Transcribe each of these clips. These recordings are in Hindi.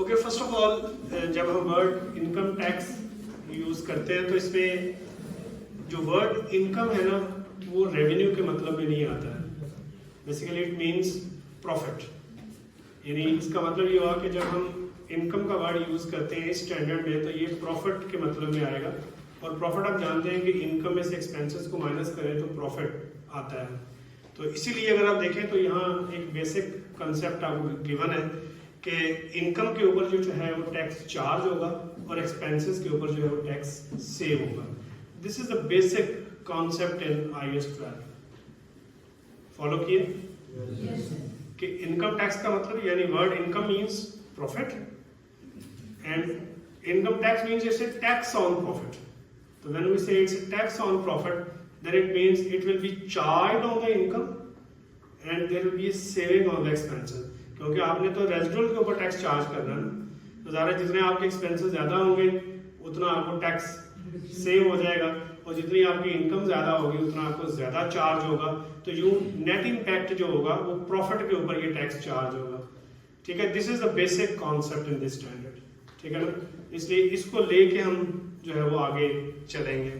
ओके, फर्स्ट ऑफ ऑल जब हम वर्ड इनकम टैक्स यूज करते हैं तो इसमें जो वर्ड इनकम है ना वो रेवेन्यू के मतलब में नहीं आता है। बेसिकली इट मींस प्रॉफिट, यानी इसका मतलब ये हुआ कि जब हम इनकम का वर्ड यूज करते हैं इस स्टैंडर्ड में तो ये प्रॉफिट के मतलब में आएगा। और प्रॉफिट आप जानते हैं कि इनकम में से एक्सपेंसेस को माइनस करें तो प्रॉफिट आता है। तो इसीलिए अगर आप देखें तो यहाँ एक बेसिक कंसेप्ट आपको गिवन है कि इनकम के ऊपर जो है वो टैक्स चार्ज होगा और एक्सपेंसेस के ऊपर जो है वो टैक्स सेव होगा। This is the basic concept in IAS 12। Follow किए कि इनकम टैक्स का मतलब यानी word income means profit and income tax means it's a tax on profit. So when we say it's a tax on profit, then it means it will be charged on the income and there will be a saving on the expenses. क्योंकि आपने तो रेजिडुअल के ऊपर टैक्स चार्ज करना है, तो ज़्यादा जितने आपके एक्सपेंसेस ज़्यादा होंगे उतना आपको टैक्स सेव हो जाएगा और जितनी आपकी इनकम ज़्यादा होगी उतना आपको ज़्यादा चार्ज होगा। तो यूँ नेट इम्पैक्ट जो होगा वो प्रॉफिट के ऊपर ये टैक्स चार्ज होगा। ठीक है, this is the basic concept in this standard. ठीक है ना, इसलिए इसको लेके हम जो है वो आगे चलेंगे।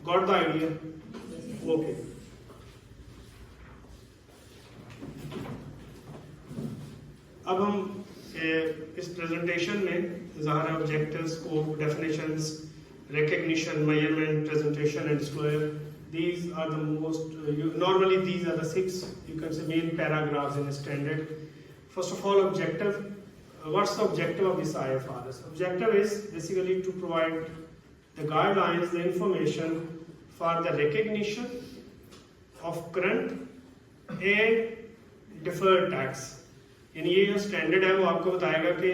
Got the idea? ओके, अब हम इस प्रेजेंटेशन में ज़ाहिर है objectives, scope, definitions, recognition, measurement, presentation and disclosure, these are the most normally these are the 6 you can say main paragraphs in a standard. First of all, objective. What's the objective of this IFRS? Objective is basically to provide the guidelines, the information for the recognition of current and deferred tax. यानी ये जो स्टैंडर्ड है वो आपको बताएगा कि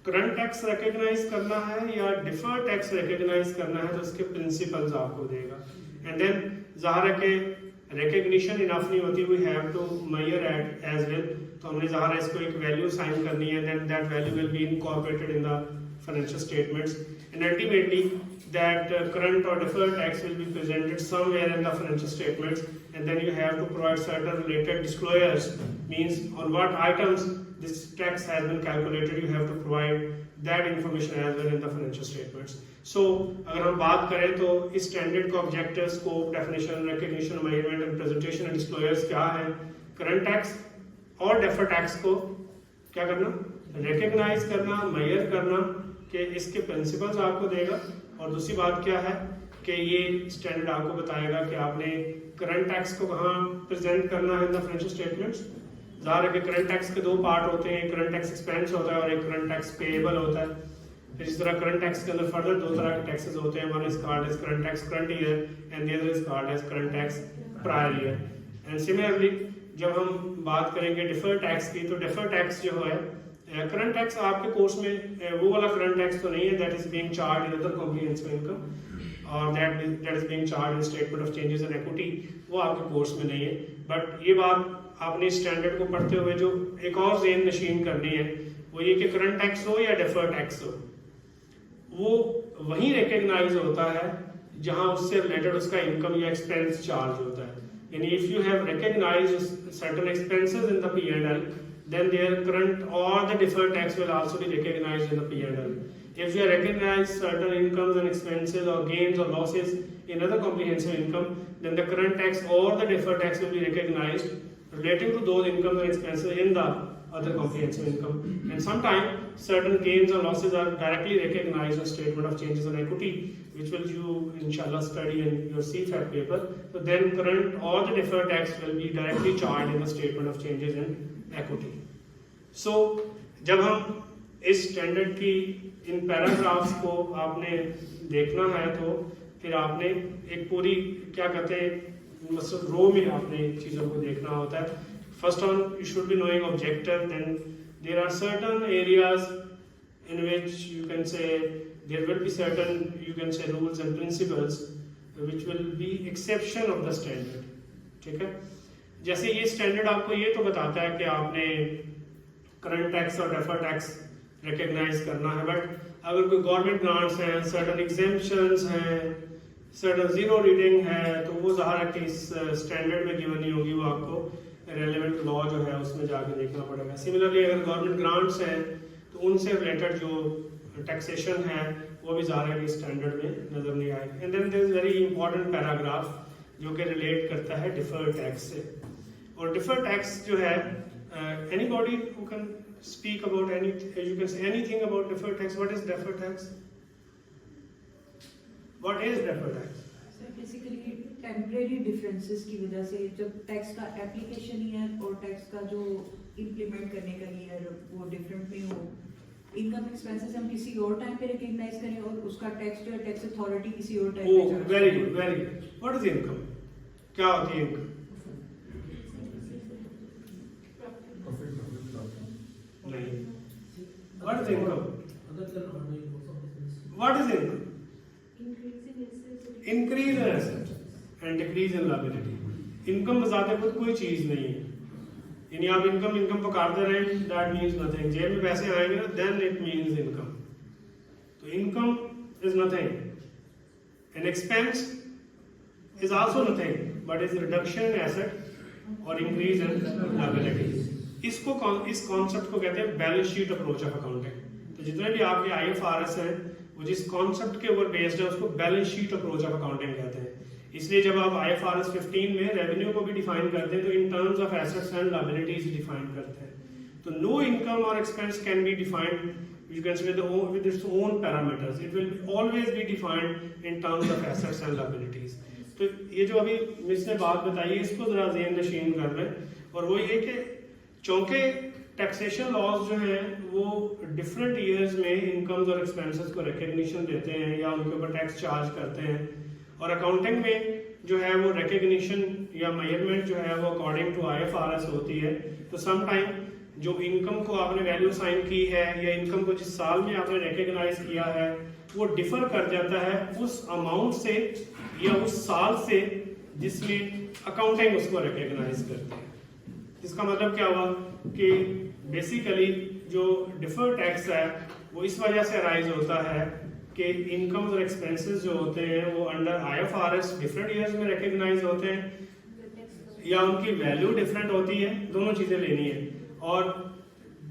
करंट टैक्स रिकग्नाइज करना है या डिफर्ड टैक्स रिकग्नाइज करना है, तो उसके प्रिंसिपल्स आपको देगा। एंड देन ज़ाहिर है कि रिकग्निशन इनफ नहीं होती, we have to measure it as well. तो हमने ज़ाहिर है इसको एक वैल्यू साइन करनी है, then that value will be incorporated in the financial statements and ultimately that current or deferred tax will be presented somewhere in the financial statements, and then you have to provide certain related disclosures, means on what items this tax has been calculated, you have to provide that information as well in the financial statements. So अगर हम बात करें तो इस स्टैंडर्ड का objective, scope, definition, recognition, measurement and presentation and disclosures क्या है? करंट टैक्स और डेफर्ड टैक्स को क्या करना? रिकग्नाइज करना, मेजर करना, कि इसके प्रिंसिपल्स आपको देगा। और दूसरी बात क्या है कि ये स्टैंडर्ड आपको बताएगा कि आपने करंट टैक्स को कहाँ प्रेजेंट करना है इन द फाइनेंशियल स्टेटमेंट्स। ज़ाहिर है कि करंट टैक्स के दो पार्ट होते हैं, एक करंट टैक्स एक्सपेंस होता है और एक करंट टैक्स पेएबल होता है। फिर इस तरह करंट टैक्स के अंदर फर्दर दो तरह के टैक्सेस होते हैं, one is called as current tax current year and the other is called as current tax prior year. And similarly जब हम बात करेंगे डिफर्ड टैक्स की, तो डिफर्ड टैक्स जो है करंट टैक्स आपके कोर्स में वो वाला करंट टैक्स तो नहीं है that is being charge in other comprehensive income और that is being charge in statement of changes in equity, वो आपके कोर्स में नहीं है। बट ये बात आपने स्टैंडर्ड को पढ़ते हुए जो एक और ज़हन नशीन करनी है वो ये कि करंट टैक्स हो या डिफर्ड टैक्स हो, वो वहीं रिकग्नाइज होता है जहां उससे रिलेटेड उसका इनकम या एक्सपेंस चार्ज होता है। यानी if you have recognised certain expenses in the P&L, then their current or the deferred tax will also be recognized in the P&L. If you recognize certain incomes and expenses or gains or losses in other comprehensive income, then the current tax or the deferred tax will be recognized relating to those incomes and expenses in the other comprehensive income. And sometimes certain gains or losses are directly recognized in statement of changes in equity, which will you inshallah study in your CFAP paper. So then current or the deferred tax will be directly charged in the statement of changes in equity. So जब हम इस स्टैंडर्ड की इन पैराग्राफ्स को आपने देखना है तो फिर आपने एक पूरी क्या कहते हैं मतलब रो में आपने चीज़ों को देखना होता है। First on you should be knowing objective, then there are certain areas in which you can say there will be certain you can say rules and principles which will be exception of the standard. ठीक है, जैसे ये स्टैंडर्ड आपको ये तो बताता है कि आपने करंट टैक्स और डेफर्ड टैक्स रिकग्नाइज करना है, बट अगर कोई गवर्नमेंट ग्रांट्स हैं, सर्टेन एग्जेम्पशंस हैं, सर्टेन जीरो रीडिंग है, तो वो ज़ाहिर है कि इस स्टैंडर्ड में गिवन नहीं होगी, वो आपको रेलेवेंट लॉ जो है उसमें जाके देखना पड़ेगा। सिमिलरली अगर गवर्नमेंट ग्रांट्स हैं तो उनसे रिलेटेड जो टैक्सेशन है वो भी ज़ाहिर है कि स्टैंडर्ड में नज़र नहीं आएगी। And then there is very important paragraph जो कि रिलेट करता है डिफर्ड टैक्स से। और डिफर्ड टैक्स जो है anybody who can speak about any, you can say anything about deferred tax. What is deferred tax? What is deferred tax? Basically temporary differences की वजह से जब टैक्स का एप्लीकेशन ईयर और टैक्स का जो इम्प्लीमेंट करने का ईयर वो डिफरेंट में हो, इनकम एक्सपेंसेस हम किसी और टाइम पे रिकॉग्नाइज करें और उसका टैक्स जो है टैक्स अथॉरिटी किसी और टाइम पे charge. Very good, very good. What is income? क्या होती है इनकम? नहीं। What is income? What is income? Increase in assets and decrease in liability. Income बजाते खुद कोई चीज नहीं है, यानी आप इनकम पकारते रहे, दैट मीन्स नथिंग। जेब में पैसे आएंगे ना, देन इट मीन्स इनकम। तो income is nothing. An expense is also nothing but is reduction in asset और इंक्रीज इन लायबिलिटी। इस कॉन्सेप्ट को कहते हैं balance sheet approach of accounting. तो जितने भी आपके IFRS हैं वो जिस कॉन्सेप्ट के ऊपर बेस्ड है उसको balance sheet approach of accounting कहते हैं। इसलिए जब आप IFRS 15 में रेवेन्यू को भी डिफाइन करते हैं तो in terms of assets and liabilities define करते हैं। तो नो इनकम और expense can be defined you can से with its own parameters. It will always be defined in terms of assets and liabilities. तो ये जो अभी मिस ने बात बताई है इसको जरा ज़हन नशीन कर लें, और वो ये कि चूंकि टैक्सेशन लॉज जो हैं वो डिफरेंट ईयर्स में इनकम्स और एक्सपेंसेस को रिकग्निशन देते हैं या उनके ऊपर टैक्स चार्ज करते हैं, और अकाउंटिंग में जो है वो रिकग्निशन या मेजरमेंट जो है वो अकॉर्डिंग टू IFRS होती है। तो सम टाइम जो इनकम को आपने वैल्यू साइन की है या इनकम को जिस साल में आपने रिकग्नाइज किया है वो डिफर कर जाता है उस अमाउंट से या उस साल से जिसमें अकाउंटिंग उसको रिकग्नाइज करती है। इसका मतलब क्या हुआ कि बेसिकली जो डिफर्ड टैक्स है वो इस वजह से अराइज होता है कि इनकम्स और एक्सपेंसेस जो होते हैं वो अंडर IFRS डिफरेंट ईयर्स में रिकग्नाइज होते हैं या उनकी वैल्यू डिफरेंट होती है, दोनों चीज़ें लेनी है, और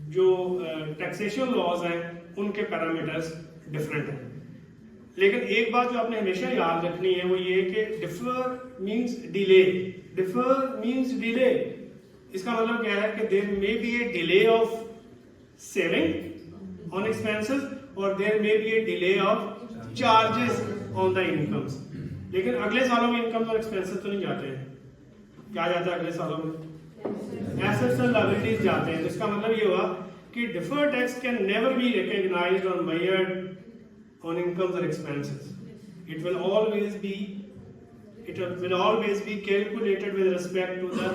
जो टैक्सेशन लॉज हैं उनके पैरामीटर्स डिफरेंट हैं। लेकिन एक बात जो आपने हमेशा याद रखनी है वो ये कि differ means delay. Differ means delay, इसका मतलब क्या है कि there may be a delay of saving on expenses और there may be a delay of charges on the incomes. लेकिन अगले सालों में इनकम्स और एक्सपेंसेस तो नहीं जाते हैं। क्या जाता है अगले सालों में? एसेट्स एंड लायबिलिटीज जाते हैं। तो इसका मतलब ये हुआ कि deferred tax can never be recognised और measured on incomes or expenses. It will always be calculated with respect to the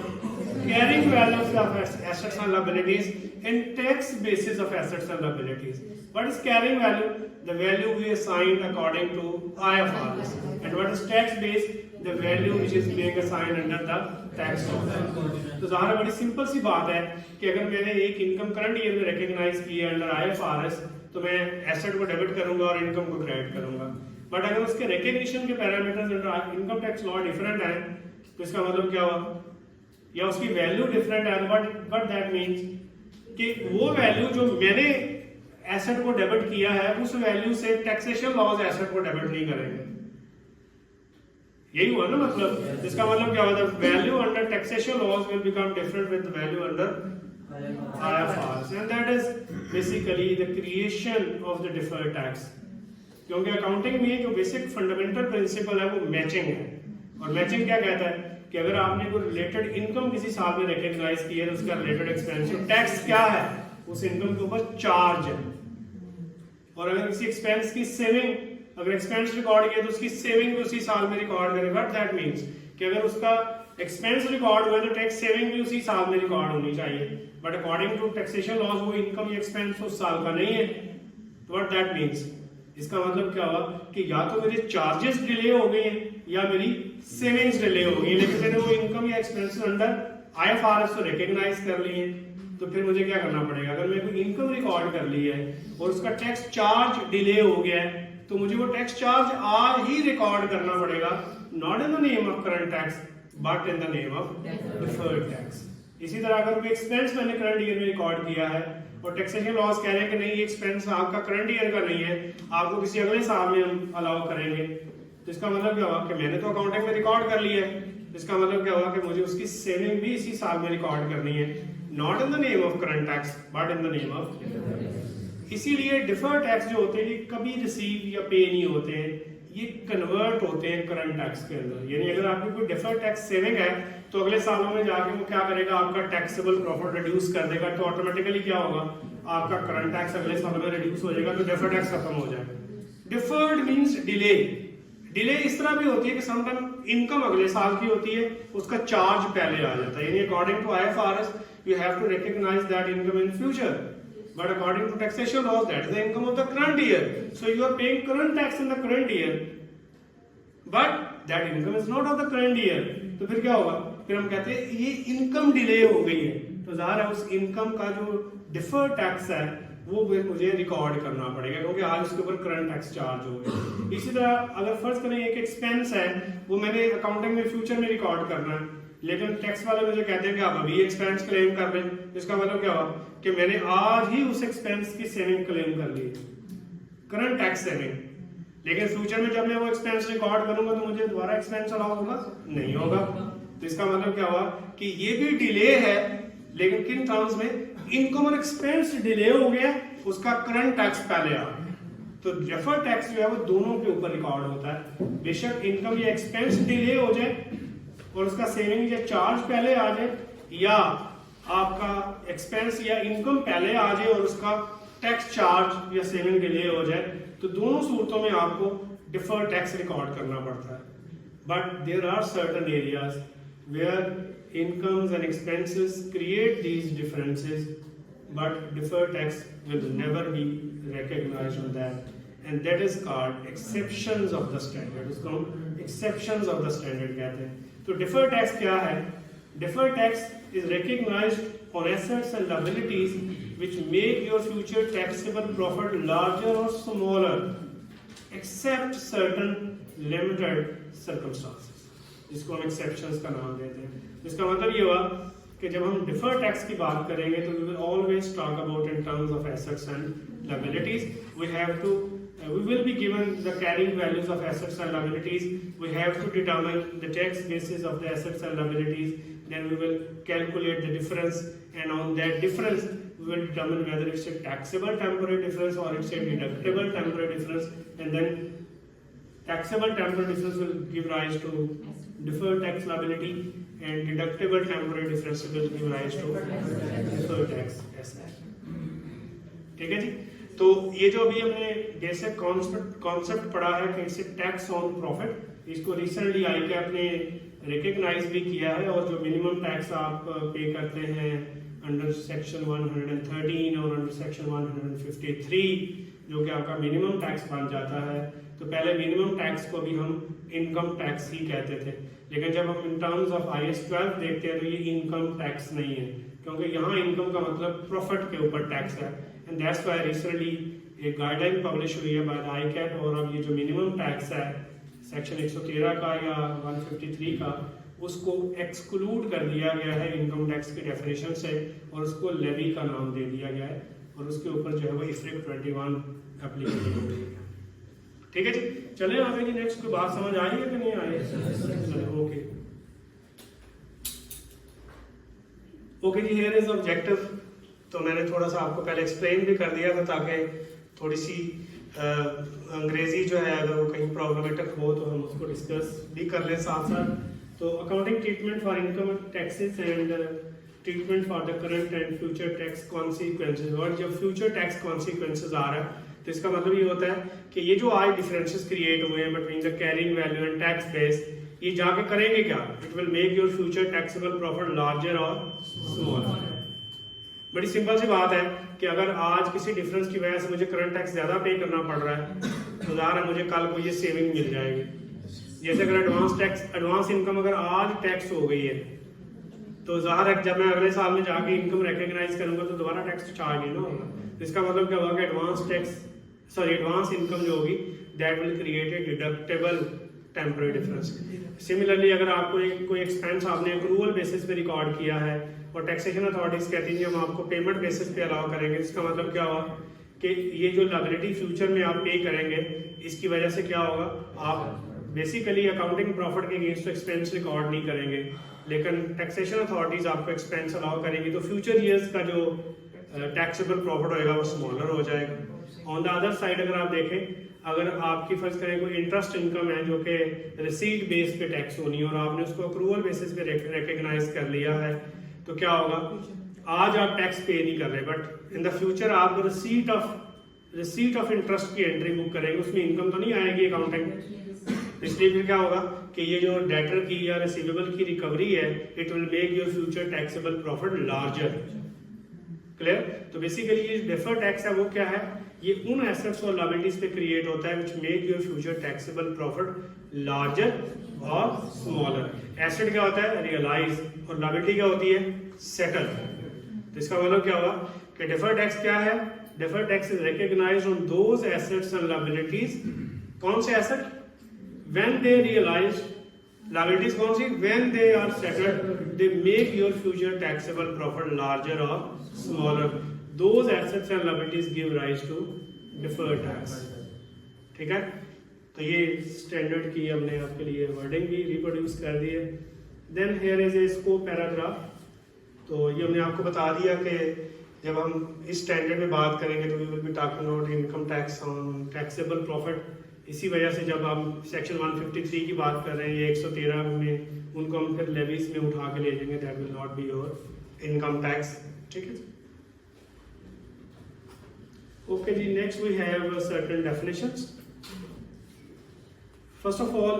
carrying values of assets and liabilities and tax basis of assets and liabilities. What is carrying value? The value we assigned according to IFRS. And what is tax base? The value which is being assigned under the tax law. तो ज़ाहिर बड़ी सिंपल सी बात है कि अगर मैंने एक इनकम करंट ईयर में रिकॉग्नाइज की है अंडर IFRS तो मैं एसेट को डेबिट करूंगा और इनकम को क्रेडिट करूंगा। बट अगर उसके रिकॉग्निशन के parameters under income tax law different है तो इसका मतलब क्या हुआ, या उसकी वैल्यू डिफरेंट है, बट दैट मींस कि वो वैल्यू जो मैंने एसेट को डेबिट किया है उस वैल्यू से टैक्सेशन लॉज एसेट को डेबिट नहीं करेंगे। यही हुआ ना मतलब। इसका मतलब क्या होता है, value under taxation laws will become different with value under IFRS, and that is basically the creation of the deferred tax। क्योंकि अकाउंटिंग में जो बेसिक फंडामेंटल प्रिंसिपल है वो मैचिंग है, और मैचिंग क्या कहता है कि अगर आपने कोई रिलेटेड इनकम किसी साल में रिकॉग्नाइज की है तो उसका रिलेटेड एक्सपेंस टैक्स क्या है, उस इनकम के ऊपर चार्ज है। और अगर किसी एक्सपेंस की सेविंग, अगर एक्सपेंस रिकॉर्ड किया तो उसकी सेविंग भी उसी साल में रिकॉर्ड करेगा। दैट मीन्स कि अगर उसका एक्सपेंस रिकॉर्ड हुआ तो टैक्स सेविंग भी उसी साल में रिकॉर्ड होनी चाहिए। But according to taxation laws वो इनकम या एक्सपेंस उस साल का नहीं है। तो व्हाट दैट मीन्स, इसका मतलब क्या हुआ कि या तो मेरे चार्जेस डिले हो गए हैं या मेरी सेविंग्स डिले हो गई, लेकिन मैंने वो इनकम या एक्सपेंस अंडर IFRS को रिकॉग्नाइज कर लिए तो फिर मुझे क्या करना पड़ेगा, अगर मैं कोई इनकम रिकॉर्ड कर ली है और उसका टैक्स चार्ज डिले हो गया है तो मुझे वो टैक्स चार्ज आज ही रिकॉर्ड करना पड़ेगा, not in the name of current tax but in the name of deferred tax. इसी तरह अगर कोई एक्सपेंस मैंने करंट ईयर में रिकॉर्ड किया है और टैक्सेशन लॉज कह रहे हैं कि नहीं ये एक्सपेंस आपका करंट ईयर का नहीं है, आपको किसी अगले साल में हम अलाउ करेंगे। तो इसका मतलब क्या हुआ कि मैंने तो अकाउंटिंग में रिकॉर्ड कर लिया है, इसका मतलब क्या हुआ कि मुझे उसकी सेविंग भी इसी साल में रिकॉर्ड करनी है, not in the name of current tax but in the name of. इसीलिए डिफर्ड टैक्स जो होते हैं ये कभी रिसीव या पे नहीं होते हैं, ये कन्वर्ट होते हैं करंट टैक्स के अंदर। यानी अगर आपकी कोई डिफर्ड टैक्स सेविंग है तो अगले सालों में जाके वो क्या करेगा, आपका टैक्सेबल प्रॉफिट रिड्यूस कर देगा, तो ऑटोमेटिकली क्या होगा, आपका करंट टैक्स अगले सालों में रिड्यूस हो जाएगा, तो डिफर्ड टैक्स खत्म हो जाएगा। Deferred means delay. डिले इस तरह भी होती है कि समटाइम इनकम अगले साल की होती है, उसका चार्ज पहले आ जाता है। यानी according to IFRS you have to recognise that income in future, but according to taxation laws that is the income of the current year, so you are paying current tax in the current year, but that income is not of the current year। तो फिर क्या होगा, फिर हम कहते हैं ये इनकम डिले हो गई है, तो जाहिर है उस इनकम का जो डिफर्ड टैक्स है वो मुझे रिकॉर्ड करना पड़ेगा, क्योंकि आज उसके ऊपर करंट टैक्स चार्ज हो गया। इसी तरह अगर फर्ज करें एक एक्सपेंस है वो मैंने अकाउंटिंग में फ्यूचर में रिकॉर्ड करना है, लेकिन टैक्स वाले मुझे कहते हैं कि आप अभी एक्सपेंस क्लेम कर लें, इसका मतलब क्या हुआ कि मैंने आज ही उस एक्सपेंस की सेविंग क्लेम कर ली, करंट टैक्स सेविंग। लेकिन फ्यूचर में जब मैं वो एक्सपेंस रिकॉर्ड करूंगा तो मुझे दोबारा एक्सपेंस अलाउ होगा नहीं होगा। तो इसका मतलब क्या हुआ कि ये भी डिले है, लेकिन किन टर्म्स में, इनकम और एक्सपेंस डिले हो गया, उसका करंट टैक्स पहले आ गया। तो डिफर्ड टैक्स जो है वो दोनों के ऊपर रिकॉर्ड होता है, बेशक इनकम या एक्सपेंस डिले हो जाए और उसका सेविंग या चार्ज पहले आ जाए, या आपका एक्सपेंस या इनकम पहले आ जाए और उसका टैक्स चार्ज या सेविंग डिले हो जाए, तो दोनों सूरतों में आपको डिफर्ड टैक्स रिकॉर्ड करना पड़ता है। But there are certain areas where incomes and expenses create these differences, but deferred tax will never be recognised on that, and that is called exceptions of the standard। इसको हम exceptions of the standard कहते हैं। तो deferred tax क्या है? Deferred tax is recognized on assets and liabilities which make your future taxable profit larger or smaller except certain limited circumstances, जिसको हम exceptions का नाम देते हैं। इसका मतलब ये हुआ कि जब हम deferred tax की बात करेंगे तो we will always talk about in terms of assets and liabilities। We will be given the carrying values of assets and liabilities. We have to determine the tax basis of the assets and liabilities. Then we will calculate the difference, and on that difference, we will determine whether it's a taxable temporary difference or it's a deductible temporary difference. And then taxable temporary difference will give rise to deferred tax liability, and deductible temporary difference will give rise to deferred tax asset। ठीक है जी। तो ये जो अभी हमने बेसिक कॉन्सेप्ट पढ़ा है कि इसे टैक्स ऑन प्रॉफिट, इसको रिसेंटली ICAP ने रिकॉग्नाइज भी किया है, और जो मिनिमम टैक्स आप पे करते हैं अंडर सेक्शन 113 और अंडर सेक्शन 153, जो कि आपका मिनिमम टैक्स बन जाता है। तो पहले मिनिमम टैक्स को भी हम इनकम टैक्स ही कहते थे, लेकिन जब हम इन टर्म्स ऑफ IAS 12 देखते हैं तो ये इनकम टैक्स नहीं है, क्योंकि यहाँ इनकम का मतलब प्रॉफिट के ऊपर टैक्स है। And that's why recently एक गाइडलाइन पब्लिश हुई है बाय ICAP, और अब ये जो मिनिमम टैक्स है सेक्शन 113 का या 153 का, उसको एक्सक्लूड कर दिया गया है इनकम टैक्स की डेफिनेशन से, और उसको लेवी का नाम दे दिया गया है, और उसके ऊपर जो है वो IFRIC 21 एप्लीकेबल हो गई है। ठीक है जी, चले आगे जी। नेक्स्ट कोई बात समझ आई है कि नहीं आई? ओके ओके जी, हियर इज ऑब्जेक्टिव। तो मैंने थोड़ा सा आपको पहले एक्सप्लेन भी कर दिया था, ताकि थोड़ी सी अंग्रेजी जो है अगर वो कहीं प्रॉब्लमेटिक हो तो हम उसको डिस्कस भी कर लें साथ साथ। तो accounting treatment for income taxes and treatment for the current and future tax consequences. और जब फ्यूचर टैक्स कॉन्सिक्वेंसेज आ रहा है तो इसका मतलब ये होता है कि ये जो आज डिफरेंसेस क्रिएट हुए हैं between the carrying value and tax base, ये जाके करेंगे क्या? It will make your future taxable profit larger और स्मॉलर। बड़ी सिंपल सी बात है कि अगर आज किसी डिफरेंस की वजह से मुझे करंट टैक्स ज्यादा पे करना पड़ रहा है, तो ज़ाहिर है मुझे कल को ये सेविंग मिल जाएगी। जैसे अगर एडवांस इनकम अगर आज टैक्स हो गई है, तो ज़ाहिर है जब मैं अगले साल में जाके इनकम रिकॉग्नाइज करूंगा तो दोबारा टैक्स चार्ज नहीं ना होगा। इसका मतलब क्या होगा कि एडवांस इनकम जो होगी that will create a deductible temporary difference. Similarly अगर आपको कोई एक्सपेंस आपने एक्रूवल बेसिस पे रिकॉर्ड किया है और टैक्सेशन अथॉरिटीज कहती हैं हम आपको पेमेंट बेसिस पे अलाउ करेंगे, इसका मतलब क्या हुआ कि ये जो लायबिलिटी फ्यूचर में आप पे करेंगे इसकी वजह से क्या होगा, आप बेसिकली अकाउंटिंग प्रॉफिट के अगेंस्ट एक्सपेंस रिकॉर्ड नहीं करेंगे, लेकिन टैक्सेशन अथॉरिटीज आपको एक्सपेंस अलाउ करेंगी तो फ्यूचर ईयर्स का जो टैक्सेबल प्रॉफिट होएगा वो स्मॉलर हो जाएगा। ऑन द अदर साइड अगर आप देखें, अगर आपकी फर्ज करें कोई इंटरेस्ट इनकम है जो कि रिसीट बेस पे टैक्स होनी है और आपने उसको अक्रूवल बेसिस पे रिकग्नाइज कर लिया है, तो क्या होगा, आज आप टैक्स पे नहीं कर रहे बट इन द फ्यूचर आप रिसीट ऑफ इंटरेस्ट की एंट्री बुक करेंगे, उसमें इनकम तो नहीं आएगी अकाउंटिंग। इसलिए फिर क्या होगा कि ये जो डेटर की या रिसीवेबल की रिकवरी है, it will make your future taxable profit larger. Clear? तो बेसिकली ये डिफर्ड टैक्स है वो क्या है, ये उन एसेट्स और लायबिलिटीज पे क्रिएट होता है which make your future taxable profit larger और स्मॉलर। एसेट क्या होता है, रियलाइज, और लायबिलिटी क्या होती है, सेटल। तो इसका मतलब क्या होगा कि डिफर्ड टैक्स क्या है, deferred tax is recognised on those assets and liabilities. कौन से asset, when they realise, liabilities कौन सी, when they are settled, they make your future taxable profit larger और smaller. Those assets and liabilities give rise to deferred tax। ठीक है, तो ये स्टैंडर्ड की हमने आपके लिए वर्डिंग भी रिप्रोड्यूस कर दी है। Then here is a scope paragraph. तो ये हमने आपको बता दिया कि जब हम इस स्टैंडर्ड में बात करेंगे तो we will be talking about income tax on taxable profit. इसी वजह से जब हम सेक्शन 153 की बात कर रहे हैं, ये 113 में, उनको हम फिर लेवीज में उठा के ले जाएंगे, that will not be your income tax. ठीक है, okay ji, next we have certain definitions. First of all,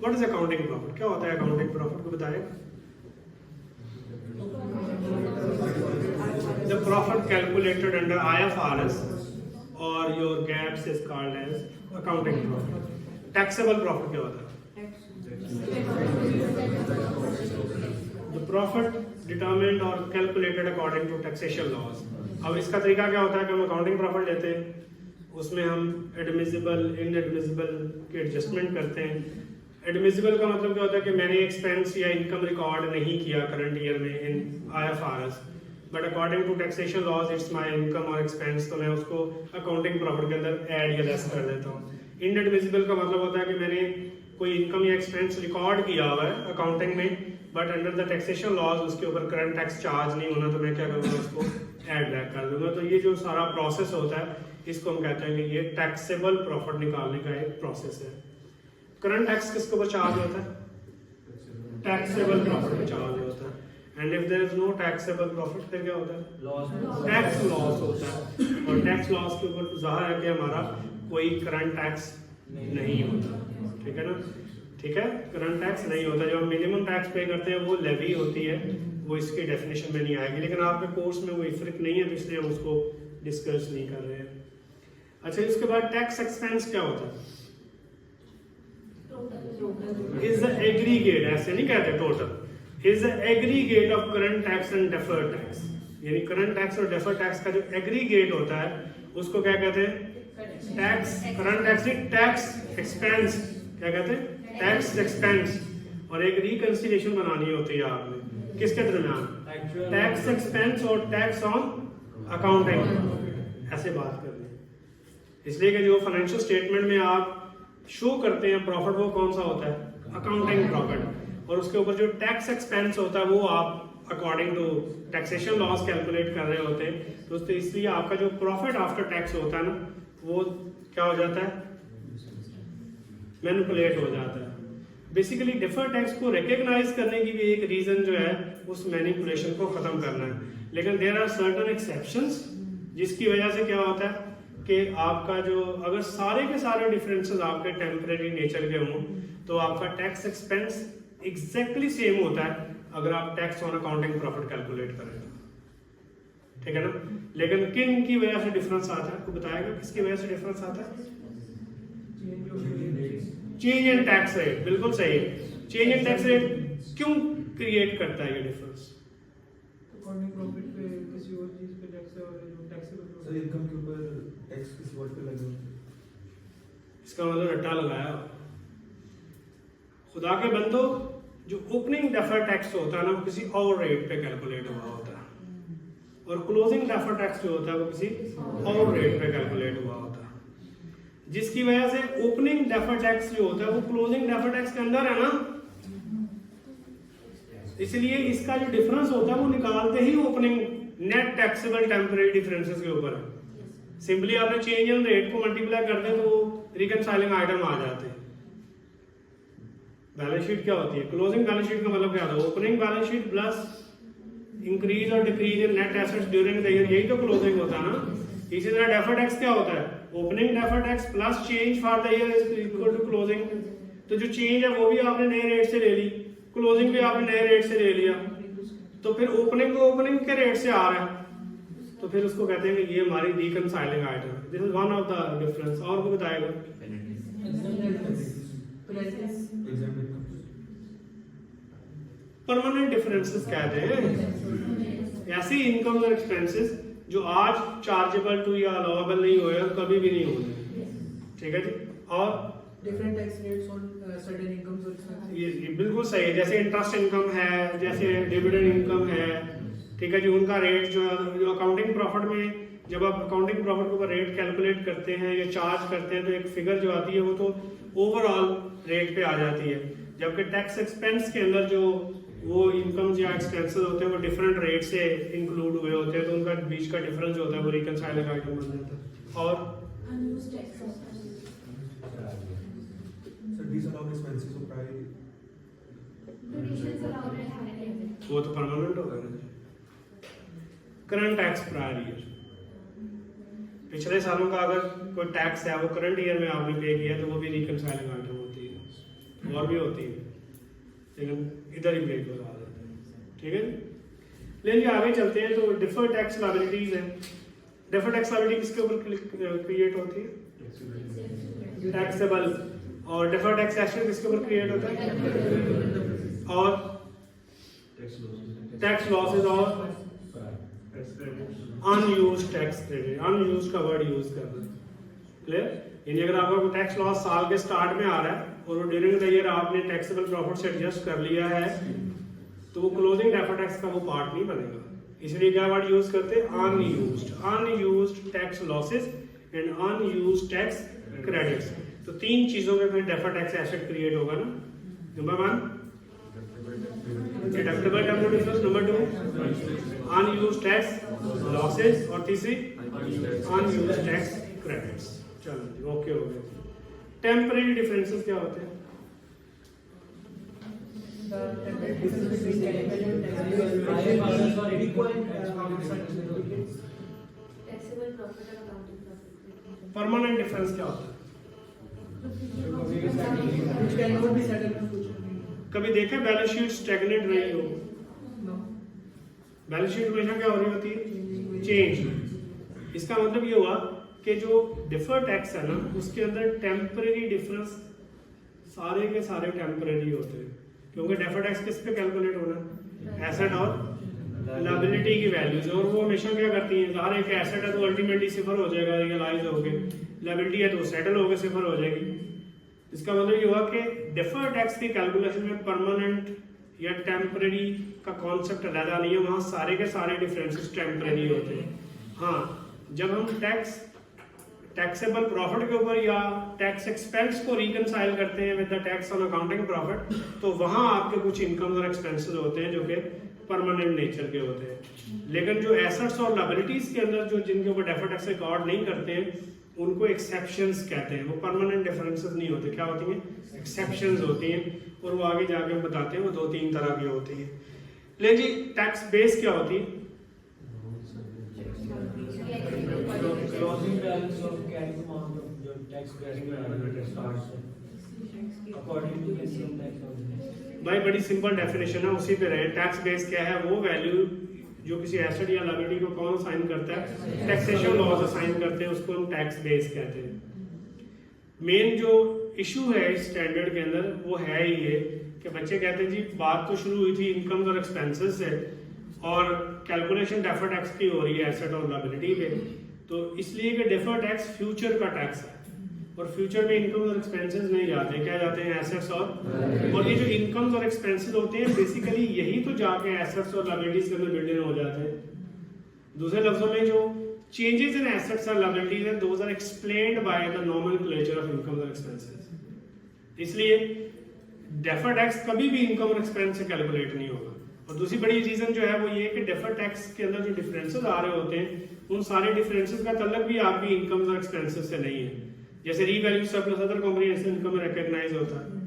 what is accounting profit? क्या होता है accounting profit को बताएं। The profit calculated under IFRS or your GAAP is called as accounting profit. Taxable profit क्या होता है? The profit determined or calculated according to taxation laws. अब इसका तरीका क्या होता है कि हम अकाउंटिंग प्रॉफिट लेते हैं, उसमें हम एडमिसिबल इनएडमिसिबल की एडजस्टमेंट करते हैं। एडमिसिबल का मतलब क्या होता है कि मैंने एक्सपेंस या इनकम रिकॉर्ड नहीं किया करंट ईयर में in IFRS, but according to taxation laws it's my income और एक्सपेंस, तो मैं उसको अकाउंटिंग प्रॉफिट के अंदर ऐड या लेस कर देता हूँ। इनएडमिसिबल का मतलब होता है कि मैंने कोई इनकम या एक्सपेंस रिकॉर्ड किया हुआ है अकाउंटिंग में, but under the taxation laws उसके ऊपर करंट टैक्स चार्ज नहीं होना, तो मैं क्या करूँगा, उसको ऐड बैक कर दूंगा। तो ये जो सारा प्रोसेस होता है इसको हम कहते हैं कि ये टैक्सेबल प्रॉफिट निकालने का एक प्रोसेस है। करंट टैक्स किसके ऊपर चार्ज होता है, टैक्सेबल प्रॉफिट पे चार्ज होता है। And if there is no taxable profit फिर क्या होता है, टैक्स लॉस होता है। और टैक्स लॉस के ऊपर जाहिर है कि हमारा कोई करंट टैक्स नहीं होता। ठीक है ना, ठीक है, करंट टैक्स नहीं होता। जो हम मिनिमम टैक्स पे करते हैं वो लेवी होती है, वो इसके डेफिनेशन में नहीं आएगी, लेकिन आपके कोर्स में वो इफेक्ट नहीं है तो इसलिए हम उसको डिस्कस नहीं कर रहे हैं। अच्छा, इसके बाद टैक्स एक्सपेंस क्या होता है, इज द एग्रीगेट, ऐसे नहीं कहते total, is the aggregate of current tax and deferred tax. यानी करंट टैक्स और डेफर्ड टैक्स का जो एग्रीगेट होता है उसको क्या कहते हैं, tax, current tax tax expense, क्या कहते हैं, टैक्स एक्सपेंस। और एक रिकंसिलिएशन बनानी होती है आपने किसके दरमियान, टैक्स एक्सपेंस और टैक्स ऑन अकाउंटिंग, ऐसे बात करनी है। इसलिए कि जो फाइनेंशियल स्टेटमेंट में आप शो करते हैं प्रॉफिट, वो कौन सा होता है, अकाउंटिंग प्रॉफिट, और उसके ऊपर जो टैक्स एक्सपेंस होता है वो आप according to taxation laws calculate कर रहे होते हैं। दोस्तों इसलिए आपका जो प्रॉफिट आफ्टर टैक्स होता है ना, वो क्या हो जाता है, मैनिपुलेट हो जाता है। बेसिकली डिफर्ड टैक्स को रिकॉग्नाइज करने की भी एक रीजन जो है उस मैनिपुलेशन को खत्म करना है, लेकिन देयर आर सर्टेन एक्सेप्शंस जिसकी वजह से क्या होता है कि आपका जो, अगर सारे के सारे डिफरेंसेस आपके टेम्परेरी नेचर के हों तो आपका टैक्स एक्सपेंस एग्जैक्टली सेम होता है अगर आप tax on accounting profit calculate करें। ठीक है ना, लेकिन किन की वजह से डिफरेंस आता है, आपको बताएगा किसकी वजह से डिफरेंस आता है, चेंज इन टैक्स रेट। बिल्कुल सही है, चेंज इन टैक्स रेट क्यों क्रिएट करता है ये डिफरेंस, अकाउंटिंग प्रॉफिट पे किसी और चीज पे टैक्स है और जो टैक्सेबल सर इनकम के ऊपर टैक्स किस वर्ड पे लगे होते हैं? इसका मतलब रट्टा लगाया। खुदा के बंदो, जो ओपनिंग डेफर्ड टैक्स होता है ना वो किसी और रेट पे कैलकुलेट हुआ होता है, और क्लोजिंग डेफर्ड टैक्स जो होता है वो किसी और रेट पे कैलकुलेट हुआ होता है, जिसकी वजह से ओपनिंग डेफर्ड टैक्स जो होता है वो क्लोजिंग डेफर्ड टैक्स के अंदर है ना, इसलिए इसका जो डिफरेंस होता है वो निकालते ही opening net taxable temporary differences के ऊपर है। सिंपली आपने चेंज इन रेट को मल्टीप्लाई कर दे तो वो रिकनसाइलिंग आइटम आ जाते हैं। बैलेंस शीट क्या होती है? क्लोजिंग बैलेंस शीट का मतलब क्या होता है? Opening balance sheet plus increase और decrease in net assets during the year, यही तो क्लोजिंग होता है ना। इसी तरह डेफर्ड टैक्स क्या होता है? Opening deferred tax plus change for the year is equal to closing. तो जो चेंज है वो भी आपने नए रेट से ले ली, क्लोजिंग भी आपने नए रेट से ले लिया, तो फिर ओपनिंग को ओपनिंग के रेट से आ रहा है, तो फिर उसको कहते हैं कि ये हमारी रिकनसाइलिंग आइटम है। This is one of the difference. और को बताएगा परमानेंट डिफरेंसेस कहते हैं ऐसी इनकम और एक्सपेंसेस जो आज चार्जेबल टू या अलाउएबल नहीं हुए और कभी भी नहीं होंगे। ठीक है जी। और different tax rates on certain incomes और एक्सपेंसेस, ये बिल्कुल सही है। जैसे इंटरेस्ट इनकम है, जैसे डिविडेंड इनकम है, ठीक है जी, उनका रेट जो अकाउंटिंग प्रॉफिट में, जब आप अकाउंटिंग प्रॉफिट के ऊपर रेट कैलकुलेट करते हैं या चार्ज करते हैं तो एक फिगर जो आती है वो तो ओवरऑल रेट पे आ जाती है, जबकि टैक्स एक्सपेंस के अंदर जो वो इनकम या एक्सपेंसेस होते हैं वो डिफरेंट रेट से इंक्लूड हुए होते हैं, तो उनका बीच का डिफरेंस जो होता है वो रिकनसाइलिंग आइटम बन जाता है। और वो तो परमानेंट होगा ना। करंट टैक्स प्रायर ईयर, पिछले सालों का अगर कोई टैक्स है वो करंट ईयर में आपने पे किया तो वो भी रिकनसाइलिंग आइटम होती है, और भी होती है, लेकिन इधर ही ब्रेक लगा देते हैं। ठीक है, लेकिन आगे चलते हैं। तो डिफर्ड टैक्स लायबिलिटीज है। डिफर्ड टैक्स लायबिलिटी किसके ऊपर क्रिएट होती है? टैक्सेबल। और डिफर्ड टैक्स एसेट किसके ऊपर क्रिएट होता है? और टैक्स लॉसेस और अनयूज्ड टैक्स क्रेडिट। अनयूज्ड का वर्ड यूज करना, क्लियर? यानी अगर आपका टैक्स लॉस साल के स्टार्ट में आ रहा है और वो ड्यूरिंग द ईयर आपने टैक्सेबल प्रॉफिट से एडजस्ट कर लिया है तो वो क्लोजिंग डेफर्ड टैक्स का वो पार्ट नहीं बनेगा। इसलिए क्या वर्ड यूज करते हैं? Unused. Unused tax losses and unused tax credits. तो तीन चीजों में फिर डेफर्ड टैक्स एसेट क्रिएट होगा ना। Number 1 deductible temporary difference, number 2 unused tax losses, और तीसरी अनयूज्ड टैक्स क्रेडिट्स। चलो जी, ओके हो गया। टेम्परेरी डिफरेंसेस क्या होते हैं? परमानेंट डिफरेंस क्या होता है? कभी देखा बैलेंस शीट स्टैग्नेंट रही हो? बैलेंस शीट हमेशा क्या हो रही होती है? चेंज। इसका मतलब ये हुआ कि जो डिफर्ड टैक्स है ना उसके अंदर टेम्परेरी डिफरेंस सारे के सारे टेम्परेरी होते हैं, क्योंकि डिफर्ड टैक्स किस पे कैलकुलेट होना है? एसेट और लायबिलिटी की वैल्यूज। और वो हमेशा क्या करती हैं? ज़ाहिर है कि एसेट है तो अल्टीमेटली सिफर हो जाएगा, रियलाइज हो गए, लायबिलिटी है तो सेटल हो गए, सिफर हो जाएगी। इसका मतलब ये हुआ कि डिफर्ड टैक्स की कैलकुलेशन में परमानेंट या टेम्परेरी का कॉन्सेप्ट अलग नहीं है, वहाँ सारे के सारे डिफरेंसेस टेम्परेरी होते हैं। हाँ, जब हम टैक्सेबल प्रॉफिट के ऊपर या टैक्स एक्सपेंस को रिकनसाइल करते हैं with the tax on accounting profit, तो वहाँ आपके कुछ इनकम और एक्सपेंसेस होते हैं जो कि परमानेंट नेचर के होते हैं। लेकिन जो एसेट्स और लायबिलिटीज के अंदर जो जिनके ऊपर डेफर्ड टैक्स रिकॉर्ड नहीं करते हैं उनको एक्सेप्शंस कहते हैं। वो परमानेंट डिफरेंसेस नहीं होते। क्या होती हैं? एक्सेप्शंस होती हैं, और वो आगे जाके हम बताते हैं वो 2-3 तरह की होती हैं। ले जी, टैक्स बेस क्या होती है? Closing balance of carrying amount of your tax credit starts according to income tax ordinance। भाई बड़ी सिंपल डेफिनेशन है, उसी पे रहे। टैक्स बेस क्या है? वो वैल्यू जो किसी एसेट या लायबिलिटी को कौन असाइन करता है? टैक्सेशन लॉज असाइन करते हैं, उसको हम टैक्स बेस कहते हैं। मेन जो इशू है इस स्टैंडर्ड के अंदर वो है ये कि बच्चे कहते हैं जी बात तो शुरू हुई थी इनकम और एक्सपेंसेस से और कैलकुलेशन डेफर्ड टैक्स की हो रही है एसेट और लायबिलिटी पे, तो इसलिए कि डेफर्ड टैक्स फ्यूचर का टैक्स है और फ्यूचर में इनकम और एक्सपेंसेस नहीं जाते, क्या जाते हैं? एसेट्स और ये जो इनकम्स और एक्सपेंसेस होते हैं बेसिकली यही तो जाके एसेट्स और लायबिलिटीज के अंदर बिल्ड हो जाते हैं। दूसरे लफ्जों में जो changes in assets and liabilities and those are explained by the nomenclature of income and expenses। इसलिए डेफर्ड टैक्स कभी भी इनकम और एक्सपेंस से कैलकुलेट नहीं होगा। और दूसरी बड़ी रीजन जो है वो ये है कि डेफर्ड टैक्स के अंदर जो डिफरेंसेस आ रहे होते हैं उन सारे डिफरेंसेस का तल्लुक भी आपकी इनकम और एक्सपेंसेस से नहीं है। जैसे revalue surplus other comprehensive income में रिकॉग्नाइज होता है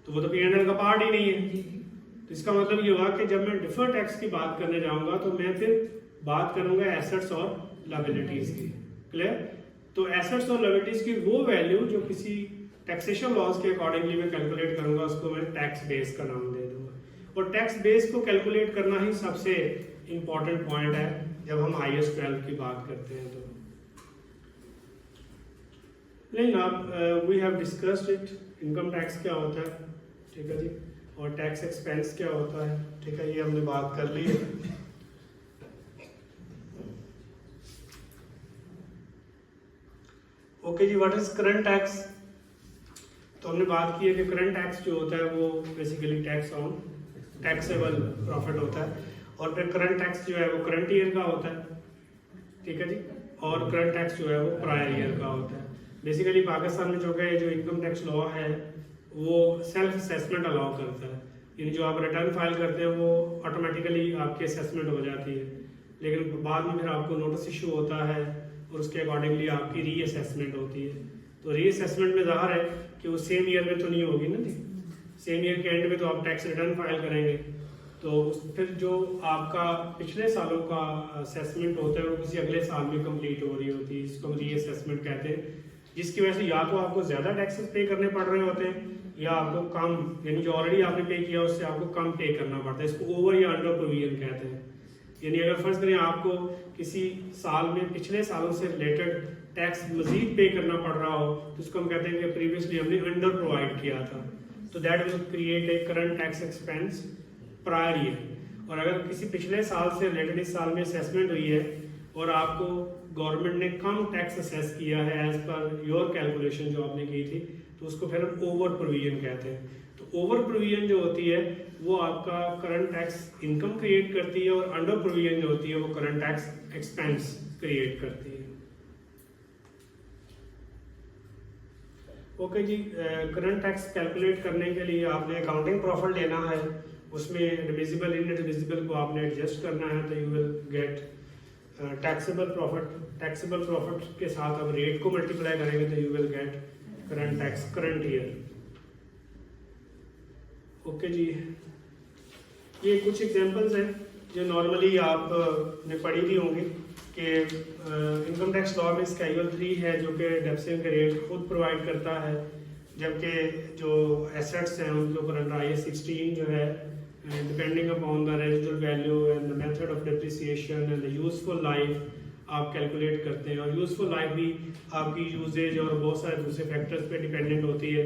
तो वो तो P&L का पार्ट ही नहीं है। तो इसका मतलब ये हुआ कि जब मैं डिफर्ड टैक्स की बात करने जाऊंगा तो मैं फिर बात करूंगा एसेट्स और लायबिलिटीज की। क्लियर? तो एसेट्स और लायबिलिटीज की वो वैल्यू जो किसी टैक्सेशन लॉज के अकॉर्डिंगली मैं कैलकुलेट करूंगा उसको मैं टैक्स बेस का नाम दे दूंगा। और टैक्स बेस को कैलकुलेट करना ही सबसे इंपॉर्टेंट पॉइंट है जब हम IAS 12 की बात करते हैं। तो नहीं अब we have discussed it, income tax क्या होता है, ठीक है जी, और टैक्स एक्सपेंस क्या होता है, ठीक है, ये हमने बात कर ली है। ओके जी, व्हाट इज करंट टैक्स? तो हमने बात की है कि करंट टैक्स जो होता है वो basically tax on taxable profit होता है। और फिर करंट टैक्स जो है वो करंट ईयर का होता है, ठीक है जी, और करंट टैक्स जो है वो प्रायर ईयर का होता है। बेसिकली पाकिस्तान में जो इनकम टैक्स लॉ है वो सेल्फ असेसमेंट अलाउ करता है, यानी जो आप रिटर्न फाइल करते हैं वो ऑटोमेटिकली आपकी असेसमेंट हो जाती है, लेकिन बाद में फिर आपको नोटिस इशू होता है और उसके अकॉर्डिंगली आपकी रीअसेसमेंट होती है। तो रीअसेसमेंट में ज़ाहिर है कि वो सेम ईयर में तो नहीं होगी ना जी, सेम ईयर के एंड में तो आप टैक्स रिटर्न फाइल करेंगे, तो फिर जो आपका पिछले सालों का असेसमेंट होता है वो किसी अगले साल में कंप्लीट हो रही होती है, इसको रीअसेसमेंट कहते हैं, जिसकी वजह से या तो आपको ज़्यादा टैक्सेस पे करने पड़ रहे होते हैं या आपको कम, यानी जो ऑलरेडी आपने पे किया उससे आपको कम पे करना पड़ता है। इसको ओवर या अंडर प्रोविजन कहते हैं। यानी अगर फर्ज करें आपको किसी साल में पिछले सालों से रिलेटेड टैक्स मजीद पे करना पड़ रहा हो तो उसको हम कहते हैं कि प्रीवियसली हमने अंडर प्रोवाइड किया था, तो that will create a current tax expense prior year. और अगर किसी पिछले साल से रिलेटेड इस साल में असेसमेंट हुई है और आपको गवर्नमेंट ने कम टैक्स असेस किया है एज पर योर कैलकुलेशन जो आपने की थी, तो उसको फिर हम ओवर प्रोविजन कहते हैं। तो ओवर प्रोविजन जो होती है वो आपका करंट टैक्स इनकम क्रिएट करती है और अंडर प्रोविजन जो होती है वो करंट टैक्स एक्सपेंस क्रिएट करती है। ओके जी, करंट टैक्स कैलकुलेट करने के लिए आपने अकाउंटिंग प्रॉफिट लेना है, उसमें डिविजिबल इनडिविजिबल को आपने एडजस्ट करना है, तो you will get taxable profit. Taxable profit के साथ अब रेट को मल्टीप्लाई करेंगे तो you will get current tax current year. Okay जी, ये कुछ एग्जांपल्स हैं जो नॉर्मली आपने पढ़ी भी होंगी कि इनकम टैक्स लॉ में स्केड्यूल 3 है जो कि डेप्सिंग के रेट खुद प्रोवाइड करता है, जबकि जो एसेट्स हैं उनके ऊपर अंडर IAS 16 जो है depending upon the residual value and the method of depreciation and the useful life आप कैलकुलेट करते हैं। और यूजफुल लाइफ भी आपकी यूजेज और बहुत सारे दूसरे फैक्टर्स पे डिपेंडेंट होती है,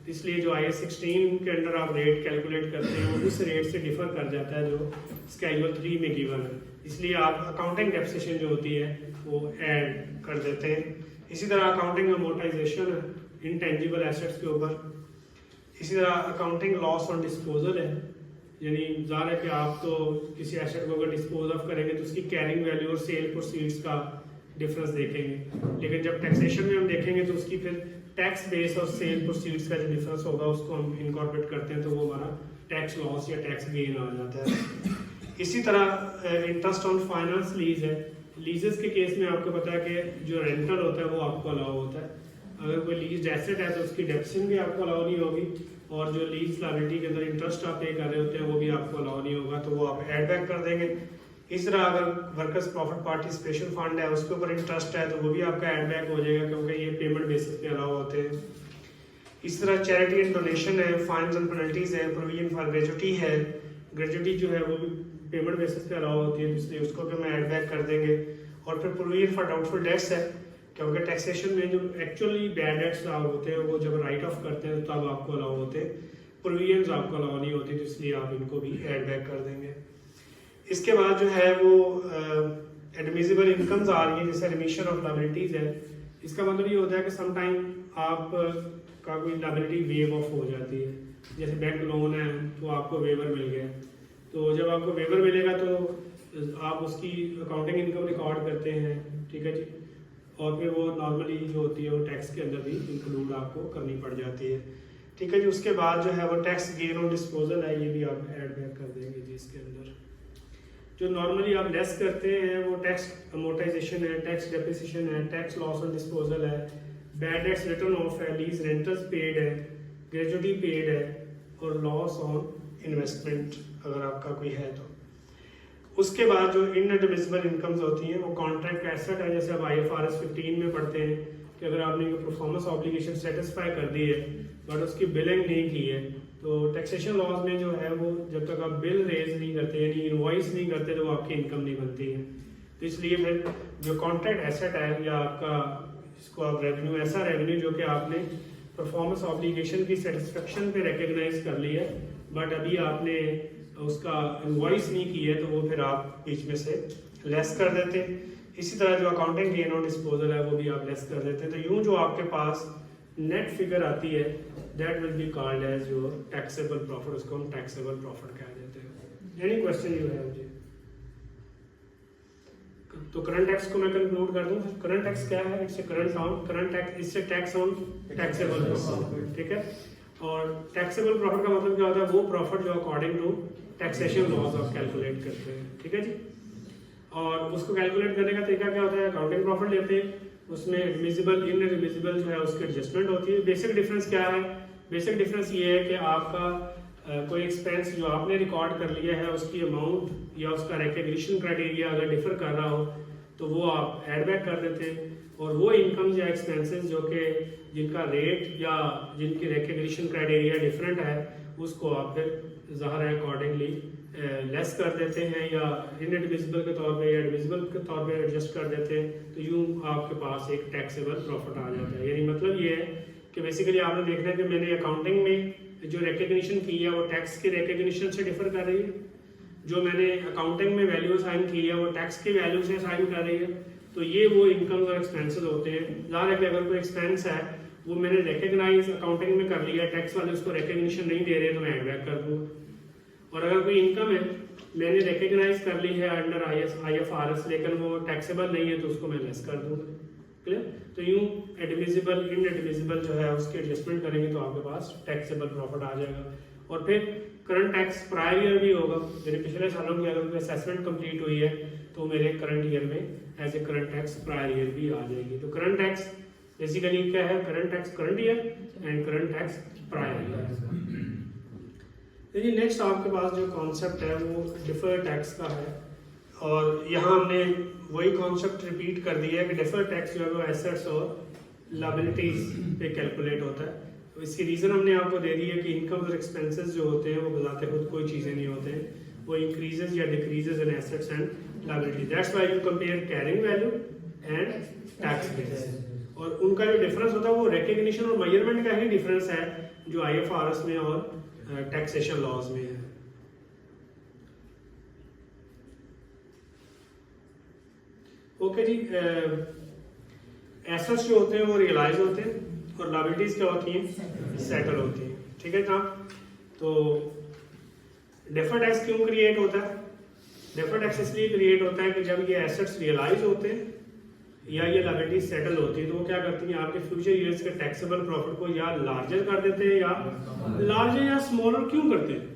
इसलिए जो IAS 16 के अंडर आप रेट कैलकुलेट करते हैं वो उस रेट से डिफर कर जाता है जो स्केड्यूल 3 में गिवन है, इसलिए आप अकाउंटिंग डेप्रिसिएशन जो होती है वो ऐड कर देते हैं। इसी तरह अकाउंटिंग अमोर्टाइजेशन इनटेंजिबल एसेट्स के ऊपर, इसी तरह अकाउंटिंग लॉस ऑन डिस्पोजल है, यानी ज़ाहिर है कि आप तो किसी एसेट को अगर डिस्पोज ऑफ करेंगे तो उसकी कैरिंग वैल्यू और सेल प्रोसीड्स का डिफरेंस देखेंगे, लेकिन जब टैक्सेशन में हम देखेंगे तो उसकी फिर टैक्स बेस और सेल प्रोसीड्स का जो डिफरेंस होगा उसको हम इनकॉर्पोरेट करते हैं तो वो हमारा टैक्स लॉस या टैक्स गेन आ जाता है। इसी तरह इंटरेस्ट ऑन फाइनेंस लीज है, लीजेस के केस में आपको पता है कि जो रेंटल होता है वो आपको अलाउ होता है, अगर कोई लीज एसेट है तो उसकी डेप्सिंग भी आपको अलाउ नहीं होगी, और जो लीज लायबिलिटी के अंदर इंटरेस्ट आप पे कर रहे होते हैं वो भी आपको अलाउ नहीं होगा, तो वो आप एड बैक कर देंगे। इस तरह अगर workers profit party special fund है उसके ऊपर इंटरेस्ट है तो वो भी आपका एड बैक हो जाएगा क्योंकि ये पेमेंट बेसिस पे अलाउ होते हैं। इस तरह चैरिटी एंड डोनेशन है, फाइन्स एंड पेनल्टीज है, प्रोविजन फॉर ग्रेजुटी है, ग्रेजुटी जो है वो भी पेमेंट बेसिस पे अलाउ होती है, इसलिए उसको भी हम एड बैक कर देंगे। और फिर प्रोविजन फॉर डाउटफुल डेट्स है, क्योंकि टैक्सेशन में जो एक्चुअली बैड डेट्स होते हैं वो जब राइट ऑफ करते हैं तब आपको अलाउ होते हैं, प्रोविजंस आपको अलाउ नहीं होती, तो इसलिए आप इनको भी एड बैक कर देंगे। इसके बाद जो है वो एडमिसिबल इनकम्स आ रही है, जैसे रिमिशन ऑफ लायबिलिटीज है, इसका मतलब ये होता है कि सम टाइम आप का कोई लायबिलिटी वेव ऑफ हो जाती है, जैसे बैंक लोन है तो आपको वेवर मिल गया, तो जब आपको वेवर मिलेगा तो आप उसकी अकाउंटिंग इनकम रिकॉर्ड करते हैं, ठीक है जी, और फिर वो नॉर्मली जो होती है वो टैक्स के अंदर भी इंक्लूड आपको करनी पड़ जाती है, ठीक है जी। उसके बाद जो है वो टैक्स गेन ऑन डिस्पोजल है, ये भी आप ऐड बैक कर देंगे जी इसके अंदर। जो नॉर्मली आप लेस करते हैं वो टैक्स अमोर्टाइजेशन है, टैक्स डेप्रिसिएशन है, टैक्स लॉस ऑन डिस्पोजल है, बैड डेट्स रिटर्न ऑफ है, लीज रेंटल्स पेड है, ग्रेजुटी पेड है, और लॉस ऑन इन्वेस्टमेंट अगर आपका कोई है तो। उसके बाद जो इनएडमिसिबल इनकम्स होती हैं वो कॉन्ट्रैक्ट एसेट है, जैसे अब IFRS 15 में पढ़ते हैं कि अगर आपने परफॉर्मेंस ऑब्लिगेशन सेटिस्फाई कर दी है बट उसकी बिलिंग नहीं की है, तो टैक्सेशन लॉज में जो है वो जब तक आप बिल रेज नहीं करते यानी इनवॉइस नहीं करते तो आपकी इनकम नहीं बनती है। तो इसलिए फिर जो कॉन्ट्रैक्ट एसेट है या आपका इसको आप रेवेन्यू, ऐसा रेवेन्यू जो कि आपने परफॉर्मेंस ऑब्लिगेशन की सेटिस्फेक्शन पे रिकग्नाइज कर ली है बट अभी आपने उसका इनवॉइस नहीं की है, तो वो फिर आप बीच में से लेस कर देते हैं। इसी तरह जो अकाउंटिंग गेन ऑन डिस्पोजल है वो भी आप लेस कर देते हैं। तो यूं जो आपके पास नेट फिगर आती है that will be called as your taxable profit, उसको हम टैक्सेबल प्रॉफिट कह देते हैं। एनी क्वेश्चन यू हैव जी? तो करंट टैक्स को मैं कंक्लूड कर दूं। करंट टैक्स क्या है? It's a current on current tax, इससे टैक्स ऑन टैक्सेबल प्रॉफिट, ठीक है। और टैक्सेबल प्रॉफिट का मतलब क्या होता है? वो प्रॉफिट जो अकॉर्डिंग टू टैक्सेशन लॉज आप कैलकुलेट करते हैं, ठीक है जी। और उसको कैलकुलेट करने का तरीका क्या होता है? अकाउंटिंग प्रॉफिट लेते हैं, उसमें एडमिसिबल इनएडमिसिबल जो है उसकी एडजस्टमेंट होती है। बेसिक डिफरेंस क्या है? बेसिक डिफरेंस ये है कि आपका कोई एक्सपेंस जो आपने रिकॉर्ड कर लिया है उसकी अमाउंट या उसका रिकग्निशन क्राइटेरिया अगर डिफर कर रहा हो तो वो आप ऐड बैक कर देते हैं, और वो इनकम्स या एक्सपेंसेस जो कि जिनका रेट या जिनकी रिकग्निशन क्राइटेरिया डिफरेंट है उसको आप फिर ज़ाहिर है अकॉर्डिंगली लेस कर देते हैं या इनएडमिसिबल के तौर पे या एडमिसिबल के तौर पे एडजस्ट कर देते हैं। तो यूं आपके पास एक टैक्सेबल प्रॉफिट आ जाता है। यानी मतलब ये है कि बेसिकली आपने देखना है कि मैंने अकाउंटिंग में जो रिकग्निशन की है वो टैक्स की रिकग्निशन से डिफर कर रही है, जो मैंने अकाउंटिंग में वैल्यू असाइन की है वो टैक्स की वैल्यू से असाइन कर रही है। तो ये वो इनकम्स और एक्सपेंसेस होते हैं। ज़ाहिर है कि अगर कोई एक्सपेंस है वो मैंने रिकग्नाइज अकाउंटिंग में कर लिया, टैक्स वाले उसको रिकग्निशन नहीं दे रहे तो मैं एड बैक कर दूँगा। और अगर कोई इनकम है मैंने रिकग्नाइज कर ली है अंडर IFRS लेकिन वो टैक्सेबल नहीं है तो उसको मैं लेस कर दूँगा। क्लियर? तो यूं एडमिसिबल इनएडमिसिबल जो है उसकी एडजस्टमेंट करेंगे तो आपके पास टैक्सेबल प्रॉफिट आ जाएगा। और फिर करंट टैक्स प्रायर ईयर भी होगा, मेरे पिछले सालों की अगर कोई असेसमेंट कंप्लीट हुई है तो मेरे करंट ईयर में as a current tax prior year भी आ जाएगी। तो करंट टैक्स बेसिकली क्या है? Current tax current year and current tax prior year. देखिए नेक्स्ट आपके पास जो कॉन्सेप्ट है वो डिफर्ड टैक्स का है, और यहाँ हमने वही कॉन्सेप्ट रिपीट कर दिया है कि डिफर्ड टैक्स जो है वो एसेट्स और लायबिलिटीज पे कैलकुलेट होता है। तो इसकी रीज़न हमने आपको दे दी है कि इनकम और एक्सपेंसेस जो होते हैं वो बजाते खुद कोई चीज़ें नहीं होते हैं, वो इंक्रीजेज या decreases in assets and liability. That's why you compare carrying value and tax base. और उनका जो डिफरेंस होता है वो रिकग्निशन और मेजरमेंट का ही डिफरेंस है जो IFRS में और टैक्सेशन लॉज में है। ओके जी, एसेट्स जो होते हैं वो रियलाइज होते हैं और लायबिलिटीज क्या होती हैं? सेटल होती हैं, ठीक है ना। तो डिफर्ड टैक्स क्यों क्रिएट होता है? डिफर्ड टैक्स इसलिए क्रिएट होता है कि जब ये एसेट्स रियलाइज होते हैं या ये लायबिलिटीज सेटल होती है तो वो क्या करती हैं? आपके फ्यूचर ईयर्स के टैक्सेबल प्रॉफिट को या लार्जर कर देते हैं या लार्जर या स्मॉलर क्यों करते हैं?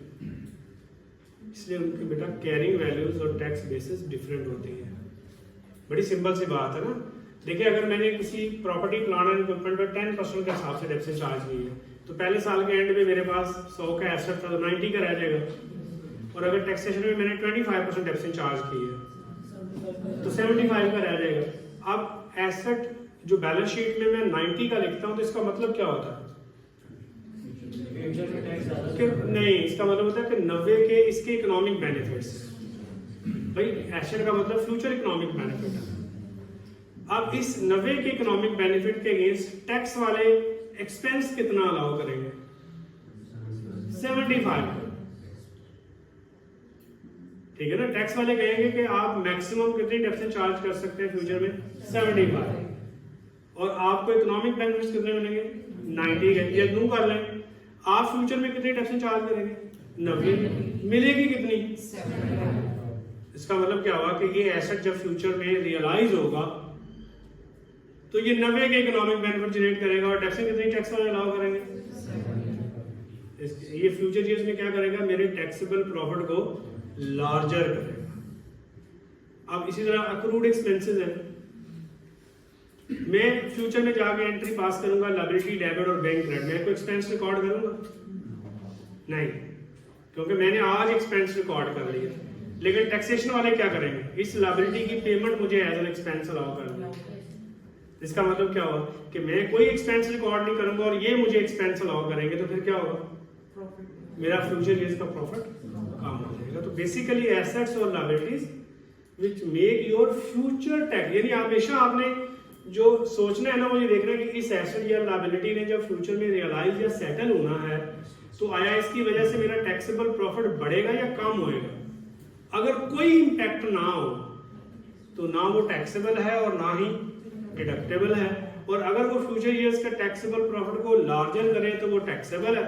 इसलिए उनके बेटा कैरिंग वैल्यूज और टैक्स बेसिस डिफरेंट होती है। बड़ी सिंपल सी बात है ना। देखिए अगर मैंने किसी प्रॉपर्टी प्लांट एंड इक्विपमेंट पर 10% के हिसाब से डेप्सिट चार्ज की है तो पहले साल के एंड में मेरे पास 100 का एसेट था तो 90 का रह जाएगा, और अगर टैक्सेशन में मैंने 25% डेप्सिट चार्ज की है तो 75 का रह जाएगा। अब एसेट जो बैलेंस शीट में मैं 90 का लिखता हूँ तो इसका मतलब क्या होता है? कि नहीं, इसका मतलब होता है कि 90 के इसके इकोनॉमिक बेनिफिट्स, भाई एसेट का मतलब फ्यूचर इकोनॉमिक बेनिफिट है। अब इस 90 के इकोनॉमिक बेनिफिट के अगेंस्ट टैक्स वाले एक्सपेंस कितना अलाउ करेंगे? 75। ठीक है ना। टैक्स वाले कहेंगे कि आप मैक्सिमम कितनी डेप्सिट चार्ज कर सकते हैं फ्यूचर में? 75। और आपको इकोनॉमिक बेनिफिट्स कितने मिलेंगे 90 के, ये दूं कर लें, आप फ्यूचर में कितनी टैक्सेस चार्ज करेंगे 90, मिलेगी कितनी 7। इसका मतलब क्या हुआ कि ये एसेट जब फ्यूचर में रियलाइज होगा तो ये 90 के इकोनॉमिक बेनिफिट जनरेट करेगा और टैक्सेस कितनी टैक्स वाले अलाउ करेंगे, ये फ्यूचर ईयर्स में क्या करेगा, मेरे टैक्सेबल प्रॉफिट को लार्जर करेगा। अब इसी तरह अक्रूड एक्सपेंसेस है, मैं फ्यूचर में जाके एंट्री पास करूंगा लायबिलिटी डेबिट और बैंक क्रेडिट, मैं कोई एक्सपेंस रिकॉर्ड करूंगा नहीं, क्योंकि मैंने आज एक्सपेंस रिकॉर्ड कर लिया। लेकिन टैक्सेशन वाले क्या करेंगे, इस लायबिलिटी की पेमेंट मुझे एज एन एक्सपेंस अलाउ करना। इसका मतलब क्या हुआ कि मैं कोई एक्सपेंस रिकॉर्ड नहीं करूंगा और ये मुझे एक्सपेंस अलाउ करेंगे, तो फिर क्या होगा, मेरा फ्यूचर ईयर्स का प्रॉफिट कम हो जाएगा। तो बेसिकली एसेट्स और liabilities which make your future tax, यानी हमेशा आपने जो सोचना है ना, वो ये देखना है कि इस एसेट या लायबिलिटी ने जब फ्यूचर में रियलाइज या सेटल होना है तो आया इसकी वजह से मेरा टैक्सेबल प्रॉफिट बढ़ेगा या कम होएगा। अगर कोई इंपैक्ट ना हो तो ना वो टैक्सेबल है और ना ही डिडक्टेबल है, और अगर वो फ्यूचर ईयर्स का टैक्सेबल प्रॉफिट को लार्जर करे तो वो टैक्सेबल है,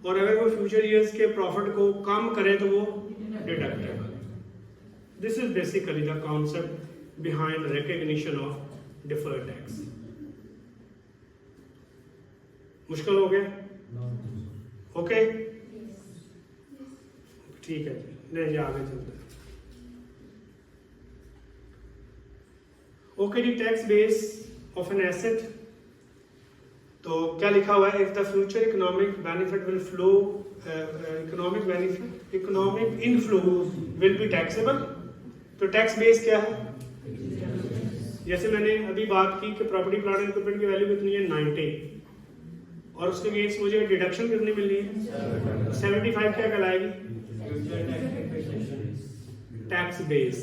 और अगर वो फ्यूचर ईयर्स के प्रॉफिट को कम करे तो वो deductible. This is basically the concept behind recognition of deferred tax. मुश्किल हो गया? ओके ठीक है, ले जी आगे चलते हैं। ओके जी, tax base of an asset, तो क्या लिखा हुआ है, if the future economic benefit will flow, economic inflow will be taxable. तो टैक्स बेस क्या है, जैसे मैंने अभी बात की कि प्रॉपर्टी प्लांट एंड इक्विपमेंट की वैल्यू कितनी है 90, और उसके अगेंस्ट मुझे डिडक्शन कितनी मिलनी है 75, क्या कहलाएगी टैक्स बेस।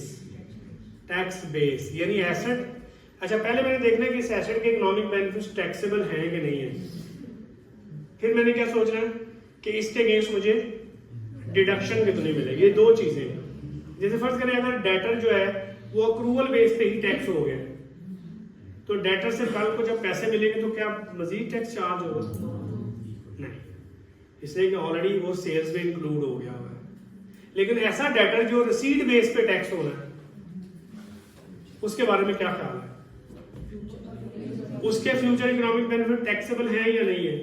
टैक्स बेस यानी एसेट, अच्छा पहले मैंने देखना है कि इस एसेट के इकोनॉमिक बेनिफिट्स टैक्सेबल हैं कि नहीं है, फिर मैंने क्या सोचना है कि इसके अगेंस्ट मुझे डिडक्शन कितनी मिलेगी। ये दो चीजें, जैसे फर्ज करें अगर डेटर जो है वो अक्रूवल बेस पे ही टैक्स हो गया, तो डेटर से कल को जब पैसे मिलेंगे तो क्या मजीद टैक्स चार्ज होगा? नहीं, इसलिए कि ऑलरेडी वो सेल्स में इंक्लूड हो गया हुआ है। लेकिन ऐसा डेटर जो रिसीट बेस पे टैक्स होना है, उसके बारे में क्या ख्याल है, उसके फ्यूचर इकोनॉमिक बेनिफिट टैक्सेबल है या नहीं है?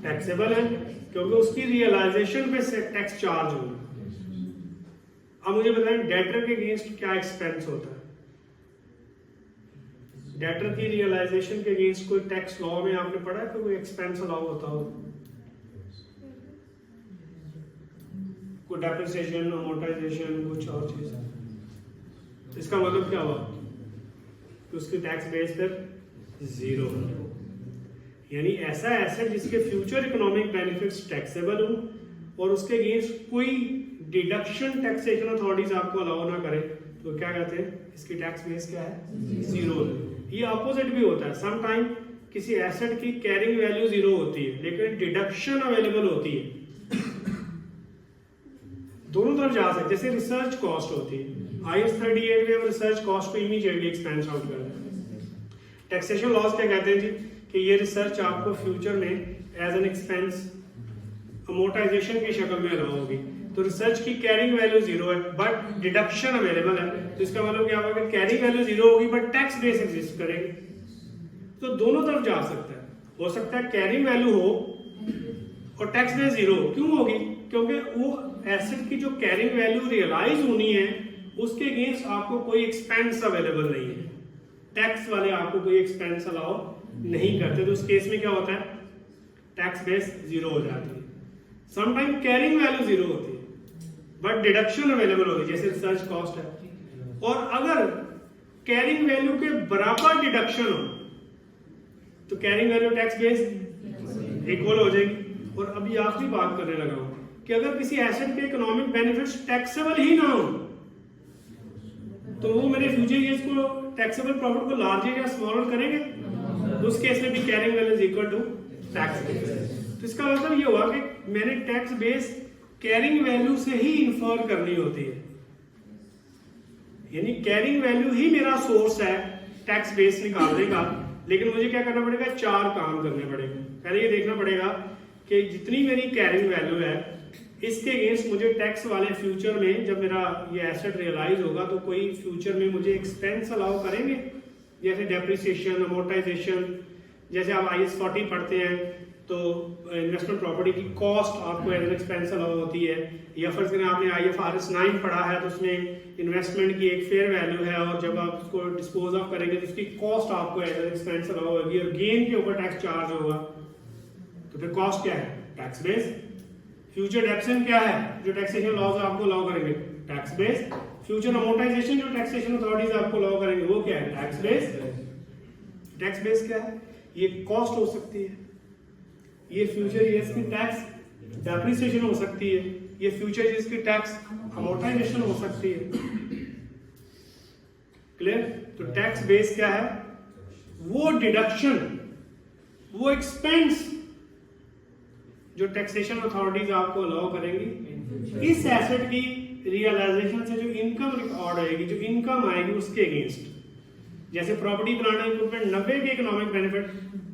टैक्सेबल है, क्योंकि उसकी रियलाइजेशन पे से टैक्स चार्ज होगा। अब मुझे बताएं डेटर के अगेंस्ट क्या एक्सपेंस होता है? डेटर की रियलाइजेशन के अगेंस्ट कोई टैक्स लॉ में आपने पढ़ा है कि कोई एक्सपेंस अलाउ होता हो, कोई डेप्रिसिएशन, अमोर्टाइजेशन, कुछ और चीज। इसका मतलब क्या हुआ कि उसकी टैक्स बेस पर जीरो है, यानी ऐसा एसेट जिसके फ्यूचर इकोनॉमिक बेनिफिट्स टैक्सेबल हो और उसके अगेंस्ट कोई डिडक्शन टैक्सेशन अथॉरिटीज आपको अलाउ ना करे, तो क्या कहते हैं, इसकी टैक्स बेस क्या है? जीरो। ये अपोजिट भी होता है, सम टाइम किसी एसेट की कैरिंग वैल्यू जीरो होती है लेकिन डिडक्शन अवेलेबल होती है। दोनों तरफ जा सकते, जैसे रिसर्च कॉस्ट होती है, IAS 38 में हम रिसर्च कॉस्ट को इमीडिएटली एक्सपेंस आउट करते हैं। टैक्सेशन लॉज क्या कहते हैं जी, कि ये रिसर्च आपको फ्यूचर में एज एन एक्सपेंस अमोर्टाइजेशन की शक्ल में अलाउ होगी, तो रिसर्च की कैरिंग वैल्यू जीरो है बट डिडक्शन अवेलेबल है, तो इसका मतलब क्या होगा कि कैरिंग वैल्यू जीरो होगी बट टैक्स बेस एग्जिस्ट करेगी। तो दोनों तरफ जा सकता है, हो सकता है कैरिंग वैल्यू हो और टैक्स बेस जीरो। क्यों होगी? क्योंकि वो एसेट की जो कैरिंग वैल्यू रियलाइज होनी है उसके अगेंस्ट आपको कोई एक्सपेंस अवेलेबल नहीं है, टैक्स वाले आपको कोई एक्सपेंस अलाउ नहीं करते, तो उस केस में क्या होता है, टैक्स बेस जीरो हो जाती है। समटाइम कैरिंग वैल्यू जीरो होती है बट डिडक्शन अवेलेबल होती है, जैसे रिसर्च कॉस्ट है, और अगर कैरिंग वैल्यू के बराबर डिडक्शन हो तो carrying value tax base equal हो जाएगी। और अभी आखिरी बात करने लगा हूं कि अगर किसी एसेट के इकोनॉमिक बेनिफिट्स टैक्सेबल ही ना हो तो वो मेरे फ्यूचर ईयर्स को टैक्सेबल प्रॉफिट को लार्जर या स्मॉलर करेंगे, तो उस केस में भी carrying value is equal to tax base. तो इसका मतलब ये हुआ कि मैंने टैक्स बेस कैरिंग वैल्यू से ही इन्फर करनी होती है, यानी कैरिंग वैल्यू ही मेरा सोर्स है टैक्स बेस निकाल देगा, लेकिन मुझे क्या करना पड़ेगा, 4 काम करने पड़ेंगे। पहले ये देखना पड़ेगा कि जितनी मेरी कैरिंग वैल्यू है इसके अगेंस्ट मुझे टैक्स वाले फ्यूचर में जब मेरा ये एसेट रियलाइज होगा तो कोई फ्यूचर में मुझे एक्सपेंस अलाउ करेंगे, जैसे डेप्रिसिएशन, अमोर्टाइजेशन। जैसे आप IAS 40 पढ़ते हैं तो इन्वेस्टमेंट प्रॉपर्टी की कॉस्ट आपको एज एन एक्सपेंस अलाउ होती है, या फर्ज करें आपने IFRS 9 पढ़ा है तो उसमें इन्वेस्टमेंट की एक फेयर वैल्यू है और जब आप उसको डिस्पोज ऑफ करेंगे तो उसकी कॉस्ट आपको एज एन एक्सपेंस अलाउ होगी और गेन के ऊपर टैक्स चार्ज होगा। तो फिर कॉस्ट क्या है, टैक्स बेस। फ्यूचर डेप्शन क्या है, जो टैक्सेशन लॉज आपको अलाउ करेंगे, टैक्स बेस। फ्यूचर अमोर्टाइजेशन जो टैक्सेशन अथॉरिटीज आपको अलाउ करेंगे वो क्या है, टैक्स बेस। टैक्स बेस क्या है, ये कॉस्ट हो सकती है, ये फ्यूचर ईयर्स की टैक्स डेप्रिसिएशन हो सकती है, ये फ्यूचर ईयर्स की टैक्स अमोर्टाइजेशन हो सकती है। क्लियर? तो टैक्स बेस क्या है, वो डिडक्शन, वो एक्सपेंस जो टैक्सेशन अथॉरिटीज आपको अलाउ करेंगी इस एसेट की रियलाइजेशन से जो इनकम रिकॉर्ड आएगी, जो इनकम आएगी उसके अगेंस्ट। जैसे प्रॉपर्टी प्लांट एंड इक्विपमेंट 90 के इकोनॉमिक बेनिफिट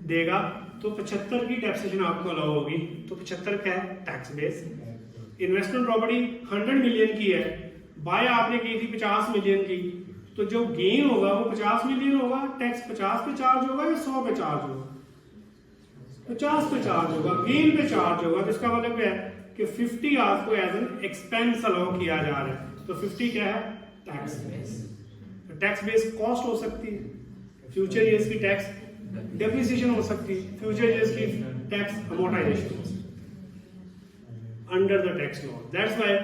देगा तो 75 की टैक्सेशन आपको अलाउ होगी, तो 75 क्या है, tax base. Investment property 100 million की है, बाय आपने की थी 50 मिलियन की, तो जो गेन होगा वो 50 मिलियन होगा, टैक्स 50 पे चार्ज होगा या 100 पे चार्ज होगा, 50 पे चार्ज होगा, गेन पे चार्ज होगा। तो इसका मतलब क्या है कि 50 आपको एज एन एक्सपेंस अलाउ किया जा रहा है, तो 50 क्या है, tax base. Tax base cost हो सकती है, फ्यूचर ईयर्स की टैक्स डेप्रिसिएशन हो सकती है, फ्यूचर ईयर्स की टैक्स अमोर्टाइजेशन हो सकती है under the tax law. That's why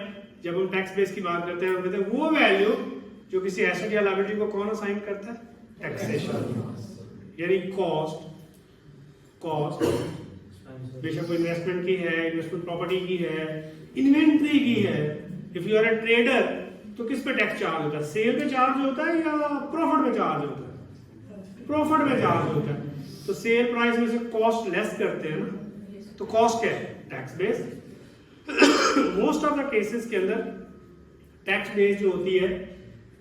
जब हम टैक्स बेस की बात करते हैं हम कहते हैं वो वैल्यू जो किसी एसेट या लायबिलिटी को कौन असाइन करता है, टैक्सेशन। यानी कॉस्ट बेशक कोई इन्वेस्टमेंट की है, इन्वेस्टमेंट प्रॉपर्टी की है, इन्वेंट्री की है। If you are a trader तो किस पे टैक्स चार्ज होता है, सेल पे चार्ज होता है या प्रॉफिट पे चार्ज होता है, प्रॉफिट में चार्ज होता है। तो सेल प्राइस में से कॉस्ट लेस करते हैं ना, तो कॉस्ट क्या है, tax base. Most of the cases के अंदर टैक्स बेस जो होती है,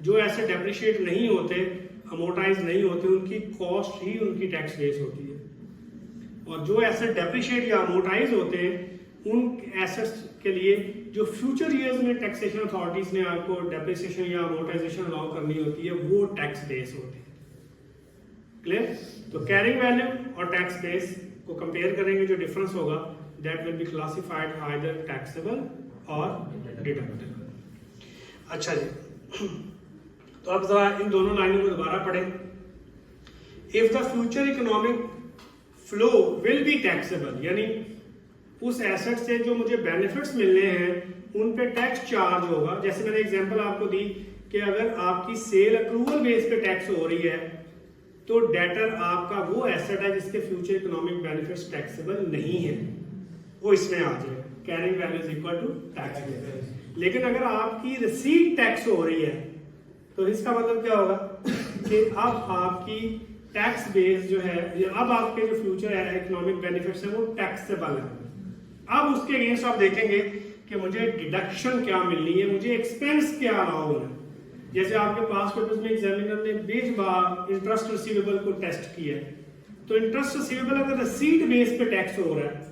जो ऐसे डेप्रिशिएट नहीं होते, अमोर्टाइज नहीं होते, उनकी कॉस्ट ही उनकी टैक्स बेस होती है। और जो एसेट डेप्रिशिएट या अमोर्टाइज होते हैं उन एसेट्स के लिए जो फ्यूचर ईयर्स में टैक्सेशन अथॉरिटीज ने आपको डेप्रिसिएशन या अमोर्टाइजेशन अलाउ करनी होती है वो टैक्स बेस होती है। क्लियर? तो कैरिंग वैल्यू और टैक्स बेस को कंपेयर करेंगे, जो डिफरेंस होगा that will be classified either taxable और डिडक्टेबल। अच्छा जी, तो अब जरा इन दोनों लाइनों को दोबारा पढ़ें। If the future economic flow will be taxable, यानी उस एसेट से जो मुझे बेनिफिट्स मिलने हैं उन पे टैक्स चार्ज होगा। जैसे मैंने एग्जांपल आपको दी कि अगर आपकी सेल अक्रूवल बेस पे टैक्स हो रही है तो डेटर आपका वो एसेट है जिसके फ्यूचर इकोनॉमिक बेनिफिट्स टैक्सेबल नहीं है, वो इसमें आ जाए, carrying value is equal to tax. लेकिन अगर आपकी रिसीट टैक्स हो रही है तो इसका मतलब क्या होगा कि अब आपकी टैक्स बेस जो है, अब आपके जो फ्यूचर इकोनॉमिक बेनिफिट्स है वो टैक्सेबल है। अब उसके अगेंस्ट आप देखेंगे कि मुझे डिडक्शन क्या मिलनी है, मुझे एक्सपेंस क्या अलाउ होना है। जैसे आपके पास पेपर्स में एग्जामिनर ने 20 बार इंटरेस्ट रिसीवेबल को टेस्ट किया है, तो इंटरेस्ट रिसीवेबल अगर रिसीट बेस पे टैक्स हो रहा है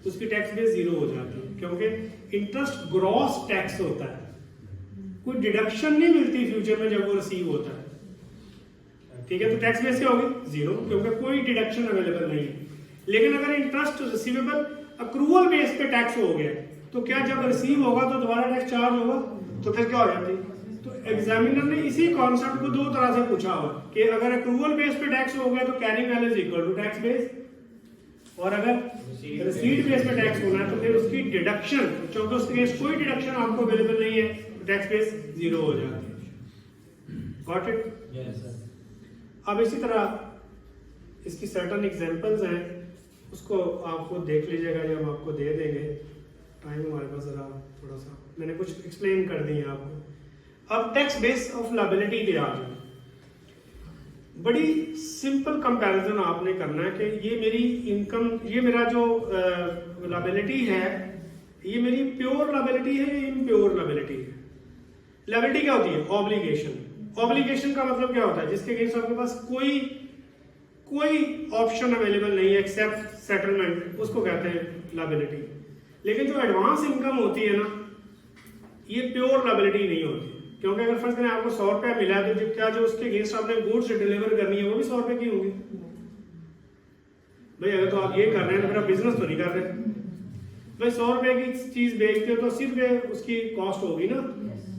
तो उसकी टैक्स बेस 0 हो जाती है, क्योंकि इंटरेस्ट ग्रॉस टैक्स होता है, कोई डिडक्शन नहीं मिलती फ्यूचर में जब वो रिसीव होता है। ठीक है, तो टैक्स बेस क्या होगी, 0, क्योंकि कोई डिडक्शन अवेलेबल नहीं है। लेकिन अगर इंटरेस्ट रिसीवेबल अक्रूवल बेस पे टैक्स हो गया तो क्या जब रिसीव होगा तो दोबारा टैक्स चार्ज होगा, तो फिर क्या हो जाती है। तो एग्जामिनर ने इसी कॉन्सेप्ट को 2 तरह से पूछा हुआ कि अगर अक्रूवल बेस पे टैक्स हो गया तो carrying value is equal to tax base, और अगर रिसीट बेस पे टैक्स होना है तो फिर उसकी डिडक्शन, क्योंकि उसके केस कोई डिडक्शन आपको अवेलेबल नहीं है, तो टैक्स बेस 0 हो जाती है। Got it? Yes sir. अब इसी तरह इसकी सर्टन एग्जांपल्स हैं, उसको आपको देख लीजिएगा, जब हम आपको दे देंगे। टाइम हमारे पास जरा थोड़ा सा, मैंने कुछ एक्सप्लेन कर दिए आपको। अब टैक्स बेस ऑफ लायबिलिटी पे आ जाए। बड़ी सिंपल कंपैरिजन आपने करना है कि ये मेरी इनकम, ये मेरा जो लायबिलिटी है, ये मेरी प्योर लायबिलिटी है या इम्प्योर लायबिलिटी है। लायबिलिटी क्या होती है, ऑब्लिगेशन। ऑब्लिगेशन का मतलब क्या होता है? जिसके अगेंस्ट आपके पास कोई ऑप्शन अवेलेबल नहीं है एक्सेप्ट सेटलमेंट, उसको कहते हैं लायबिलिटी। लेकिन जो एडवांस इनकम होती है ना, ये प्योर लायबिलिटी नहीं होती, क्योंकि अगर फर्ज करें आपको 100 रुपया मिला है, तो क्या जो उसके अगेंस्ट आपने गुड्स डिलीवर करनी है वो भी 100 रुपए की होंगी भाई। अगर तो आप ये कर रहे हैं तो फिर आप बिजनेस तो नहीं कर रहे भाई। 100 रुपए की चीज बेचते हो तो 80 रुपए उसकी कॉस्ट होगी ना।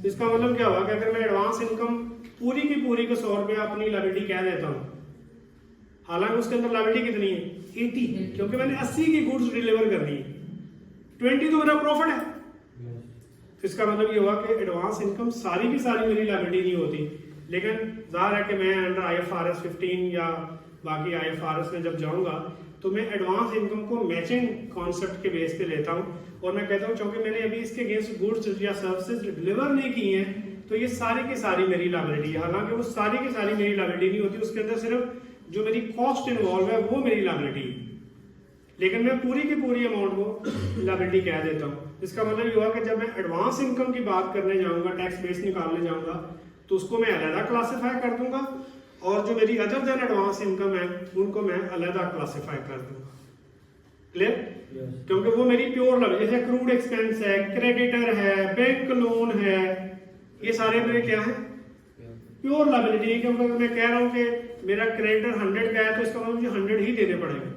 इसका मतलब क्या हुआ कि अगर मैं एडवांस इनकम पूरी की पूरी को 100 रुपया अपनी लायबिलिटी कह देता हूँ, हालांकि उसके अंदर लायबिलिटी कितनी है 80, क्योंकि मैंने 80 की गुड्स डिलीवर करनी है, 20 तो मेरा प्रॉफिट है। इसका मतलब ये हुआ कि एडवांस इनकम सारी की सारी मेरी लायबिलिटी नहीं होती। लेकिन जाहिर है कि मैं अंडर IFRS 15 या बाकी IFRS में जब जाऊंगा तो मैं एडवांस इनकम को मैचिंग कॉन्सेप्ट के बेस पे लेता हूं, और मैं कहता हूं क्योंकि मैंने अभी इसके अगेंस्ट गुड्स या सर्विसेज डिलीवर नहीं की हैं, तो ये सारी की सारी मेरी लायबिलिटी है। हालांकि वो सारी की सारी मेरी लायबिलिटी नहीं होती, उसके अंदर सिर्फ जो मेरी कॉस्ट इन्वॉल्व है वो मेरी लायबिलिटी है, लेकिन मैं पूरी की पूरी अमाउंट को लायबिलिटी कह देता हूँ। इसका मतलब ये हुआ कि जब मैं एडवांस इनकम की बात करने जाऊंगा, टैक्स बेस निकालने जाऊंगा, तो उसको मैं अलग क्लासिफाई कर दूंगा, और जो मेरी अदर देन एडवांस इनकम है उनको मैं अलग क्लासिफाई कर दूंगा। क्लियर? क्योंकि वो मेरी प्योर लायबिलिटी, जैसे क्रूड एक्सपेंस है, क्रेडिटर है, बैंक लोन है, ये सारे मेरे क्या है प्योर लायबिलिटी है। क्योंकि मैं कह रहा हूँ कि मेरा क्रेडिटर 100 का है तो इसका मतलब मुझे 100 ही देने पड़ेंगे।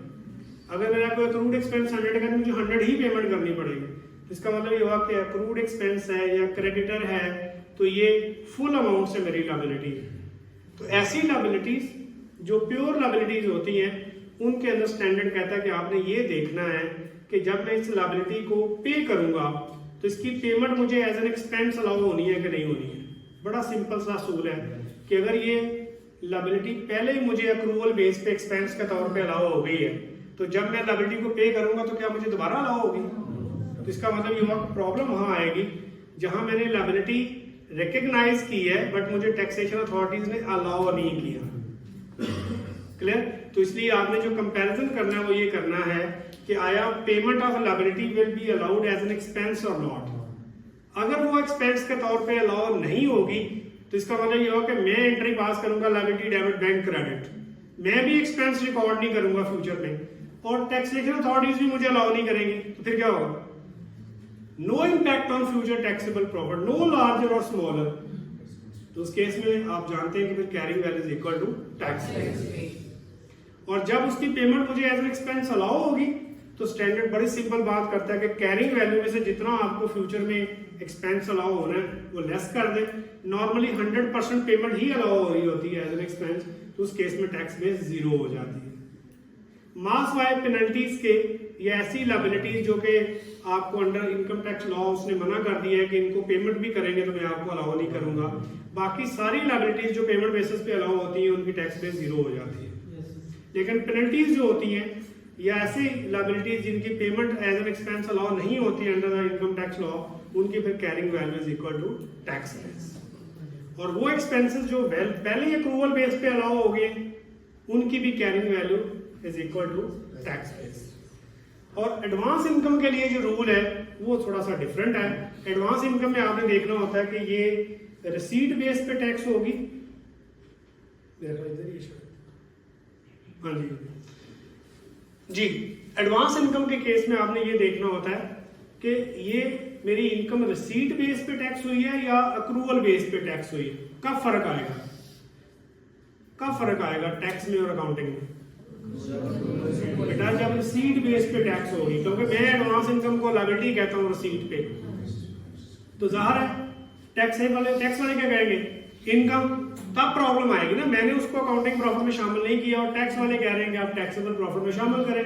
अगर मेरा कोई क्रूड एक्सपेंस 100 का है तो मुझे 100 ही पेमेंट करनी पड़ेगी। इसका मतलब ये हुआ कि क्रूड एक्सपेंस है या क्रेडिटर है तो ये फुल अमाउंट से मेरी लायबिलिटी है। तो ऐसी लायबिलिटीज जो प्योर लायबिलिटीज होती हैं उनके अंदर स्टैंडर्ड कहता है कि आपने ये देखना है कि जब मैं इस लायबिलिटी को पे करूंगा तो इसकी पेमेंट मुझे एज एन एक्सपेंस अलाउ होनी है कि नहीं होनी है। बड़ा सिंपल सा असूल है कि अगर ये लायबिलिटी पहले ही मुझे अक्रूवल बेस पे एक्सपेंस के तौर पे अलाउ हो गई है, तो जब मैं लायबिलिटी को पे करूंगा तो क्या मुझे दोबारा अलाउ होगी? तो इसका मतलब ये हुआ कि प्रॉब्लम वहां आएगी जहां मैंने लायबिलिटी रिकग्नाइज की है बट मुझे टैक्सेशन अथॉरिटीज ने अलाउ नहीं किया। क्लियर? तो इसलिए आपने जो कंपैरिजन करना है वो ये करना है कि आया payment of liability will be allowed as an expense और नॉट। अगर वो एक्सपेंस के तौर पे अलाउ नहीं होगी तो इसका मतलब ये होगा कि मैं एंट्री पास करूंगा लायबिलिटी डेबिट बैंक क्रेडिट, मैं भी एक्सपेंस रिकॉर्ड नहीं करूंगा फ्यूचर में, और टैक्सेशन अथॉरिटीज भी मुझे अलाउ नहीं करेंगी। तो फिर क्या होगा? No impact on future taxable profit, no larger और स्मॉलर। तो उस केस में आप जानते हैं कि फिर carrying value is equal to tax. और जब उसकी पेमेंट मुझे एज एन एक्सपेंस अलाउ होगी तो स्टैंडर्ड बड़ी सिंपल बात करता है कि कैरिंग वैल्यू में से जितना आपको फ्यूचर में एक्सपेंस अलाउ होना है वो लेस कर दे। नॉर्मली 100% पेमेंट ही अलाउ हो रही होती है एज एन एक्सपेंस, तो उस केस में टैक्स बेस 0 हो जाती है। मास वाइड पेनल्टीज के ये ऐसी लायबिलिटीज जो कि आपको अंडर इनकम टैक्स लॉ उसने मना कर दिया है कि इनको पेमेंट भी करेंगे तो मैं आपको अलाउ नहीं करूंगा। बाकी सारी लायबिलिटीज जो पेमेंट बेसिस पे अलाउ होती है उनकी टैक्स बेस 0 हो जाती है। लेकिन पेनल्टीज जो होती हैं या ऐसी लायबिलिटीज जिनकी payment as an expense allow नहीं होती है under the income tax law, उनकी फिर carrying value is equal to tax base. और वो एक्सपेंसेस जो पहले ही अक्रूवल बेस पे अलाउ हो गए उनकी भी carrying value is equal to tax base. और एडवांस इनकम के लिए जो रूल है वो थोड़ा सा डिफरेंट है। एडवांस इनकम में आपने देखना होता है कि ये रिसीट बेस पे टैक्स होगी। हाँ जी, एडवांस इनकम के केस में आपने ये देखना होता है कि ये मेरी इनकम रिसीट बेस पे टैक्स हुई है या अक्रूवल बेस पे टैक्स हुई है। कब फर्क आएगा? कब फर्क आएगा टैक्स में और अकाउंटिंग में? बेटा जब रिसीट बेस पे टैक्स होगी, क्योंकि मैं एडवांस इनकम को लायबिलिटी कहता हूँ रिसीट पे, तो जाहिर है टैक्स वाले क्या कहेंगे? इनकम। तब प्रॉब्लम आएगी ना, मैंने उसको अकाउंटिंग प्रॉफिट में शामिल नहीं किया और टैक्स वाले कह रहे हैं कि आप टैक्सेबल प्रॉफिट में शामिल करें,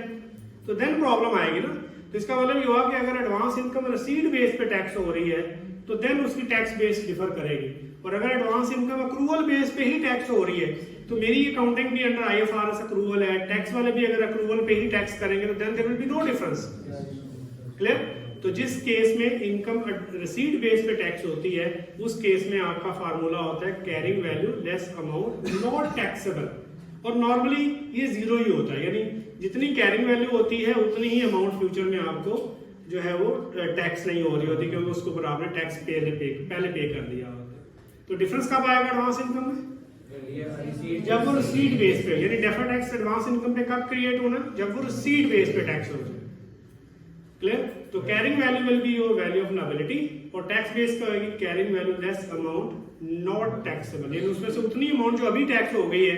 तो देन प्रॉब्लम आएगी ना। तो इसका मतलब ये हुआ कि अगर एडवांस इनकम रिसीट बेस पे टैक्स हो रही है तो देन उसकी टैक्स बेस डिफर करेगी, और अगर एडवांस इनकम अक्रूवल बेस पे ही टैक्स हो रही है तो मेरी अकाउंटिंग भी अंडर IFRS अक्रूवल है, टैक्स वाले भी अगर अक्रूवल पे ही टैक्स करेंगे तो then there will be no difference. Clear? तो जिस केस में इनकम रिसीट बेस पे टैक्स होती है उस केस में आपका फार्मूला होता है carrying value less amount not taxable, और नॉर्मली ये 0 ही होता है, यानी जितनी कैरिंग वैल्यू होती है उतनी ही अमाउंट फ्यूचर में आपको जो है वो टैक्स नहीं हो रही होती, क्योंकि उसके ऊपर आपने टैक्स पहले पे कर दिया होता है। तो डिफरेंस कब आएगा एडवांस इनकम में? जब वो रिसीट बेस पे, यानी डेफर्ड टैक्स एडवांस इनकम पे कब क्रिएट होना? जब वो रिसीट बेस पे टैक्स हो जाए। क्लियर? तो carrying value will be your value of liability, और टैक्स बेस पे होगी carrying value less amount not taxable, यानी उसमें से उतनी अमाउंट जो अभी टैक्स हो गई है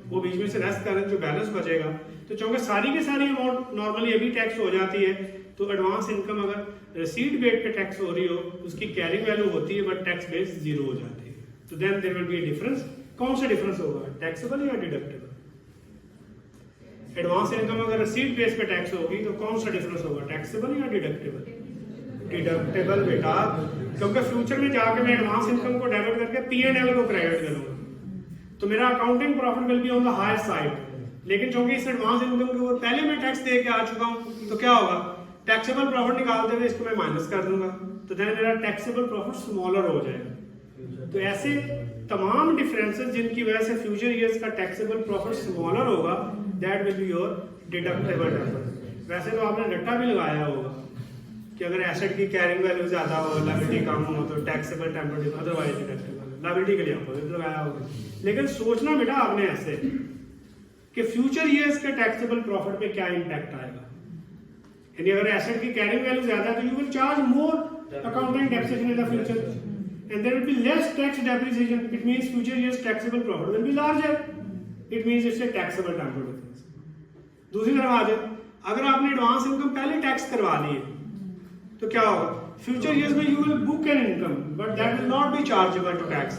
वो बीच में से रेस्ट करें, जो बैलेंस बचेगा। तो चूंकि सारी की सारी अमाउंट नॉर्मली अभी टैक्स हो जाती है, तो एडवांस इनकम अगर रिसीट बेस पे टैक्स हो रही हो, उसकी कैरिंग वैल्यू होती है बट टैक्स बेस जीरो हो जाती है। तो then there will be a difference. कौन सा डिफरेंस होगा, टैक्सेबल या डिडक्टेबल? एडवांस इनकम अगर रिसीट बेस पे टैक्स होगी तो कौन सा डिफरेंस होगा, टैक्सेबल या डिडक्टेबल? डिडक्टेबल बेटा, क्योंकि फ्यूचर में जाके मैं एडवांस इनकम को डेबिट करके P&L को क्रेडिट करूंगा, तो मेरा accounting profit will be on the higher side. लेकिन क्योंकि इस एडवांस इनकम के ऊपर पहले मैं टैक्स दे के आ चुका हूं, तो क्या होगा, टैक्सेबल प्रॉफिट निकालते हुए इसको मैं माइनस कर दूंगा, तो देन मेरा टैक्सेबल प्रॉफिट स्मॉलर हो जाएगा। तो ऐसे तमाम डिफरेंसेस जिनकी वजह से फ्यूचर ईयर्स का टैक्सेबल प्रॉफिट स्मॉलर होगा, that will be your deductible difference. वैसे तो आपने रट्टा भी लगाया होगा कि अगर एसेट की कैरिंग वैल्यू ज्यादा हो, लायबिलिटी कम हो, तो taxable temporary, otherwise deductible. Liability के लिए अपोजिट लगाया होगा। लेकिन सोचना बेटा आपने ऐसे कि फ्यूचर ईयर्स के टैक्सेबल प्रॉफिट पे क्या इंपैक्ट आएगा। यानी अगर एसेट की कैरिंग वैल्यू ज्यादा है तो you will charge more accounting taxation in the future, and there will be less tax depreciation. It means future years taxable profit will be larger. It means it's a taxable temporal difference. दूसरी तरफ आ जाए, अगर आपने एडवांस इनकम पहले टैक्स करवा ली है तो क्या होगा, फ्यूचर ईयर्स में you will book an income but that will not be chargeable to tax.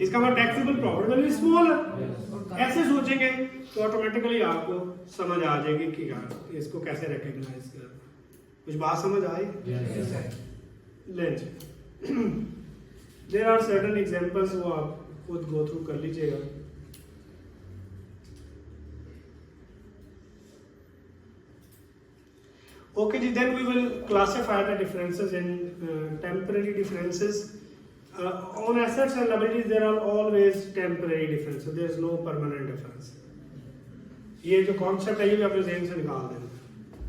इसका मतलब taxable profit will be smaller. ऐसे सोचेंगे तो ऑटोमेटिकली आपको समझ आ जाएगी कि यार इसको कैसे रिकॉग्नाइज करना। कुछ बात समझ आई? लेंच There are certain examples वो आप खुद go through कर लीजिएगा। Okay ji, then we will classify the differences in temporary differences. On assets and liabilities there are always temporary differences. There is no permanent difference. ये जो concept है ये भी अपने ज़हन से निकाल देना।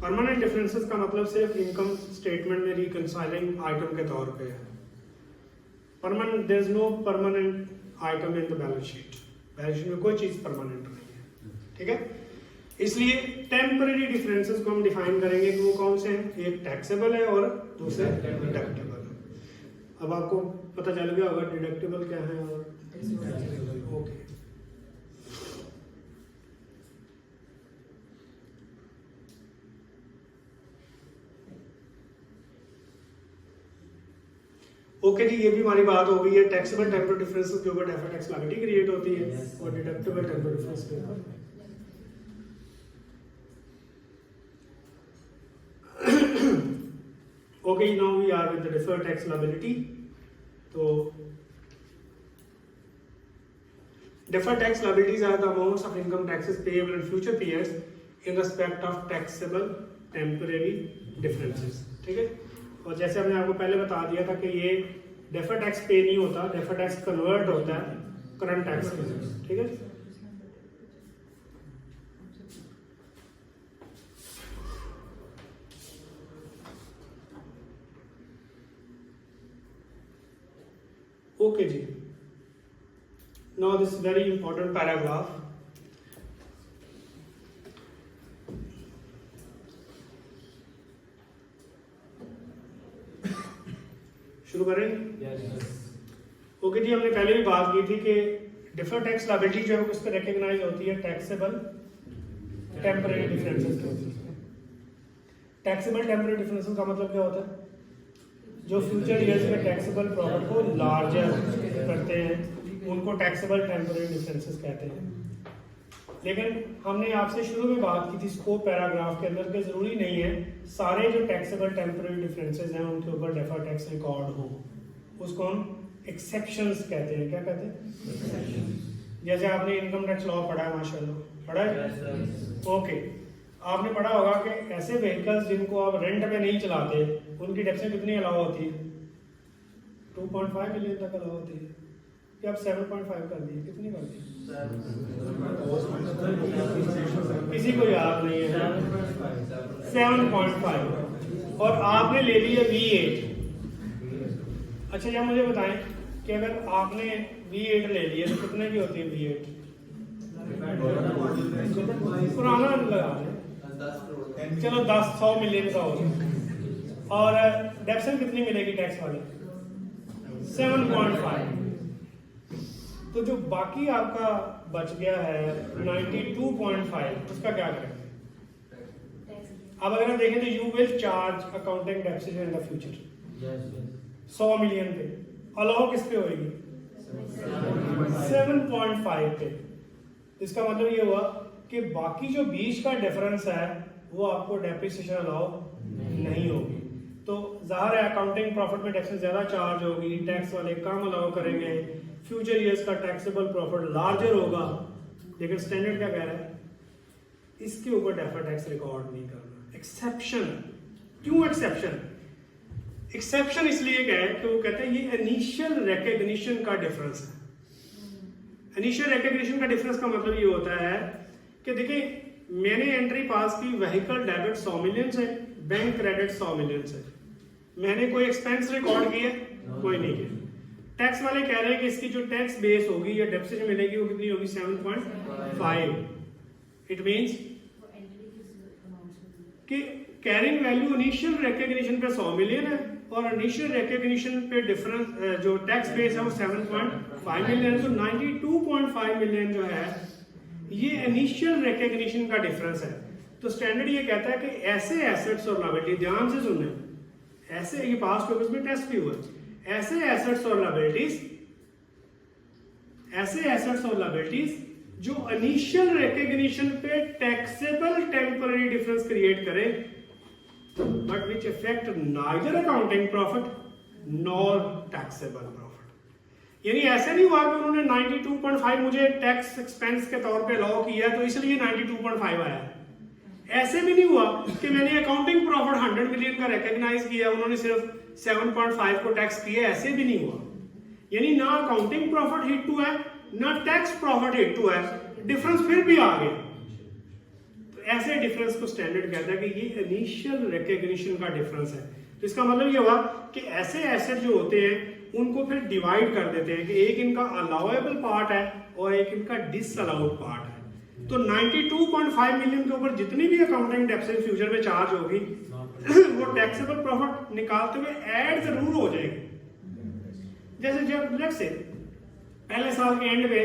Permanent differences का मतलब सिर्फ income statement में reconciling item के तौर पे है। Permanent, there is no permanent item in the balance sheet. Balance sheet में कोई चीज परमानेंट नहीं है, ठीक है। इसलिए टेम्परेरी डिफरेंसेस को हम डिफाइन करेंगे कि वो कौन से हैं, एक टैक्सेबल है और दूसरे डिडक्टेबल है। अब आपको पता चल गया होगा डिडक्टेबल क्या है और ओके। ओके जी, ये भी हमारी बात हो गई है। टैक्सेबल टेम्पोरल डिफरेंसेस के ऊपर डेफर्ड टैक्स लायबिलिटी क्रिएट होती है और डिडक्टेबल टेम्पोरल डिफरेंस के ऊपर। Okay, now we are with the deferred tax liability. तो deferred tax liabilities are the amounts of income taxes payable in future periods in respect of taxable temporary differences, ठीक है। और जैसे हमने आपको पहले बता दिया था कि ये डेफर्ड टैक्स पे नहीं होता, डेफर्ड टैक्स कन्वर्ट होता है करंट टैक्स में, ठीक है। ओके जी, now this very important paragraph. शुरू करें? ओके जी, हमने पहले भी बात की थी कि डिफर्ड टैक्स लायबिलिटी जो है उस पर रिकॉग्नाइज होती है टैक्सेबल टेम्परेरी डिफरेंसेस के ऊपर। टैक्सेबल टेम्परेरी डिफरेंसेस का मतलब क्या होता है, जो फ्यूचर ईयर्स में टैक्सेबल प्रॉफिट को लार्जर करते हैं उनको टैक्सेबल टेम्परेरी डिफरेंसेस कहते हैं। लेकिन हमने आपसे शुरू में बात की थी स्कोप पैराग्राफ के अंदर कि जरूरी नहीं है सारे जो टैक्सेबल टेम्परेरी डिफरेंसेस हैं उनके ऊपर डेफर्ड टैक्स रिकॉर्ड हो, उसको हम एक्सेप्शंस कहते हैं। क्या कहते हैं? जैसे आपने इनकम टैक्स लॉ पढ़ा है, माशाल्लाह पढ़ा है, ओके। आपने पढ़ा होगा कि ऐसे व्हीकल्स जिनको आप रेंट पे नहीं चलाते उनकी टैक्सें कितनी अलाउ होती है? 2.5 मिलियन तक अलाउ होती है, कि आप 7.5 कर दिए, कितनी कर दी? किसी को याद नहीं है, 7.5 और आपने ले लिया V8। अच्छा, जब मुझे बताएं कि अगर आपने V8 ले लिया तो कितने की होती है V8? पुराना लगा लें, चलो 100 मिलियन का होगा। और डेप्सन कितनी मिलेगी टैक्स वाली? 7.5। तो जो बाकी आपका बच गया है 92.5, उसका क्या करेंगे? अब अगर हम देखें तो you will charge accounting deposit in the future 100 million पे, अलाउ किस पे होगी? 7.5 पे। इसका मतलब ये हुआ कि बाकी जो बीच का डिफरेंस है वो आपको डेप्रिसिएशन अलाउ नहीं होगी। तो जाहिर है अकाउंटिंग प्रॉफिट में टैक्स ज्यादा चार्ज होगी, टैक्स वाले कम अलाउ करेंगे, फ्यूचर ईयर्स का टैक्सेबल प्रॉफिट लार्जर होगा। लेकिन स्टैंडर्ड क्या कह रहा है? इसके ऊपर डेफर्ड टैक्स रिकॉर्ड नहीं करना। एक्सेप्शन, क्यों एक्सेप्शन? एक्सेप्शन इसलिए क्या है कि वो कहते हैं ये इनिशियल रिकॉग्निशन का डिफरेंस है। इनिशियल रिकॉग्निशन का डिफरेंस का मतलब ये होता है कि देखिए मैंने एंट्री पास की, व्हीकल डेबिट 100 मिलियन से, बैंक क्रेडिट 100 मिलियन से, मैंने कोई एक्सपेंस रिकॉर्ड किया? कोई नहीं किया। टैक्स वाले कह रहे हैं कि इसकी जो टैक्स बेस होगी या डेप्सिट मिलेगी वो कितनी होगी? 7.5। इट मींस कि कैरिंग वैल्यू इनिशियल रिकॉग्निशन पे 100 मिलियन है और इनिशियल रिकॉग्निशन पे डिफरेंस जो टैक्स बेस है वो 7.5 मिलियन है। तो 92.5 मिलियन जो है ये इनिशियल रिकॉग्निशन का डिफरेंस है। तो स्टैंडर्ड ये कहता है कि ऐसे एसेट्स और लायबिलिटी, ध्यान से सुनना, ऐसे ये पास्ट पेपर्स में टेस्ट भी हुआ, ऐसे एसेट्स और लायबिलिटीज जो इनिशियल रिकॉग्निशन पे टैक्सेबल टेम्पररी डिफरेंस क्रिएट करे but which effect neither accounting profit nor taxable profit. यानी ऐसे नहीं हुआ कि उन्होंने 92.5 मुझे टैक्स एक्सपेंस के तौर पे अलाउ किया तो इसलिए 92.5 आया। ऐसे भी नहीं हुआ कि मैंने अकाउंटिंग प्रॉफिट 100 मिलियन का रिकॉग्नाइज किया, उन्होंने सिर्फ 7.5 को टैक्स किया, ऐसे भी नहीं हुआ। यानी ना अकाउंटिंग प्रॉफिट हिट हुआ है ना टैक्स प्रॉफिट हिट हुआ है, डिफरेंस फिर भी आ गया। तो ऐसे डिफरेंस को स्टैंडर्ड कहता है कि ये इनिशियल रिकॉग्निशन का डिफरेंस है। तो इसका मतलब ये हुआ कि ऐसे एसेट जो होते हैं उनको फिर डिवाइड कर देते हैं कि एक इनका अलाउएबल पार्ट है और एक इनका डिसअलाउड पार्ट है। तो 92.5 मिलियन के ऊपर जितनी भी अकाउंटिंग डेप्सिट फ्यूचर में चार्ज होगी वो टैक्सेबल प्रॉफिट निकालते हुए ऐड जरूर हो जाएगी। जैसे जब लेट्स से पहले साल के एंड में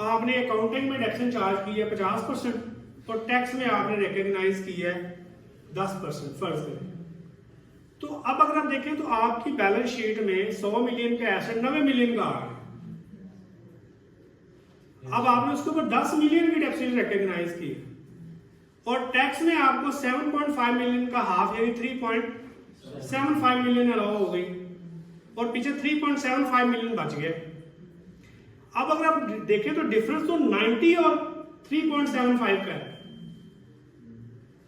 आपने अकाउंटिंग में डेप्सिट चार्ज की है 50% और टैक्स में आपने रिकॉग्नाइज की है 10%, फर्ज करें। तो अब अगर आप देखें तो आपकी बैलेंस शीट में 100 मिलियन का एसेट 90 मिलियन का आ गया। अब आपने उसके ऊपर 10 मिलियन की डेप्सिट रिकॉग्नाइज की और टैक्स में आपको 7.5 मिलियन का हाफ यानी 3.75 मिलियन अलाउ हो गई और पीछे 3.75 मिलियन बच गए। अब अगर आप देखें तो डिफरेंस तो 90 और 3.75 का है,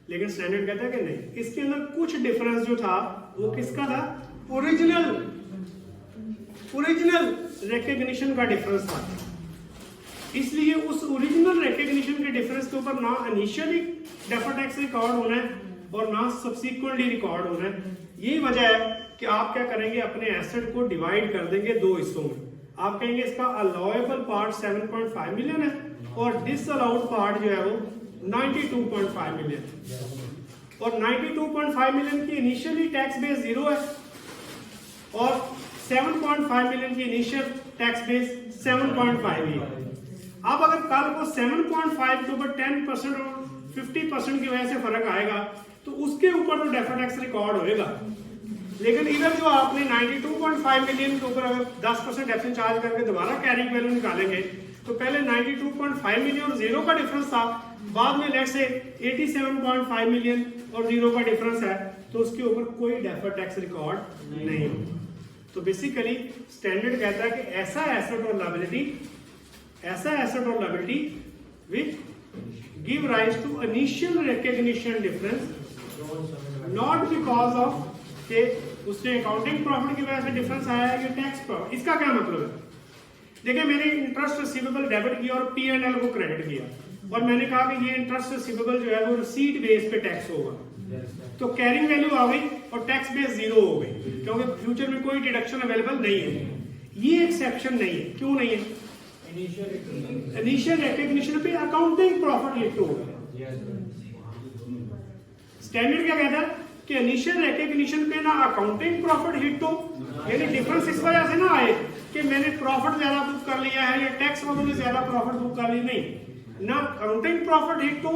लेकिन स्टैंडर्ड कहता है कि नहीं, इसके अंदर कुछ डिफरेंस जो था वो किसका था? ओरिजिनल रिकॉग्निशन का डिफरेंस था। इसलिए उस ओरिजिनल रिकॉग्निशन के डिफरेंस के ऊपर ना इनिशियली डेफर्ड टैक्स रिकॉर्ड होना है और ना सब्सिक्वेंटली रिकॉर्ड होना है। यही वजह है कि आप क्या करेंगे, अपने एसेट को डिवाइड कर देंगे दो हिस्सों में। आप कहेंगे इसका अलाउएबल पार्ट 7.5 मिलियन है और डिसअलाउड पार्ट जो है वो 92.5 मिलियन। और 92.5 मिलियन की इनिशियली टैक्स बेस 0 है और 7.5 मिलियन की इनिशियल टैक्स बेस 7.5 ही है। अब अगर कल को 7.5 के ऊपर 10% और 50% की वजह से फर्क आएगा तो उसके ऊपर तो डेफर्ड टैक्स रिकॉर्ड होएगा। लेकिन इधर जो आपने 92.5 मिलियन के ऊपर अगर 10% डेप्सिट चार्ज करके दोबारा कैरिंग वैल्यू निकालेंगे तो पहले 92.5 मिलियन और 0 का डिफरेंस था, बाद में लेट्स से 87.5 मिलियन और 0 का डिफरेंस है, तो उसके ऊपर कोई डेफर्ड टैक्स रिकॉर्ड नहीं होगा। तो बेसिकली स्टैंडर्ड कहता है कि ऐसा एसेट और liability which give rise to initial recognition difference not because of के उसने अकाउंटिंग प्रॉफिट की वजह से डिफरेंस आया है कि टैक्स प्रॉफिट। इसका क्या मतलब है? देखिए मैंने इंटरेस्ट रिसीवेबल डेबिट किया और P&L को क्रेडिट किया और मैंने कहा कि ये इंटरेस्ट रिसीवेबल जो है वो रिसीट बेस पे टैक्स होगा। तो कैरिंग वैल्यू आ गई और टैक्स बेस 0 हो गई क्योंकि फ्यूचर में कोई डिडक्शन अवेलेबल नहीं है। ये एक्सेप्शन नहीं है। क्यों नहीं है? इनिशियल रिकग्निशन पे अकाउंटिंग प्रॉफिट हिट होगा। स्टैंडर्ड क्या कहता है कि इनिशियल रिकग्निशन पे ना अकाउंटिंग प्रॉफिट हिट हो, यानी डिफरेंस इस वजह से ना आए कि मैंने प्रॉफिट ज्यादा बुक कर लिया है या टैक्स वालों ने ज्यादा प्रॉफिट बुक कर ली, नहीं, ना अकाउंटिंग प्रॉफिट हिट हो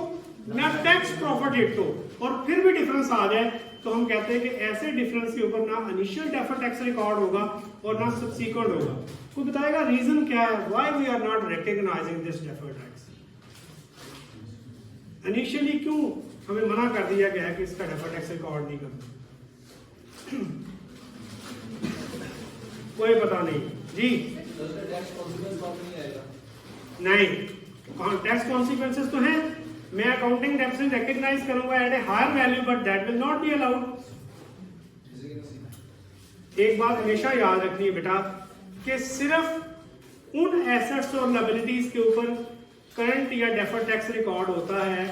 ना टैक्स प्रॉफिट हिट हो, और फिर भी डिफरेंस आ जाए तो हम कहते हैं कि ऐसे डिफरेंस के ऊपर ना इनिशियल डेफर्ड टैक्स रिकॉर्ड होगा और ना सब्सीक्वेंट होगा। कोई बताएगा रीजन क्या है, why we are not recognizing this deferred tax? Initially क्यों हमें मना कर दिया गया है कि इसका डेफर्ड टैक्स रिकॉर्ड नहीं करना? कोई पता नहीं जी। नहीं, टैक्स कॉन्सिक्वेंसेस तो हैं। मैं अकाउंटिंग डेफिसिट रिकॉग्नाइज करूंगा at a higher value, but that will not be allowed. एक बात हमेशा याद रखनी है बेटा कि सिर्फ उन एसेट्स और लायबिलिटीज के ऊपर करंट या डेफर्ड टैक्स रिकॉर्ड होता है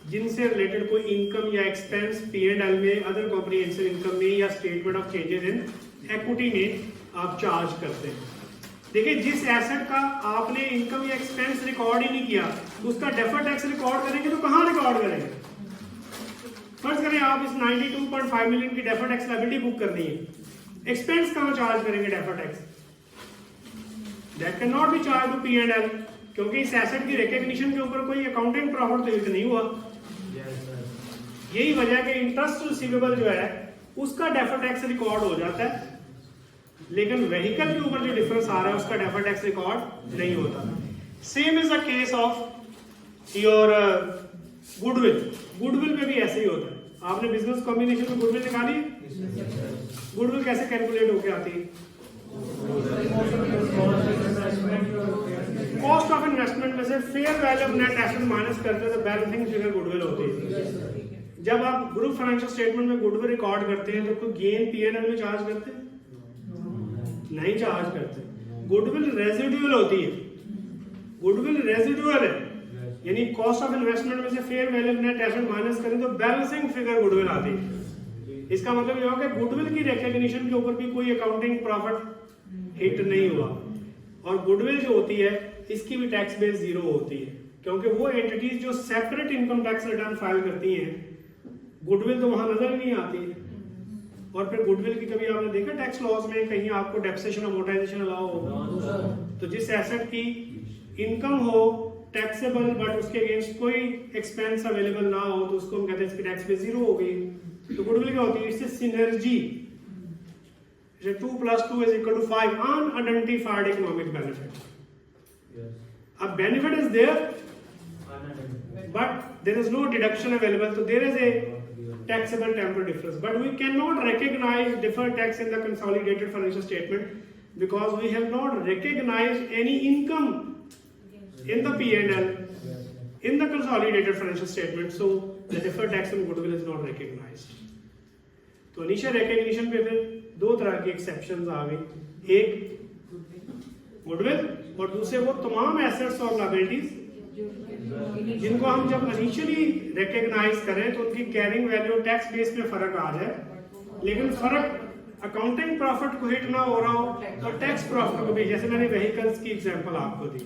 जिनसे रिलेटेड कोई इनकम या एक्सपेंस P&L में, अदर कॉम्प्रिहेंसिव इनकम में या statement of changes in equity में आप चार्ज करते हैं। देखिए, जिस एसेट का आपने इनकम या एक्सपेंस रिकॉर्ड ही नहीं किया उसका डेफर्ड टैक्स रिकॉर्ड करेंगे तो कहां रिकॉर्ड करेंगे? फर्ज करें आप इस 92.5 मिलियन की डेफर्ड टैक्स लायबिलिटी बुक करनी है, एक्सपेंस कहां चार्ज करेंगे deferred tax? That can not be charge to P&L, क्योंकि इस एसेट की रिकॉग्निशन के ऊपर कोई अकाउंटिंग प्रॉफिट तो नहीं हुआ। यही वजह है कि इंटरेस्ट रिसीवेबल जो है उसका डेफर्ड टैक्स रिकॉर्ड हो जाता है, लेकिन व्हीकल के ऊपर जो डिफरेंस आ रहा है उसका डेफर्ड टैक्स रिकॉर्ड नहीं होता। Same is the case of your goodwill. Goodwill में भी ऐसे ही होता है। आपने बिजनेस कॉम्बिनेशन में गुडविल निकाली, गुडविल कैसे कैलकुलेट होके आती है? कॉस्ट ऑफ इन्वेस्टमेंट में से fair value of net asset minus करते हैं तो बैलेंसिंग फिगर गुडविल होती है। जब आप ग्रुप फाइनेंशियल स्टेटमेंट में गुडविल रिकॉर्ड करते हैं तो कोई गेन P&L में चार्ज करते हैं? नहीं चार्ज करते। गुडविल रेजिडुअल होती है, गुडविल रेजिडुअल है, यानी कॉस्ट ऑफ इन्वेस्टमेंट में से fair value of net asset minus करें तो बैलेंसिंग फिगर गुडविल आती है। इसका मतलब यह होगा कि गुडविल की रिकॉग्निशन के ऊपर भी कोई अकाउंटिंग प्रॉफिट हिट नहीं हुआ, और गुडविल जो होती है इसकी भी टैक्स बेस जीरो होती है, क्योंकि वो एंटिटीज जो separate income tax return file करती हैं, गुडविल तो वहां नजर ही नहीं आती है। और फिर गुडविल की कभी आपने देखा टैक्स लॉज में कहीं आपको डेप्रिसिएशन अमोर्टाइजेशन अलाउ हो? तो जिस एसेट की इनकम हो टैक्सेबल बट उसके अगेंस्ट कोई एक्सपेंस अवेलेबल ना हो तो उसको हम कहते हैं इसकी टैक्स बेस जीरो हो गई। तो गुडविल क्या होती है? इससे सिनर्जी, 2 + 2 = 5 अनआइडेंटिफाइड इकोनॉमिक बेनिफिट। अब benefit is there but there is no deduction available, so there is a taxable temporal difference, but we cannot recognize deferred tax in the consolidated financial statement because we have not recognized any income in the P&L in the consolidated financial statement, so the deferred tax on goodwill is not recognized. तो इनिशियल रिकॉग्निशन पे फिर दो तरह की एक्सेप्शंस आ गई, एक गुडविल और दूसरे वो तमाम एसेट्स और लायबिलिटीज जिनको हम जब इनिशियली रिकॉग्नाइज करें तो उनकी कैरिंग वैल्यू टैक्स बेस में फर्क आ जाए, लेकिन फर्क अकाउंटिंग प्रॉफिट को हिट ना हो रहा हो तो टैक्स प्रॉफिट को भी, जैसे मैंने व्हीकल्स की एग्जांपल आपको दी।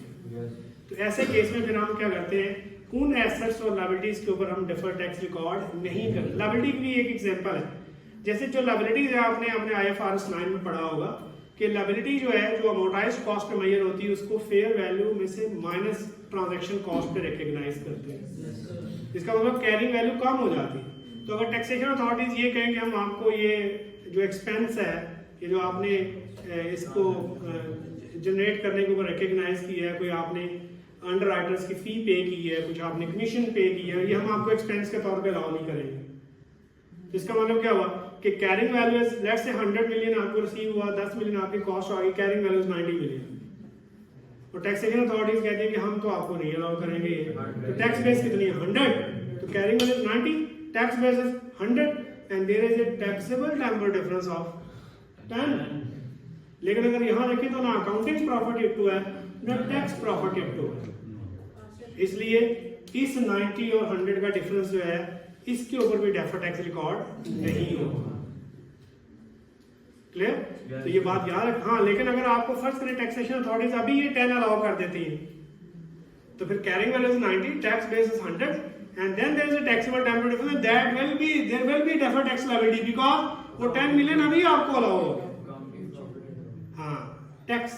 तो ऐसे केस में फिर हम क्या करते हैं, उन एसेट्स और लायबिलिटीज के ऊपर हम डिफर्ड टैक्स रिकॉर्ड नहीं करते। लायबिलिटी की भी एक एग्जांपल है, जैसे जो लायबिलिटीज है आपने अपने IFRS 9 में पढ़ा होगा कि लायबिलिटी जो है जो अमोर्टाइज्ड कॉस्ट में मेजर होती है उसको फेयर वैल्यू में से माइनस ट्रांजैक्शन कॉस्ट पे रिकॉग्नाइज करते हैं। इसका मतलब कैरिंग वैल्यू कम हो जाती है। तो अगर टैक्सेशन अथॉरिटीज ये कहें कि हम आपको ये जो एक्सपेंस है, ये जो आपने इसको जनरेट करने के ऊपर रिकॉग्नाइज किया है, कोई आपने अंडर राइटर्स की फी पे की है, कुछ आपने कमीशन पे की है, ये हम आपको एक्सपेंस के तौर पे अलाउ नहीं करेंगे। इसका मतलब क्या हुआ कि carrying value is let's say 100 million आपको रिसीव हुआ, 10 मिलियन आपकी कॉस्ट आ गई, कैरिंग वैल्यू इज 90 मिलियन, और टैक्सेशन अथॉरिटीज कहती है कि हम तो आपको नहीं अलाउ करेंगे। तो टैक्स बेस कितनी है? 100, तो carrying value is 90, tax base is 100 and there is a taxable temporal difference of 10। लेकिन अगर यहां देखें तो ना अकाउंटिंग प्रॉफिट हिट हुआ है ना टैक्स प्रॉफिट हिट हुआ है, इसलिए इस 90 और 100 का डिफरेंस जो है इसके ऊपर भी डेफर्ड टैक्स रिकॉर्ड नहीं होगा। क्लियर? तो ये बात याद रख। हाँ, लेकिन अगर आपको फर्स्ट करें टैक्सेशन अथॉरिटीज अभी ये 10 अलाउ कर देती है, तो फिर carrying value is 90, tax base is 100, and then there is a taxable temporary difference, that will be there will be deferred tax liability because वो 10 मिलियन अभी आपको अलाउ होगा। हाँ, टैक्स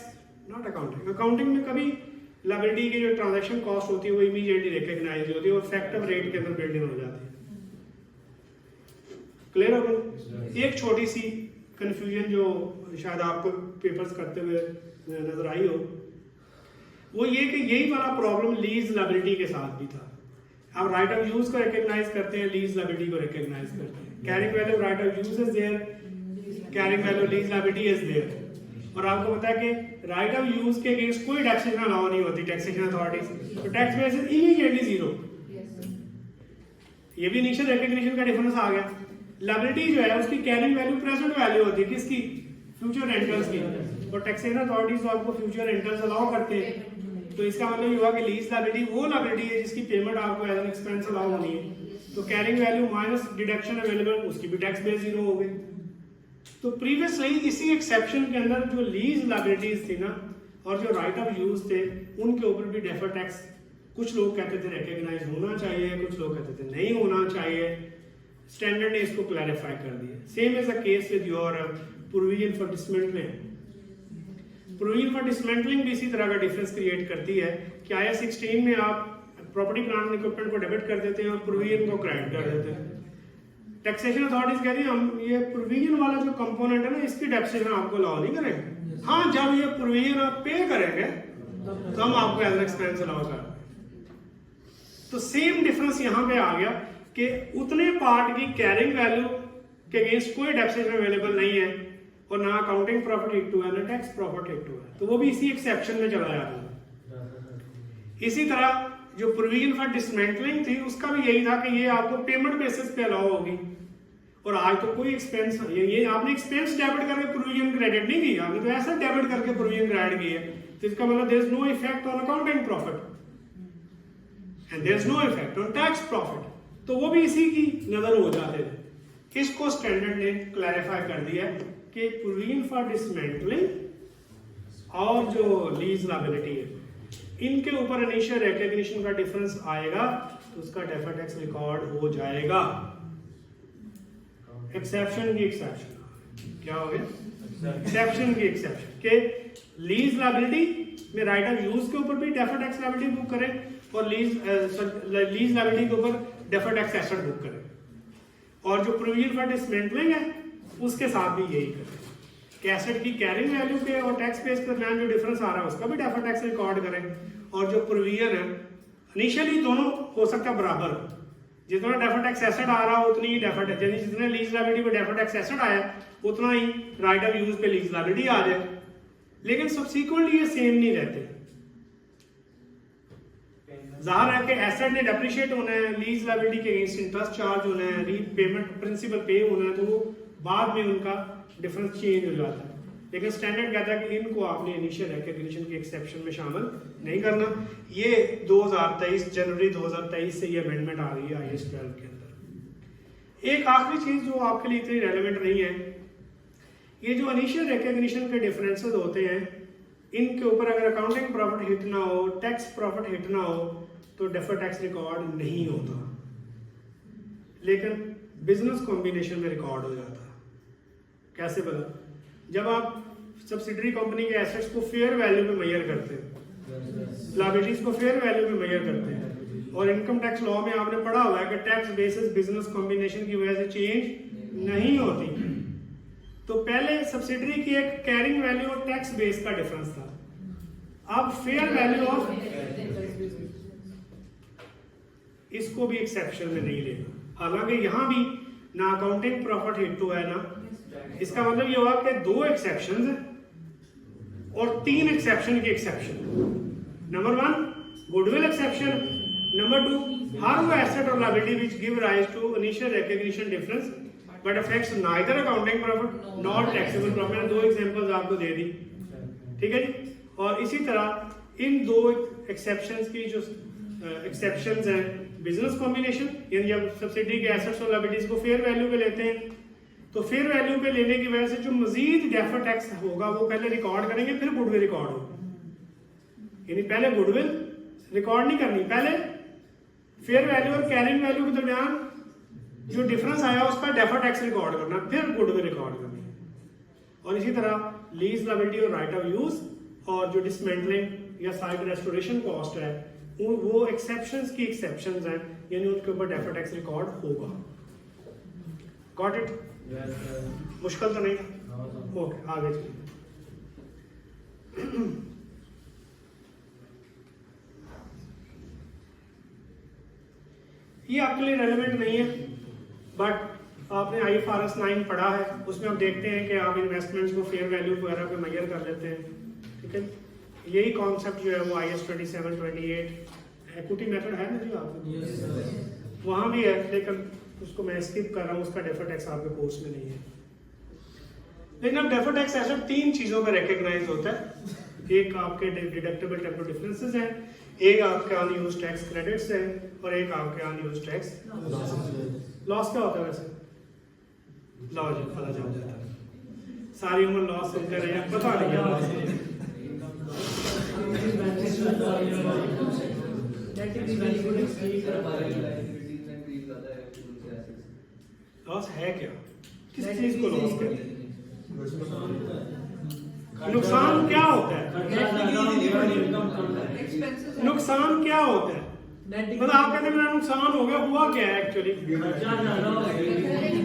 नॉट अकाउंटिंग। अकाउंटिंग में कभी लायबिलिटी की जो ट्रांजैक्शन कॉस्ट होती है वो इमीडिएटली रिकॉग्नाइज होती है और इफेक्टिव रेट के अंदर बिल्ड इन हो जाती है। क्लियर हो गया? एक छोटी सी कंफ्यूजन जो शायद आपको पेपर्स करते हुए नजर आई हो, वो ये कि यही वाला प्रॉब्लम लीज लायबिलिटी के साथ भी था। आप राइट ऑफ यूज को रिकॉग्नाइज करते हैं, लीज लायबिलिटी को रिकॉग्नाइज करते हैं। Carrying value right of use is there, carrying value lease liability is there. और आपको पता है कि राइट ऑफ यूज के अगेंस्ट कोई टैक्सेशन अलाउ नहीं होती टैक्सेशन अथॉरिटीज, तो tax base is immediately zero. ये भी इनिशियल रिकॉग्निशन का डिफरेंस आ गया। लायबिलिटी जो है उसकी कैरिंग वैल्यू प्रेजेंट वैल्यू होती है, किसकी? फ्यूचर रेंटल्स की। और टैक्सेशन अथॉरिटीज आपको फ्यूचर रेंटल्स अलाउ करते हैं, तो इसका मतलब ये हुआ कि लीज लायबिलिटी वो लायबिलिटी है जिसकी पेमेंट आपको एज एन एक्सपेंस अलाउ होनी है। तो carrying value minus deduction available, उसकी भी टैक्स बेस जीरो हो गई। तो प्रीवियसली इसी एक्सेप्शन के अंदर जो लीज लायबिलिटीज थी ना और जो राइट ऑफ यूज थे, उनके ऊपर भी डेफर्ड टैक्स कुछ लोग कहते थे रिकॉग्नाइज होना चाहिए, कुछ लोग कहते थे नहीं होना चाहिए। स्टैंडर्ड ने इसको क्लैरिफाई कर दिया। Same is a case with your provision for dismantling. Provision for dismantling भी इसी तरह का डिफरेंस क्रिएट करती है कि IAS 16 में आप प्रॉपर्टी प्लांट एंड इक्विपमेंट को डेबिट कर देते हैं और प्रोविजन को क्रेडिट कर देते हैं। टैक्सेशन अथॉरिटीज कहती हैं हम ये प्रोविजन वाला जो कंपोनेंट है ना, इसकी टैक्सेशन आपको अलाउ नहीं करेंगे। हाँ, जब ये प्रोविजन आप पे करेंगे तो हम आपको एज एन एक्सपेंस अलाउ करेंगे। तो सेम डिफरेंस यहाँ पे आ गया कि उतने पार्ट की कैरिंग वैल्यू के अगेंस्ट कोई टैक्सेशन अवेलेबल नहीं है और ना अकाउंटिंग प्रॉफिट हिट हुआ है ना टैक्स प्रॉफिट हिट हुआ है, तो वो भी इसी एक्सेप्शन में चला जाता है। इसी तरह जो प्रोविजन फॉर डिसमेंटलिंग थी उसका भी यही था कि ये आपको पेमेंट बेसिस पे अलाउ होगी। और आज तो कोई एक्सपेंस ये आपने एक्सपेंस डेबिट करके प्रोविजन क्रेडिट नहीं की, आपने तो ऐसा डेबिट करके प्रोविजन क्रेडिट की है, तो इसका मतलब there is no effect on accounting profit and there is no effect on tax profit. तो वो भी इसी की नजर हो जाते थे। इसको स्टैंडर्ड ने क्लैरिफाई कर दिया कि प्रोविजन फॉर डिसमेंटलिंग और जो लीज लायबिलिटी है इनके ऊपर इनिशियल रिकॉग्निशन का डिफरेंस आएगा तो उसका डेफर्ड टैक्स रिकॉर्ड हो जाएगा। एक्सेप्शन की एक्सेप्शन क्या हो गया? एक्सेप्शन की एक्सेप्शन के लीज लायबिलिटी में राइट ऑफ यूज के ऊपर भी डेफर्ड टैक्स लायबिलिटी बुक करें और लीज लायबिलिटी के ऊपर डेफर्ड टैक्स एसेट बुक करें, और जो प्रोविजन फॉर डिसमेंटलिंग है उसके साथ भी यही करें कि एसेट की कैरिंग वैल्यू के और टैक्स बेस के दरमियान जो डिफरेंस आ रहा है उसका भी डेफर्ड टैक्स रिकॉर्ड करें। और जो प्रोविजन है इनिशियली दोनों हो सकता है बराबर, जितना डेफर्ड टैक्स एसेट आ रहा हो उतनी ही डेफर्ड टैक्स, यानी जितने लीज लायबिलिटी पे डेफर्ड टैक्स एसेट आया उतना ही राइट ऑफ यूज पे लीज लायबिलिटी आ जाए, लेकिन सब्सिक्वेंटली ये सेम नहीं रहते। जाहिर है कि एसेट ने डेप्रिशिएट होना है, लीज लायबिलिटी के अगेंस्ट इंटरेस्ट चार्ज होना है, रीपेमेंट प्रिंसिपल पे होना है, तो वो बाद में उनका डिफरेंस चेंज हो जाता है। लेकिन स्टैंडर्ड कहता है कि इनको आपने इनिशियल रिकॉग्निशन के एक्सेप्शन में शामिल नहीं करना। ये 2023 जनवरी 2023 से ये अमेंडमेंट आ रही है IAS 12 के अंदर। एक आखिरी चीज जो आपके लिए इतनी रेलेवेंट नहीं है, ये जो इनिशियल रिकॉग्निशन के डिफरेंसेस होते हैं इनके ऊपर अगर अकाउंटिंग प्रॉफिट हिट ना हो, टैक्स प्रॉफिट हिट ना हो, तो डेफर्ड टैक्स रिकॉर्ड नहीं होता, लेकिन बिजनेस कॉम्बिनेशन में रिकॉर्ड हो जाता है। कैसे पता? जब आप सब्सिडरी कंपनी के एसेट्स को फेयर वैल्यू में मेजर करते हैं, लायबिलिटीज को फेयर वैल्यू में मेजर करते हैं, और इनकम टैक्स लॉ में आपने पढ़ा हुआ है कि टैक्स बेसिस बिजनेस कॉम्बिनेशन की वजह से चेंज नहीं होती। तो पहले सब्सिडरी की एक कैरिंग वैल्यू और टैक्स बेस का डिफरेंस था, अब फेयर वैल्यू ऑफ इसको भी एक्सेप्शन में नहीं लेना। हालांकि यहां भी ना अकाउंटिंग प्रॉफिट हिट हुआ है ना, इसका मतलब ये हुआ कि 2 एक्सेप्शंस हैं और 3 एक्सेप्शन के exception. Number 1 goodwill exception, number 2 हर वो एसेट और liability which give rise to initial recognition difference but affects neither accounting profit not taxable profit. मैंने 2 एग्जांपल्स आपको दे दी, ठीक है जी। और इसी तरह इन 2 एक्सेप्शंस की जो एक्सेप्शंस हैं, बिजनेस कॉम्बिनेशन यानी जब सब्सिडी के एसेट्स और लायबिलिटीज को फेयर वैल्यू पे लेते हैं, तो फेयर वैल्यू पे लेने की वजह से जो मजीद डेफर्ड टैक्स होगा वो पहले रिकॉर्ड करेंगे, फिर गुडविल रिकॉर्ड होगा। यानी पहले गुडविल रिकॉर्ड नहीं करनी, पहले फेयर वैल्यू और कैरिंग वैल्यू के दरमियान जो डिफरेंस आया उसका डेफर्ड टैक्स रिकॉर्ड करना, फिर गुडविल रिकॉर्ड करनी है। और इसी तरह लीज लायबिलिटी और राइट ऑफ यूज और जो डिसमेंटलिंग या साइट रेस्टोरेशन कॉस्ट है वो एक्सेप्शंस की एक्सेप्शंस हैं, यानी उनके ऊपर डेफर्ड टैक्स रिकॉर्ड होगा। Got it? मुश्किल तो नहीं था? ओके, आगे चलिए। ये आपके लिए रेलेवेंट नहीं है, बट आपने IFRS 9 पढ़ा है, उसमें आप देखते हैं कि आप इन्वेस्टमेंट्स को फेयर वैल्यू वगैरह पे मेजर कर लेते हैं, ठीक है। यही कॉन्सेप्ट जो है वो IAS 27, 28 इक्विटी मेथड है ना जी आपको, वहाँ भी है, लेकिन उसको मैं स्किप कर रहा हूँ, उसका डेफर्ड टैक्स आपके कोर्स में नहीं है। लेकिन अब डेफर्ड टैक्स ऐसा 3 चीज़ों पर रिकग्नाइज होता है। एक आपके डिडक्टेबल टेम्पोरल डिफरेंसेस हैं, एक आपके अनयूज टैक्स क्रेडिट्स हैं, और एक आपके अनयूज टैक्स लॉस। क्या होता है वैसे? लॉस पता चल जाता है, सारी उम्र लॉस सुनते रहे, पता नहीं क्या लॉस है। लॉस है क्या? किस चीज को लॉस कहते हैं? नुकसान क्या होता है? नुकसान क्या होता है? मतलब आप कहते हैं मेरा नुकसान हो गया, हुआ क्या है एक्चुअली?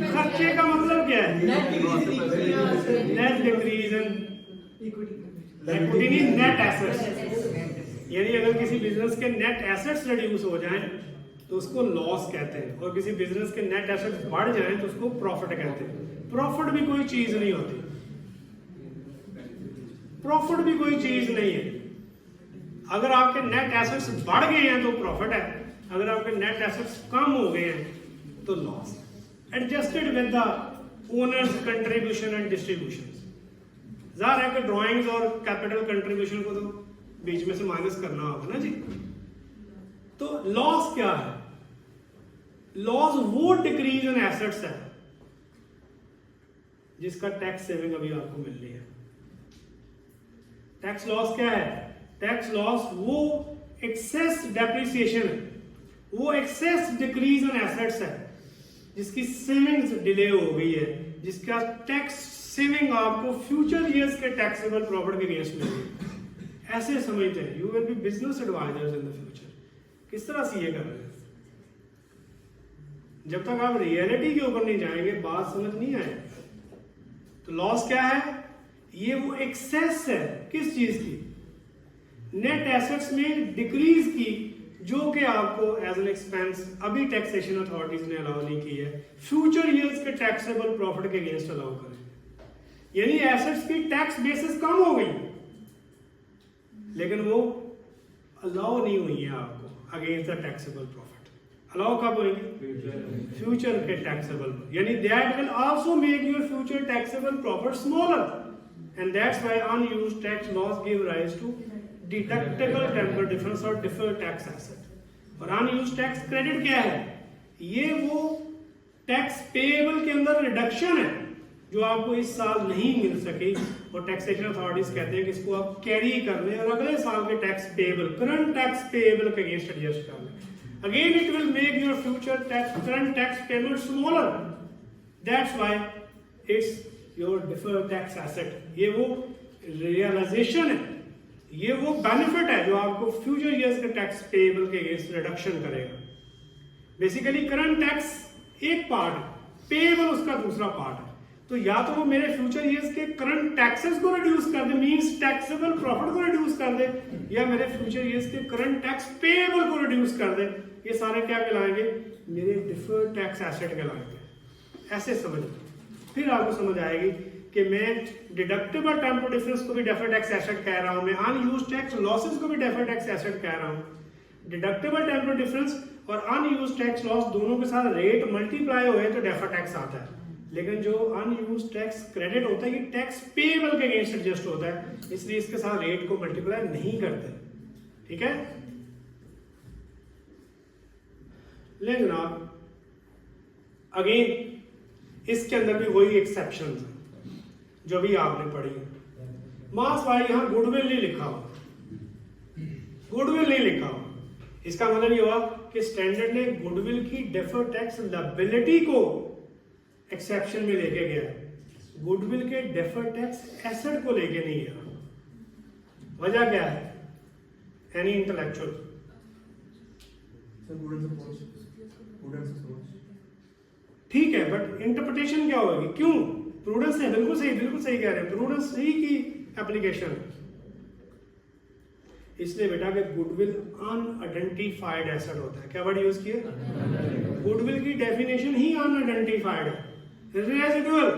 खर्चे का मतलब क्या है? Net decrease in equity, net assets. यानी अगर किसी बिजनेस के नेट एसेट्स रिड्यूस हो जाएं तो उसको लॉस कहते हैं, और किसी बिजनेस के नेट एसेट्स बढ़ जाएं तो उसको प्रॉफिट कहते हैं। प्रॉफिट भी कोई चीज नहीं होती, प्रॉफिट भी कोई चीज नहीं है। अगर आपके नेट एसेट्स बढ़ गए हैं तो प्रॉफिट है, अगर आपके नेट एसेट्स कम हो गए हैं तो loss. Adjusted with the owners contribution and distribution. जाहिर है कि ड्राइंग्स और कैपिटल कंट्रीब्यूशन को तो बीच में से माइनस करना होगा ना जी। तो लॉस क्या है? लॉस वो डिक्रीज इन एसेट्स है जिसका टैक्स सेविंग अभी आपको मिल रही है। टैक्स लॉस क्या है? टैक्स लॉस वो एक्सेस डेप्रिसिएशन है, वो एक्सेस डिक्रीज इन एसेट्स है जिसकी सेविंग्स डिले हो गई है, जिसका टैक्स सेविंग आपको फ्यूचर ईयर्स के टैक्सेबल प्रॉफिट के अगेंस्ट मिल रही है। ऐसे समझते हैं, you will be business advisors in the future. किस तरह से ये कर रहे हैं? जब तक आप रियलिटी के ऊपर नहीं जाएंगे बात समझ नहीं आएगी। तो लॉस क्या है? ये वो एक्सेस है किस चीज की? नेट एसेट्स में डिक्रीज की, जो कि आपको एज एन एक्सपेंस अभी टैक्सेशन अथॉरिटीज ने अलाउ नहीं की है, फ्यूचर ईयर्स के टैक्सेबल प्रॉफिट के अगेंस्ट अलाउ करें। यानी एसेट्स की टैक्स बेसिस कम हो गई लेकिन वो अलाउ नहीं हुई है आपको against the taxable profit. Allow कब होगी? फ्यूचर के टैक्सेबल। यानी that will also make your future taxable profit smaller, and that's why unused tax loss give rise to deductible temporal difference और डिफर्ड टैक्स एसेट। और अनयूज्ड टैक्स क्रेडिट क्या है? ये वो टैक्स पेएबल के अंदर रिडक्शन है जो आपको इस साल नहीं मिल सकी, और टैक्सेशन अथॉरिटीज कहते हैं कि इसको आप कैरी कर लें और अगले साल के tax payable, current tax payable के अगेंस्ट एडजस्ट कर लें। Again it will make your future tax current tax payment smaller, that's why it's your deferred tax asset. ये वो रियलाइजेशन है, ये वो बेनिफिट है जो आपको फ्यूचर ईयर्स के टैक्स पेएबल के अगेंस्ट रिडक्शन करेगा। बेसिकली करंट टैक्स एक पार्ट है, पेएबल उसका दूसरा पार्ट है। तो या तो वो मेरे फ्यूचर ईयर्स के करंट टैक्सेस को रिड्यूस कर दे, मींस टैक्सेबल प्रॉफिट को रिड्यूस कर दे, या मेरे फ्यूचर ईयर्स के करंट टैक्स पेएबल को रिड्यूस कर दे। ये सारे क्या कहलाएंगे? मेरे डिफर्ड टैक्स एसेट कहलाएंगे। ऐसे समझ, फिर आपको समझ आएगी कि मैं डिडक्टेबल टेम्पोरल डिफरेंस को भी डेफर्ड टैक्स एसेट कह रहा हूं, मैं अनयूज्ड टैक्स लॉसेस को भी डेफर्ड टैक्स एसेट कह रहा हूं। डिडक्टेबल टेम्पोरल डिफरेंस और अनयूज्ड टैक्स लॉस दोनों के साथ रेट मल्टीप्लाई हुए तो डेफर्ड टैक्स आता है, लेकिन जो अनयूज्ड टैक्स क्रेडिट होता है ये टैक्स पेएबल के अगेंस्ट एडजस्ट होता है, इसलिए इसके साथ रेट को मल्टीप्लाई नहीं करते। ठीक है? लेकिन आप अगेन इसके अंदर भी वही एक्सेप्शन है जो भी आपने पढ़ी है। मास वाई यहाँ गुडविल नहीं लिखा हुआ, गुडविल नहीं लिखा हुआ। इसका मतलब ये हुआ कि स्टैंडर्ड ने गुडविल की डेफर्ड टैक्स लायबिलिटी को एक्सेप्शन में लेके गया, गुडविल के डेफर्ड टैक्स एसेट को लेके नहीं गया। वजह क्या है? एनी इंटेलेक्चुअल ठीक है, बट इंटरप्रिटेशन क्या होगी? क्यों? प्रूडेंस है, बिल्कुल सही कह रहे हैं, प्रूडेंस ही की एप्लीकेशन। इसलिए बेटा कि गुडविल अनआइडेंटिफाइड एसेट होता है। क्या वर्ड यूज किया? गुडविल की डेफिनेशन ही अनआइडेंटिफाइड है, रेजिडुअल।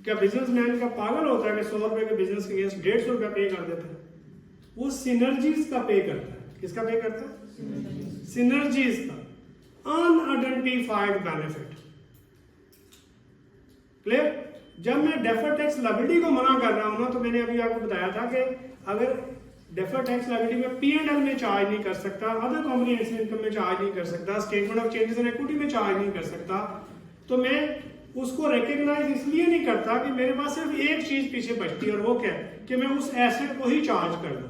क्या बिजनेसमैन का पागल होता है कि 100 रुपए के बिजनेस के अगेंस्ट 150 रुपया पे कर देता है? वो सिनर्जीज का पे करता है। किसका पे करता है? सिनर्जीज का। Unidentified benefit. क्लियर? जब मैं डेफर्ड टैक्स लायबिलिटी को मना कर रहा हूं ना, तो मैंने अभी आपको बताया था कि अगर डेफर्ड टैक्स लायबिलिटी में P&L में चार्ज नहीं कर सकता, अदर कॉम्प्रिहेंसिव इनकम में चार्ज नहीं कर सकता, statement of changes in equity में चार्ज नहीं कर सकता, तो मैं उसको रिकॉग्नाइज इसलिए नहीं करता कि मेरे पास सिर्फ एक चीज पीछे बचती है, और वो क्या है कि मैं उस एसेट को ही चार्ज कर दूं।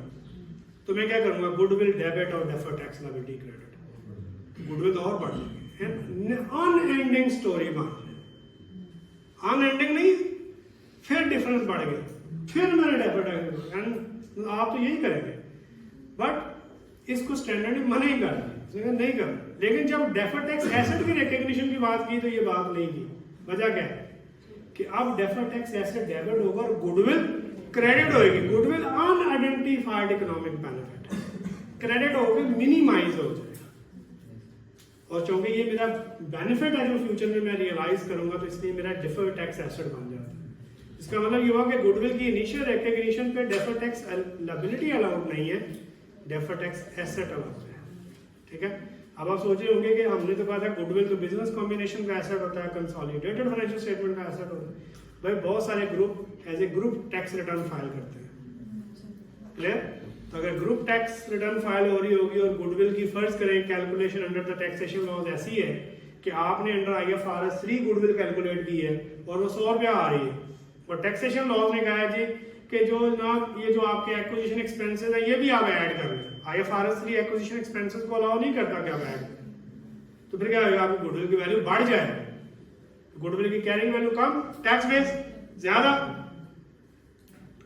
तो मैं क्या करूंगा? गुडविल डेबिट और deferred tax liability credit. Goodwill और बढ़ जाएगी, अनएंडिंग स्टोरी बन जाए। अनएंडिंग नहीं, फिर डिफरेंस बढ़ गया, फिर मैंने डेफर्ड टैक्स, एंड आप तो यही करेंगे, बट इसको स्टैंडर्ड मना ही कर नहीं कर। लेकिन जब डेफर्ड टैक्स एसेट की रिकॉग्निशन की बात की तो ये बात नहीं की। वजह क्या है कि अब डेफर्ड टैक्स एसेट डेबिट होगा और गुडविल क्रेडिट होगी। Goodwill unidentified economic benefit credit होकर मिनिमाइज हो जाएगा, और चूंकि ये मेरा बेनिफिट है जो फ्यूचर में मैं रियलाइज करूंगा, तो इसलिए मेरा डेफर्ड टैक्स एसेट बन जाता है। इसका मतलब ये हुआ कि गुडविल की इनिशियल रिकॉग्निशन पे डेफर्ड टैक्स लायबिलिटी अलाउड नहीं है, डेफर्ड टैक्स एसेट अलाउड है। ठीक है? अब आप सोच रहे होंगे कि हमने तो कहा था गुडविल तो बिजनेस कॉम्बिनेशन का एसेट होता है, कंसोलिडेटेड फाइनेंशियल स्टेटमेंट का एसेट होता है। भाई बहुत सारे group as a group tax return file करते हैं। क्लियर? तो अगर ग्रुप टैक्स रिटर्न फाइल हो रही होगी और गुडविल की फर्ज करें calculation under the taxation laws ऐसी है कि आपने अंडर IFRS 3 गुडविल कैलकुलेट की है और वो 100 रुपया आ रही है, और टैक्सेशन लॉज ने कहा है जी कि जो ना ये जो आपके एक्विजिशन एक्सपेंसेस है ये भी आप ऐड कर लें। IFRS 3 एक्विजिशन एक्सपेंसेस को अलाउ नहीं करता कि आप ऐड करें, तो फिर क्या होगा? आपकी गुडविल की वैल्यू बढ़ जाए, गुडविल की कैरिंग वैल्यू कम, टैक्स बेस ज्यादा।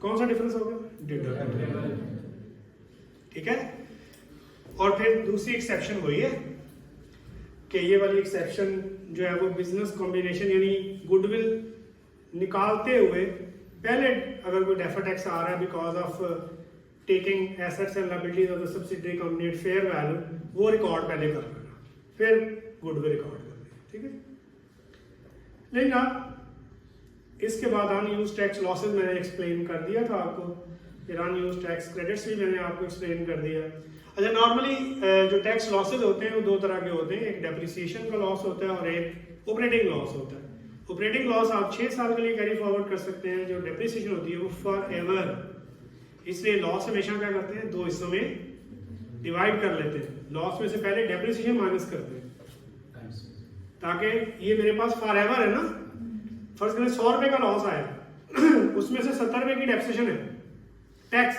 कौन सा डिफरेंस होगा? ठीक है? और फिर दूसरी एक्सेप्शन वही है कि ये वाली एक्सेप्शन जो है वो बिजनेस कॉम्बिनेशन, यानी गुडविल निकालते हुए पहले अगर कोई डेफर्ड टैक्स आ रहा है because of taking assets and liabilities of the subsidiary company at fair value, वो रिकॉर्ड पहले कर लेना, फिर गुडविल रिकॉर्ड कर लेना। ठीक है? लेकिन आप इसके बाद अनयूज्ड टैक्स लॉसेस मैंने एक्सप्लेन कर दिया था आपको, फिर अनयूज्ड टैक्स क्रेडिट्स भी मैंने आपको एक्सप्लेन कर दिया। अच्छा, नॉर्मली जो टैक्स लॉसेज होते हैं वो दो तरह के होते हैं, एक डेप्रिसिएशन का लॉस होता है और एक ऑपरेटिंग लॉस होता है। ऑपरेटिंग लॉस आप 6 साल के लिए कैरी फॉरवर्ड कर सकते हैं, जो डेप्रिसिएशन होती है वो फॉर एवर। इसलिए लॉस हमेशा क्या करते हैं? 2 हिस्सों में डिवाइड कर लेते हैं। लॉस में से पहले डेप्रिसिएशन माइनस करते हैं, ताकि ये मेरे पास फॉर एवर है ना। फर्स्ट करें 100 रुपए का लॉस आया, उसमें से 70 रुपए की डेप्रिसिएशन है टैक्स,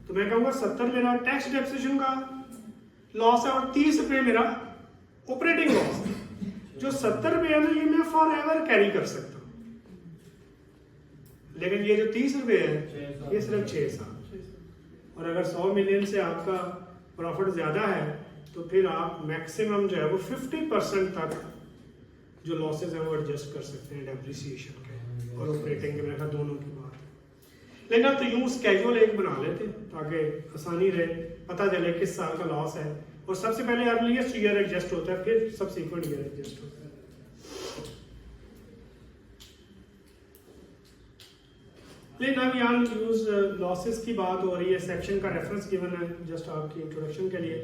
तो मैं कहूंगा 70 मेरा टैक्स डेप्रिसिएशन का लॉस है और 30 रुपए मेरा ऑपरेटिंग लॉस है। जो 70 रुपए है ना, ये मैं फॉर एवर कैरी कर सकता हूं, लेकिन ये जो 30 रुपए है ये सिर्फ 6 साल। और अगर 100 मिलियन से आपका प्रॉफिट ज्यादा है तो फिर आप मैक्सिमम जो है वो 50% तक जो लॉसेस हैं वो एडजस्ट कर सकते हैं डेप्रिसिएशन के और ऑपरेटिंग के, मेरे ख्याल दोनों की बात है। लेकिन आप तो यूं स्केड्यूल एक बना लेते ताकि आसानी रहे, पता चले किस साल का लॉस है, और सबसे पहले अर्लीस्ट ईयर एडजस्ट होता है, फिर सबसीक्वेंट ईयर एडजस्ट होता है। लेकिन अब यहाँ यूज लॉसेस की बात हो रही है, सेक्शन का रेफरेंस गिवन है जस्ट आपकी इंट्रोडक्शन के लिए।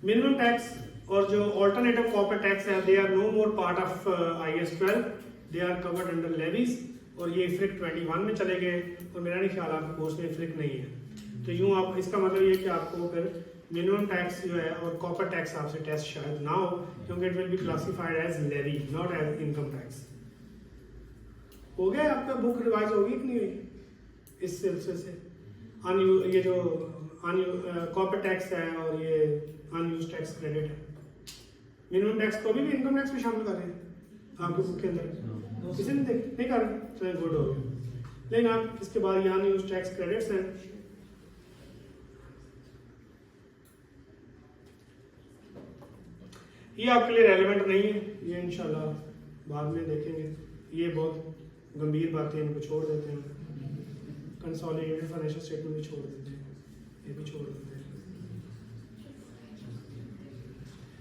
मिनिमम टैक्स और जो ऑल्टरनेटिव कॉर्पोरेट टैक्स है, they are no more part of IAS 12, they are covered under levies, और ये इफेक्ट 21 में चले गए, और मेरा नहीं ख्याल आपके कोर्स में इफेक्ट नहीं है। तो यूं आप, इसका मतलब ये कि आपको फिर मिनिमम टैक्स जो है और कॉर्पोरेट टैक्स आपसे टेस्ट शायद ना हो, क्योंकि it will be classified as levy not as income tax. हो गया आपका बुक रिवाइज होगी कि नहीं हुई इस सिलसिले से? ये जो कॉर्पोरेट टैक्स है और ये अनयूज टैक्स क्रेडिट है, मिनिमम टैक्स को भी इनकम टैक्स में शामिल कर रहे हैं आपके बुक के अंदर? किसी ने नहीं कर रहे? चलिए गुड हो गया। लेकिन आप इसके बाद यहाँ यूज टैक्स क्रेडिट्स हैं, ये आपके लिए रेलेवेंट नहीं है, ये इंशाल्लाह बाद में देखेंगे। ये बहुत गंभीर बातें, इनको छोड़ देते हैं। कंसोलिडेटेड फाइनेंशियल स्टेटमेंट भी छोड़ देते हैं, ये भी छोड़ देते हैं।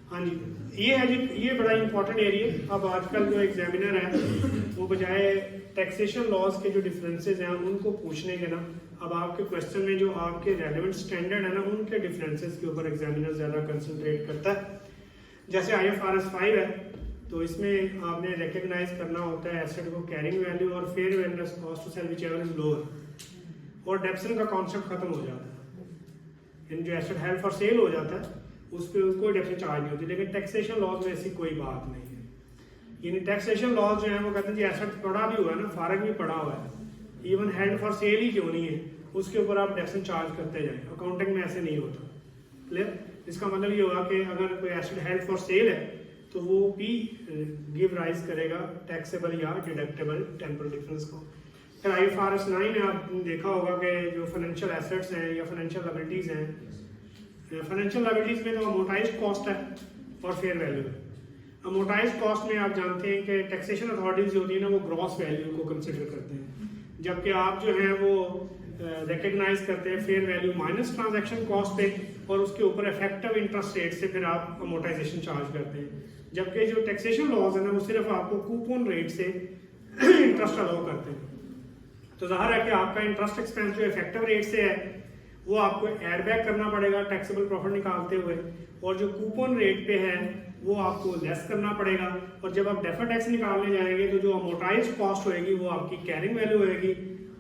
हाँ जी, ये है जी, ये बड़ा इंपॉर्टेंट एरिया। अब आजकल जो एग्जामिनर है वो बजाय टैक्सेशन लॉज के जो डिफरेंसेस हैं उनको पूछने के ना, अब आपके क्वेश्चन में जो आपके रेलेवेंट स्टैंडर्ड है ना, उनके डिफरेंसेस के ऊपर एग्जामिनर ज़्यादा कंसंट्रेट करता है। जैसे IFRS 5 है, तो इसमें आपने रिकग्नाइज करना होता है एसेट को कैरिंग वैल्यू और fair value cost to sell whichever is lower, और डेप्सन का कॉन्सेप्ट खत्म हो जाता है। इन जो एसेट हेल्ड फॉर सेल हो जाता है उस पर कोई डेप्सन चार्ज नहीं होती। लेकिन टैक्सेशन लॉज में ऐसी कोई बात नहीं है। यानी टैक्सेशन लॉज जो है वो कहते हैं जी एसेट पड़ा भी हुआ है ना, फारग भी पड़ा हुआ है, इवन हेल्ड फॉर सेल ही क्यों नहीं है, उसके ऊपर आप डेप्सन चार्ज करते जाए। अकाउंटिंग में ऐसे नहीं होता। क्लियर? इसका मतलब ये होगा कि अगर कोई एसेट हेल्ड फॉर सेल है तो वो भी गिव राइज करेगा टैक्सेबल या डिडक्टेबल टेम्पोरल डिफरेंस को। फिर IFRS 9 में आपने देखा होगा कि जो फाइनेंशियल एसेट्स हैं या फाइनेंशियल लायबिलिटीज हैं, फाइनेंशियल लायबिलिटीज में तो अमोर्टाइज्ड कॉस्ट है और फेयर वैल्यू है। अमोर्टाइज्ड कॉस्ट में आप जानते हैं कि टैक्सेशन अथॉरिटीज जो होती है ना वो ग्रॉस वैल्यू को कंसिडर करते हैं, जबकि आप जो है वो रिकग्नाइज करते हैं fair value minus transaction cost पे, और उसके ऊपर इफेक्टिव इंटरेस्ट रेट से फिर आप अमोर्टाइजेशन चार्ज करते हैं। जबकि जो टैक्सेशन लॉज है ना वो सिर्फ आपको कूपन रेट से इंटरेस्ट अलाउ करते हैं। तो जाहिर है कि आपका इंटरेस्ट एक्सपेंस जो इफेक्टिव रेट से है वो आपको एड बैक करना पड़ेगा टैक्सेबल प्रॉफिट निकालते हुए, और जो कूपन रेट पे है वो आपको लेस करना पड़ेगा। और जब आप डेफर्ड टैक्स निकालने जाएंगे तो जो अमोर्टाइज्ड कॉस्ट होएगी वो आपकी कैरिंग वैल्यू होएगी,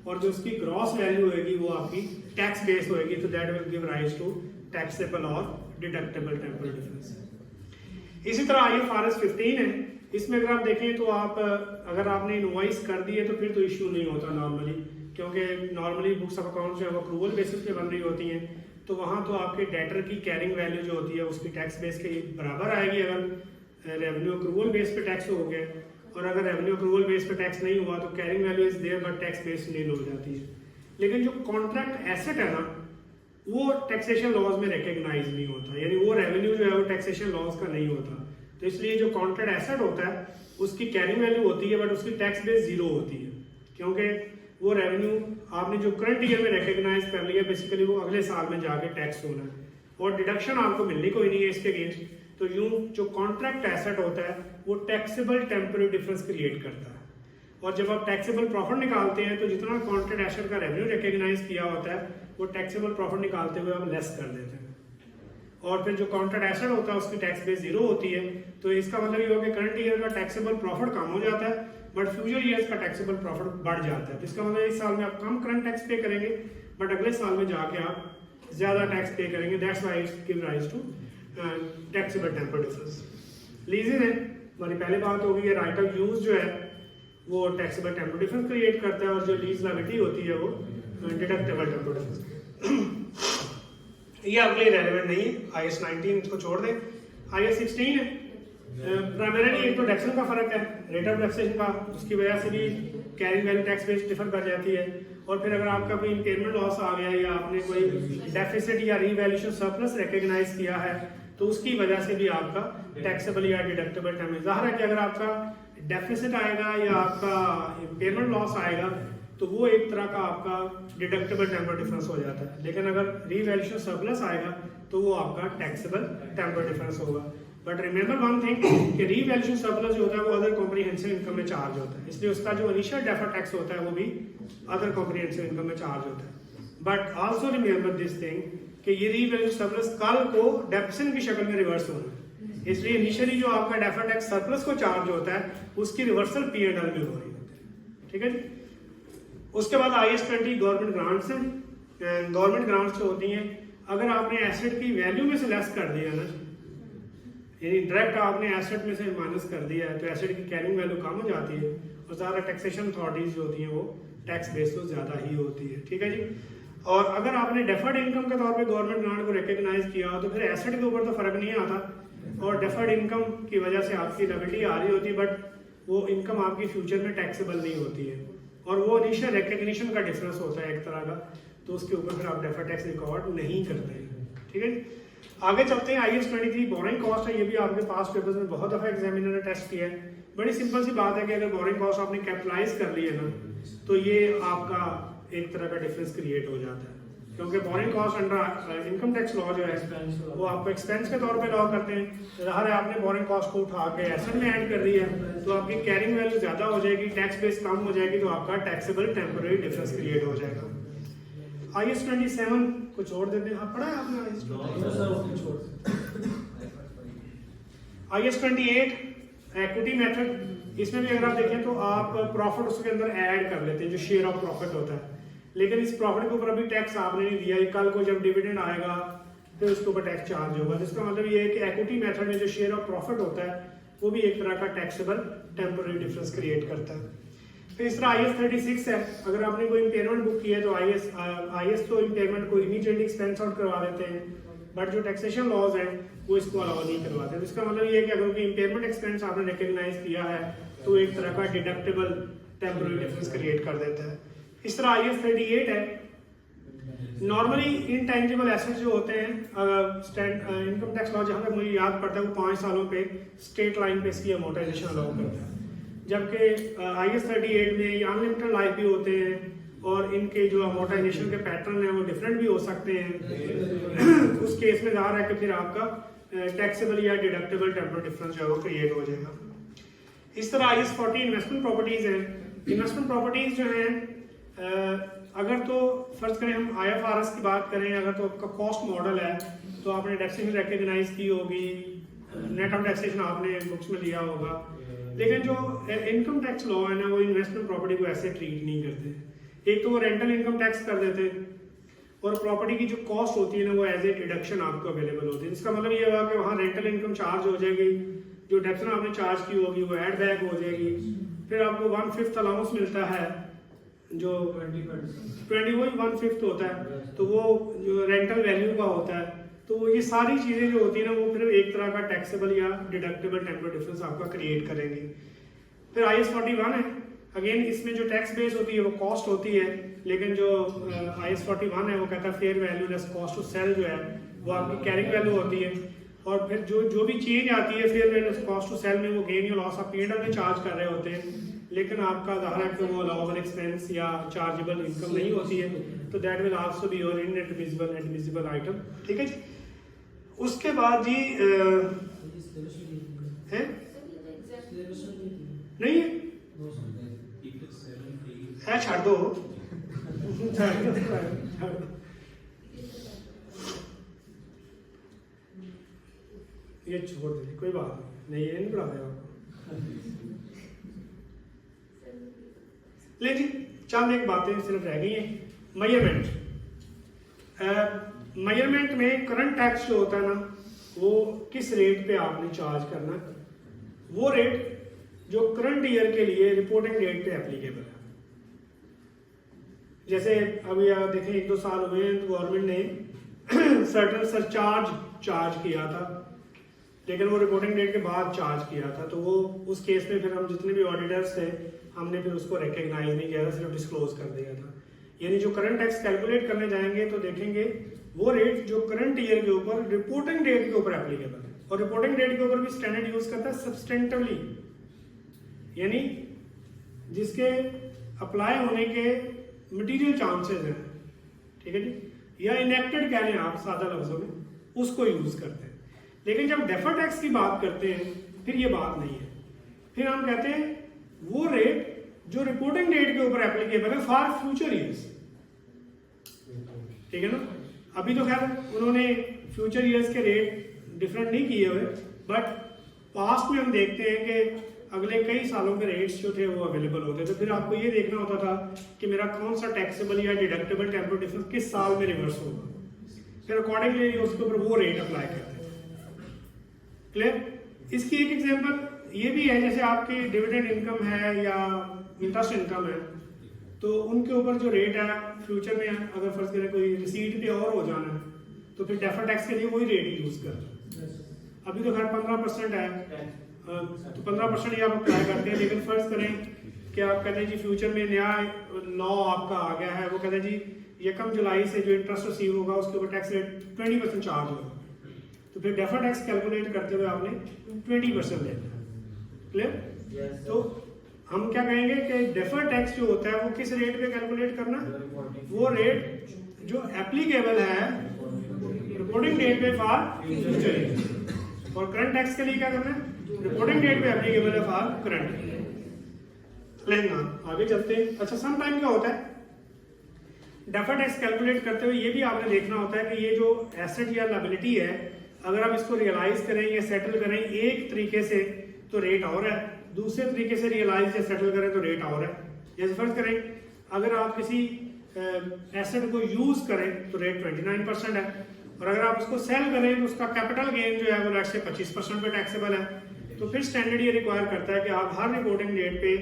और जो उसकी ग्रॉस वैल्यू होएगी वो आपकी टैक्स बेस होएगी। तो that will give rise to taxable और डिडक्टेबल टेम्पोरल डिफरेंस। इसी तरह IFRS 15 है, इसमें अगर आप देखें तो आप अगर आपने इनवॉइस कर दी है तो फिर तो इश्यू नहीं होता नॉर्मली, क्योंकि नॉर्मली बुक्स ऑफ अकाउंट जो है वो अप्रूवल बेसिस पे बन रही होती हैं। तो वहाँ तो आपके डेटर की कैरिंग वैल्यू जो होती है उसकी टैक्स बेस के बराबर आएगी अगर रेवेन्यू अक्रूवल बेस पे टैक्स हो गया, और अगर रेवेन्यू अक्रूवल बेस पे टैक्स नहीं हुआ तो carrying value is there but tax base nil हो जाती है। लेकिन जो कॉन्ट्रैक्ट एसेट है ना वो टैक्सेशन लॉज में रिकग्नाइज नहीं होता, यानी वो रेवेन्यू जो है वो टैक्सेशन लॉज का नहीं होता। तो इसलिए जो कॉन्ट्रैक्ट एसेट होता है उसकी कैरिंग वैल्यू होती है बट उसकी टैक्स बेस जीरो होती है, क्योंकि वो रेवेन्यू आपने जो करंट ईयर में रिकग्नाइज कर लिया बेसिकली वो अगले साल में जाके टैक्स होना है, और डिडक्शन आपको मिलनी कोई नहीं है इसके अगेंस्ट। तो यूं जो कॉन्ट्रैक्ट एसेट होता है वो टैक्सेबल टेम्पोररी डिफरेंस क्रिएट करता है, और जब आप टैक्सेबल प्रॉफिट निकालते हैं तो जितना कॉन्ट्रैक्ट एसेट का रेवेन्यू रिकग्नाइज किया होता है वो टैक्सेबल प्रॉफिट निकालते हुए आप लेस कर देते हैं, और फिर जो कॉन्ट्रैक्ट एसेट होता है उसकी टैक्स बेस जीरो होती है। तो इसका मतलब ये होगा कि करंट ईयर का टैक्सेबल प्रॉफिट कम हो जाता है बट फ्यूचर ईयर्स का टैक्सेबल प्रॉफिट बढ़ जाता है। तो इसका मतलब इस साल में आप कम करंट टैक्स पे करेंगे बट अगले साल में जाके आप ज्यादा टैक्स पे करेंगे। That's why it's give rise to taxable temporal difference. Leases है, हमारी पहले बात होगी ये राइट ऑफ यूज जो है वो टैक्सेबल टेम्पोरल डिफरेंस क्रिएट करता है, और जो लीज लायबिलिटी होती है वो डिडक्टेबल टेम्पोरल डिफरेंस। ये आपके लिए रेलेवेंट नहीं है, IAS 19 इसको छोड़ दें। IAS 16 है, प्राइमरीली एक तो टैक्सेशन का फर्क है, रेट ऑफ टैक्सेशन का, उसकी वजह से भी carrying value tax base differ कर जाती है। और फिर अगर आपका कोई इम्पेयरमेंट लॉस आ गया या आपने कोई डेफिसिट या रीवैल्यूएशन सरप्लस रिकॉग्नाइज किया है तो उसकी वजह से भी आपका टैक्सेबल या डिडक्टेबल टेम्पोरल, जाहिर है कि अगर आपका डेफिसिट आएगा या आपका इम्पेयरमेंट लॉस आएगा तो वो एक तरह का आपका डिडक्टेबल टेम्पोरल डिफरेंस हो जाता है। लेकिन अगर रीवैल्यूएशन सरप्लस आएगा तो वो आपका टैक्सेबल टेम्पोरल डिफरेंस होगा। बट रिमेंबर वन थिंग कि रीवैल्यूएशन सरप्लस जो होता है वो अदर कॉम्प्रिहेंसिव इनकम में चार्ज होता है, इसलिए उसका जो इनिशियल डेफर्ड टैक्स होता है वो भी अदर कॉम्प्रिहेंसिव इनकम में चार्ज होता है। But also remember this thing कि ये रीवैल्यूएशन सरप्लस कल को डेप्शन की शक्ल में रिवर्स होना है, इसलिए इनिशियली जो आपका डेफर्ड टैक्स सरप्लस को चार्ज होता है उसकी रिवर्सल P&L में हो रही होती है। ठीक है जी। उसके बाद IAS 20 गवर्नमेंट ग्रांट्स हैं। गवर्नमेंट ग्रांट्स जो होती हैं अगर आपने एसेट की वैल्यू में से लेस कर दिया ना, यानी डायरेक्ट आपने एसेट में से माइनस कर दिया है तो एसेट की कैरिंग वैल्यू कम हो जाती है और ज़्यादा टैक्सेशन अथॉरिटीज जो होती हैं वो टैक्स बेस तो ज़्यादा ही होती है, ठीक है जी। और अगर आपने डेफर्ड इनकम के तौर पे गवर्नमेंट ग्रांट को रिकग्नाइज किया हो तो फिर एसेट के ऊपर तो फर्क नहीं आता, और डेफर्ड इनकम की वजह से आपकी लायबिलिटी आ रही होती है, बट वो इनकम आपकी फ्यूचर में टैक्सेबल नहीं होती है, और वो इनिशियल रिकग्निशन का डिफरेंस होता है एक तरह का, तो उसके ऊपर फिर आप डेफर्ड टैक्स रिकॉर्ड नहीं करते हैं, ठीक है। आगे चलते हैं, IAS 23 बोरिंग कॉस्ट है, ये भी आपके पास पेपर्स में बहुत दफ़ा एग्जामिनर ने टेस्ट किया है। बड़ी सिंपल सी बात है कि अगर बोरिंग कॉस्ट आपने कैपिटलाइज कर ली है ना, तो ये आपका एक तरह का डिफरेंस क्रिएट हो जाता है, क्योंकि borrowing cost under income tax law जो है वो आपको एक्सपेंस के तौर पे लॉ करते हैं। ज़ाहिर है आपने बोरिंग कॉस्ट को उठा के एसेट में ऐड कर दी है तो आपकी कैरिंग वैल्यू ज़्यादा हो जाएगी, टैक्स बेस कम हो जाएगी, तो आपका टैक्सेबल टेम्पररी डिफरेंस क्रिएट हो जाएगा। IAS 27 को छोड़ देते हैं, हाँ पढ़ा है आपने IAS 28 इक्विटी मेथड, इसमें भी अगर आप देखें तो आप प्रॉफिट उसके अंदर ऐड कर लेते हैं जो शेयर ऑफ प्रॉफिट होता है, लेकिन इस प्रॉफिट के ऊपर अभी टैक्स आपने नहीं दिया, कल को जब डिविडेंड आएगा फिर उसके ऊपर टैक्स चार्ज होगा। जिसका मतलब ये है कि इक्विटी मेथड में जो शेयर ऑफ प्रॉफिट होता है वो भी एक तरह का टैक्सेबल टेम्पररी डिफरेंस क्रिएट करता है। फिर इस तरह IAS 36 है, अगर आपने कोई इम्पेयरमेंट बुक की है तो IAS तो इम्पेयरमेंट को इमीडिएटली एक्सपेंस आउट करवा देते हैं, बट जो टैक्सेशन लॉज हैं वो इसको अलाउ नहीं करवाते। जिसका मतलब ये है कि अगर कोई इम्पेयरमेंट एक्सपेंस आपने रिकग्नाइज किया है तो एक तरह का डिडक्टेबल टेम्पररी डिफरेंस क्रिएट कर देता है। इस तरह IAS 38 है, नॉर्मली इनटेंजिबल एसेट्स जो होते हैं इनकम टैक्स लॉ जहाँ तक मुझे याद पड़ता है वो 5 सालों पे स्टेट लाइन पे इसकी अमोर्टाइजेशन अलाउ करता है, जबकि IAS 38 में ये अनलिमिटेड लाइफ भी होते हैं और इनके जो अमोर्टाइजेशन के पैटर्न हैं वो डिफरेंट भी हो सकते हैं। उस केस में ज़ाहिर है कि फिर आपका टैक्सेबल या डिडक्टेबल टेम्पररी डिफरेंस जो है वो क्रिएट हो जाएगा। इस तरह IAS 40 इन्वेस्टमेंट प्रॉपर्टीज हैं, इन्वेस्टमेंट प्रॉपर्टीज जो हैं अगर तो फर्ज करें हम IFRS की बात करें, अगर तो आपका कॉस्ट मॉडल है तो आपने टैक्सेशन रिकग्नाइज की होगी, नेट ऑफ टैक्सेशन आपने बुक्स में लिया होगा, लेकिन जो इनकम टैक्स लॉ है ना वो इन्वेस्टमेंट प्रॉपर्टी को ऐसे ट्रीट नहीं करते। एक तो वो रेंटल इनकम टैक्स कर देते हैं और प्रॉपर्टी की जो कॉस्ट होती है ना वो एज ए डिडक्शन आपको अवेलेबल होती है। इसका मतलब ये हुआ कि वहाँ रेंटल इनकम चार्ज हो जाएगी, जो डेप्शन आपने चार्ज की होगी वो ऐड बैक हो जाएगी, फिर आपको 1/5 अलाउंस मिलता है जो 20 वही 1/5 होता है, तो वो जो रेंटल वैल्यू का होता है, तो ये सारी चीज़ें जो होती है ना वो फिर एक तरह का टैक्सेबल या डिडक्टेबल टेम्पररी डिफरेंस आपका क्रिएट करेंगे। फिर IAS 41 है, अगेन इसमें जो टैक्स बेस होती है वो कॉस्ट होती है, लेकिन जो IAS 41 है वो कहता है fair value less cost to sell जो है वो आपकी कैरिंग वैल्यू होती है, और फिर जो भी चेंज आती है fair value less cost to sell में वो गेन या लॉस आप P&L में चार्ज कर रहे होते हैं, लेकिन आपका ज़ाहिर है कि वो अलाउबल एक्सपेंस या चार्जेबल इनकम नहीं होती है, तो that will also be your inadmissible item, ठीक है जी। उसके बाद जी है नहीं है छाड़ दो ये छोड़ दीजिए, कोई बात नहीं, ये नहीं पढ़ा देगा ले जी। चंद एक बातें सिर्फ रह गई हैं। मेजरमेंट, मेजरमेंट में करंट टैक्स जो होता है ना वो किस रेट पे आपने चार्ज करना है, वो रेट जो करंट ईयर के लिए रिपोर्टिंग डेट पे एप्लीकेबल है। जैसे अभी आप देखें 1-2 साल हुए हैं तो गवर्नमेंट ने सर्टन सरचार्ज चार्ज किया था, लेकिन वो रिपोर्टिंग डेट के बाद चार्ज किया था, तो वो उस केस में फिर हम जितने भी ऑडिटर्स थे हमने फिर उसको रिकग्नाइज नहीं किया था, सिर्फ डिस्क्लोज कर दिया था। यानी जो करंट टैक्स कैलकुलेट करने जाएंगे तो देखेंगे वो रेट जो करंट ईयर के ऊपर रिपोर्टिंग डेट के ऊपर एप्लीकेबल है, और रिपोर्टिंग डेट के ऊपर भी स्टैंडर्ड यूज करता है सब्सटेंटिवली, यानी जिसके अप्लाई होने के मटीरियल चांसेस हैं, ठीक है जी, या इनेक्टेड कह लें आप सादा लफ्जों में, उसको यूज करते हैं। लेकिन जब डेफर टैक्स की बात करते हैं फिर ये बात नहीं है, फिर हम कहते हैं वो रेट जो रिपोर्टिंग डेट के ऊपर एप्लीकेबल है फॉर फ्यूचर ईयर्स, ठीक है ना। अभी तो खैर उन्होंने फ्यूचर ईयर्स के रेट डिफरेंट नहीं किए हुए, बट पास्ट में हम देखते हैं कि अगले कई सालों के रेट्स जो थे वो अवेलेबल होते थे। फिर आपको ये देखना होता था कि मेरा कौन सा टैक्सेबल या डिडक्टेबल टेम्पररी डिफरेंस किस साल में रिवर्स होगा, फिर अकॉर्डिंगली उसके ऊपर वो रेट अप्लाई करते हैं। क्लियर। इसकी एक एग्जांपल ये भी है, जैसे आपकी डिविडेंड इनकम है या इंटरेस्ट इनकम है, तो उनके ऊपर जो रेट है फ्यूचर में अगर फर्ज करें कोई रिसीट पे और हो जाना है तो फिर डेफर्ड टैक्स के लिए वही रेट यूज कर। अभी तो खैर 15% है, तो 15% ही आप अप्लाई करते हैं, लेकिन फर्ज करें कि आप कहते हैं जी फ्यूचर में नया लॉ आपका आ गया है, वो कहते हैं जी 1 जुलाई से जो इंटरेस्ट रिसीव होगा उसके ऊपर टैक्स रेट 20% चार्ज होगा, तो फिर डेफर्ड टैक्स कैलकुलेट करते हुए आपने 20% लेना है। क्लियर? तो हम क्या कहेंगे कि डेफर्ड टैक्स जो होता है वो किस रेट पे कैलकुलेट करना, वो रेट जो एप्लीकेबल है रिपोर्टिंग डेट पे फॉर फ्यूचर, और करंट टैक्स के लिए क्या करना है, रिपोर्टिंग डेट पे एप्लीकेबल है फॉर करंट। लेना आगे चलते हैं। अच्छा, सम टाइम क्या होता है डेफर्ड टैक्स कैलकुलेट करते हुए ये भी आपने देखना होता है कि ये जो एसेट या लायबिलिटी है अगर आप इसको रियलाइज करें या सेटल करें एक तरीके से तो रेट और है, दूसरे तरीके से रियलाइज या सेटल करें तो रेट और है। जैसे फर्ज करें अगर आप किसी एसेट को यूज करें तो रेट 29% है, और अगर आप उसको सेल करें तो उसका कैपिटल गेन जो है वो रेट से 25% पे टैक्सेबल है। तो फिर स्टैंडर्ड ये रिक्वायर करता है कि आप हर रिपोर्टिंग डेट पे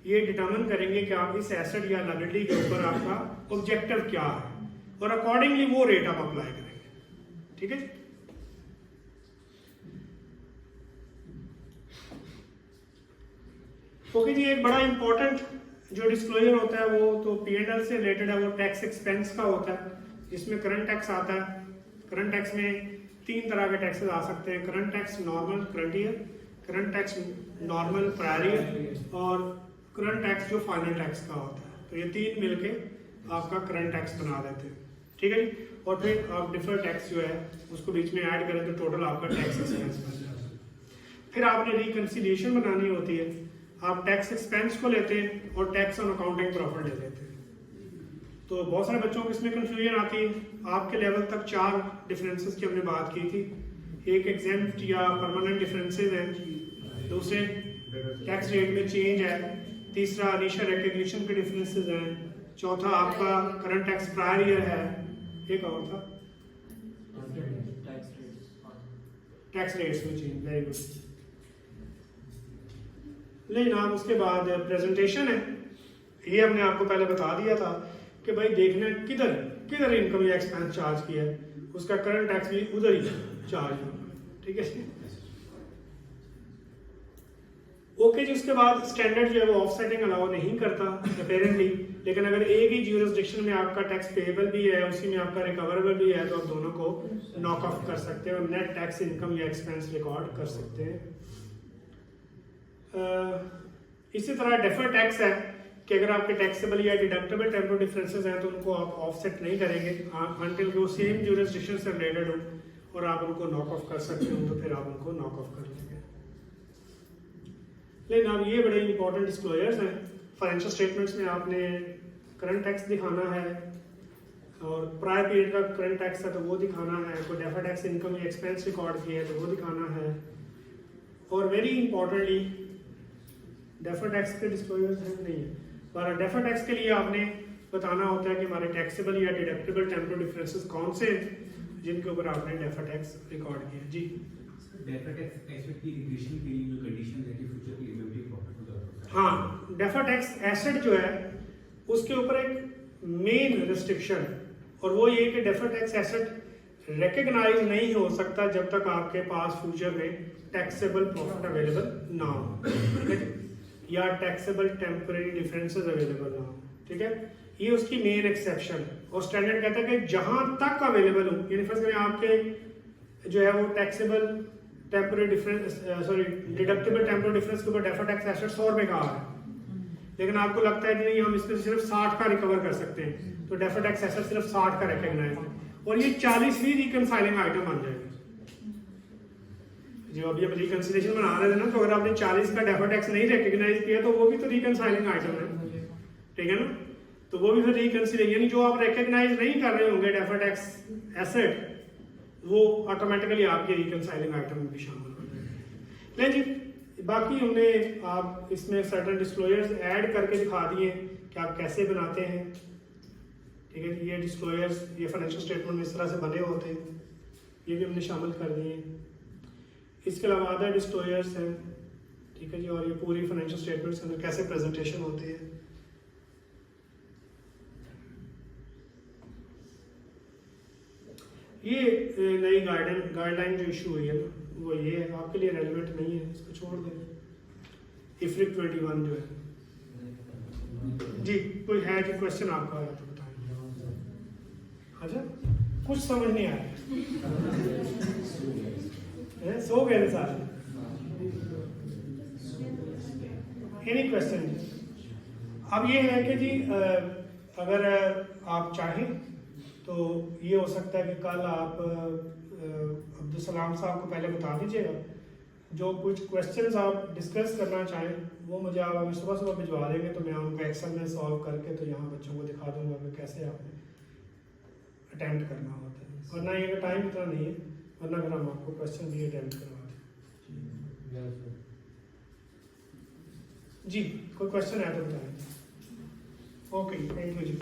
ये डिटरमिन करेंगे कि आप इस एसेट या लायबिलिटी के ऊपर आपका ऑब्जेक्टिव क्या है, और अकॉर्डिंगली वो रेट आप अप्लाई करेंगे। ठीक है जी। ओके जी, एक बड़ा इंपॉर्टेंट जो डिस्क्लोजर होता है वो तो P&L से रिलेटेड है, वो टैक्स एक्सपेंस का होता है, जिसमें करंट टैक्स आता है। करंट टैक्स में 3 तरह के टैक्सेस आ सकते हैं, current tax normal current year, current tax normal prior year, और करंट टैक्स जो फाइनल टैक्स का होता है। तो ये 3 मिलके आपका करंट टैक्स बना देते हैं। ठीक है जी। और फिर आप डिफर्ड टैक्स जो है उसको बीच में ऐड करें तो टोटल आपका टैक्स एक्सपेंस बन जाता है। फिर आपने रिकंसिलिएशन बनानी होती है, आप टैक्स एक्सपेंस को लेते हैं और टैक्स ऑन अकाउंटिंग प्रॉफिट ले लेते हैं। तो बहुत सारे बच्चों को इसमें कंफ्यूजन आती है। आपके लेवल तक 4 डिफरेंसेस की हमने बात की थी, एक एग्जेम्प्ट या परमानेंट डिफरेंसेस है, दूसरे टैक्स रेट में चेंज है, तीसरा इनिशियल रिकॉग्निशन के डिफरेंसेस हैं, चौथा आपका करंट टैक्स प्रायर ईयर है, एक और था टैक्स रेट्स में चेंज। Very good. लेकिन आप उसके बाद प्रेजेंटेशन है, ये हमने आपको पहले बता दिया था कि भाई देखना किधर किधर इनकम या एक्सपेंस चार्ज किया है, उसका करंट टैक्स भी उधर ही चार्ज होगा। ठीक है। ओके जी। उसके बाद स्टैंडर्ड जो है वो ऑफसेटिंग अलाउ नहीं करता अपेरेंटली, लेकिन अगर एक ही ज्यूरिसडिक्शन में आपका टैक्स पेएबल भी है, उसी में आपका रिकवरेबल भी है, तो आप दोनों को नॉक ऑफ कर सकते हैं और नेट टैक्स इनकम या एक्सपेंस रिकॉर्ड कर सकते हैं। इसी तरह डेफर्ड टैक्स है कि अगर आपके टैक्सेबल या डिडक्टेबल टेम्पोररी डिफरेंसेस हैं तो उनको आप ऑफसेट नहीं करेंगे अनटिल वो सेम ज्यूरिसडिक्शन से रिलेटेड हो और आप उनको नॉक ऑफ कर सकते हो, तो फिर आप उनको नॉक ऑफ कर लेंगे। लेकिन अब ये बड़े इंपॉर्टेंट डिस्क्लोजर्स हैं। फाइनेंशियल स्टेटमेंट्स में आपने करंट टैक्स दिखाना है, और प्रायर पीरियड का करंट टैक्स है तो वो दिखाना है, कोई डेफर्ड टैक्स इनकम या एक्सपेंस रिकॉर्ड किया है तो वो दिखाना है, और वेरी इंपॉर्टेंटली डेफर्ड टैक्स के डिस्क्लोजर्स नहीं है, पर डेफर्ड टैक्स के लिए आपने बताना होता है कि हमारे टैक्सेबल या डिडक्टेबल टेम्पोररी डिफरेंसेस कौन से जिनके ऊपर आपने डेफर्ड टैक्स रिकॉर्ड किया। जी, डेफर्ड टैक्स एसेट की रिग्रेशन के लिए जो कंडीशन है कि फ्यूचर के लिए भी प्रॉफिट होगा। हाँ, डेफर्ड टैक्स एसेट जो है उसके ऊपर एक मेन रिस्ट्रिक्शन है, और वो ये कि डेफर्ड टैक्स एसेट रिकग्नाइज नहीं हो सकता जब तक आपके पास फ्यूचर में टैक्सेबल प्रॉफिट अवेलेबल ना हो या टैक्सेबल टेम्पररी डिफरेंसेस अवेलेबल ना हो। ठीक है, ये उसकी मेन एक्सेप्शन है। और स्टैंडर्ड कहता है कि जहां तक अवेलेबल हो, यानी फर्स्ट करें आपके जो है वो taxable temporary difference deductible temporary difference के ऊपर डेफर्ड टैक्स एसेट 100 रुपए का आ रहा है, लेकिन आपको लगता है कि नहीं हम इसमें सिर्फ 60 का रिकवर कर सकते हैं, तो डेफर्ड टैक्स एसेट सिर्फ 60 का रिकॉग्नाइज है, और ये 40वीं रिकंसाइलिंग आइटम बन जाएगा। जो अभी हम रिकंसिलिएशन बना रहे थे ना, तो अगर आपने 40 का डेफर्ड टैक्स नहीं रिकॉग्नाइज किया तो वो भी तो रिकंसाइलिंग आइटम है। ठीक है ना, तो वो भी फिर रिकंसिलिएशन, यानी जो आप रिकॉग्नाइज नहीं कर रहे होंगे डेफर्ड टैक्स एसेट, वो ऑटोमेटिकली आपके रिकंसाइलिंग आइटम में भी शामिल हो जाएंगे। लेकिन जी बाकी हमने आप इसमें सर्टेन डिस्क्लोजर्स ऐड करके दिखा दिए कि आप कैसे बनाते हैं। ठीक है, ये डिस्क्लोजर्स ये फाइनेंशियल स्टेटमेंट में इस तरह से बने होते हैं, ये भी हमने शामिल कर दिए। इसके अलावा अदर डिस्क्लोजर्स हैं। ठीक है जी, और ये पूरी फाइनेंशियल स्टेटमेंट्स के अंदर कैसे प्रेजेंटेशन होती है। ये नई गाइडलाइन जो इशू हुई है ना, वो ये है, आपके लिए रेलिवेंट नहीं है, इसको छोड़ दें। इफ्रिक 21 जो है जी, कोई है कि क्वेश्चन आपका है तो बताएं। अच्छा, कुछ समझ नहीं आया सो गए सारे। Any question? अब ये है कि जी अगर आप चाहें तो ये हो सकता है कि कल आप अब्दुल सलाम साहब को पहले बता दीजिएगा, जो कुछ क्वेश्चंस आप डिस्कस करना चाहें वो मुझे आप अगर सुबह सुबह भिजवा देंगे तो मैं उनको एक्सेल में सॉल्व करके तो यहाँ बच्चों को दिखा दूंगा कि कैसे आपने अटेम्प्ट करना होता है। वरना ये टाइम इतना नहीं है, वरना अगर हम आपको क्वेश्चन भी अटेम्प्ट करवा दें। जी, कोई क्वेश्चन है तो बताएं। Okay, thank you ji.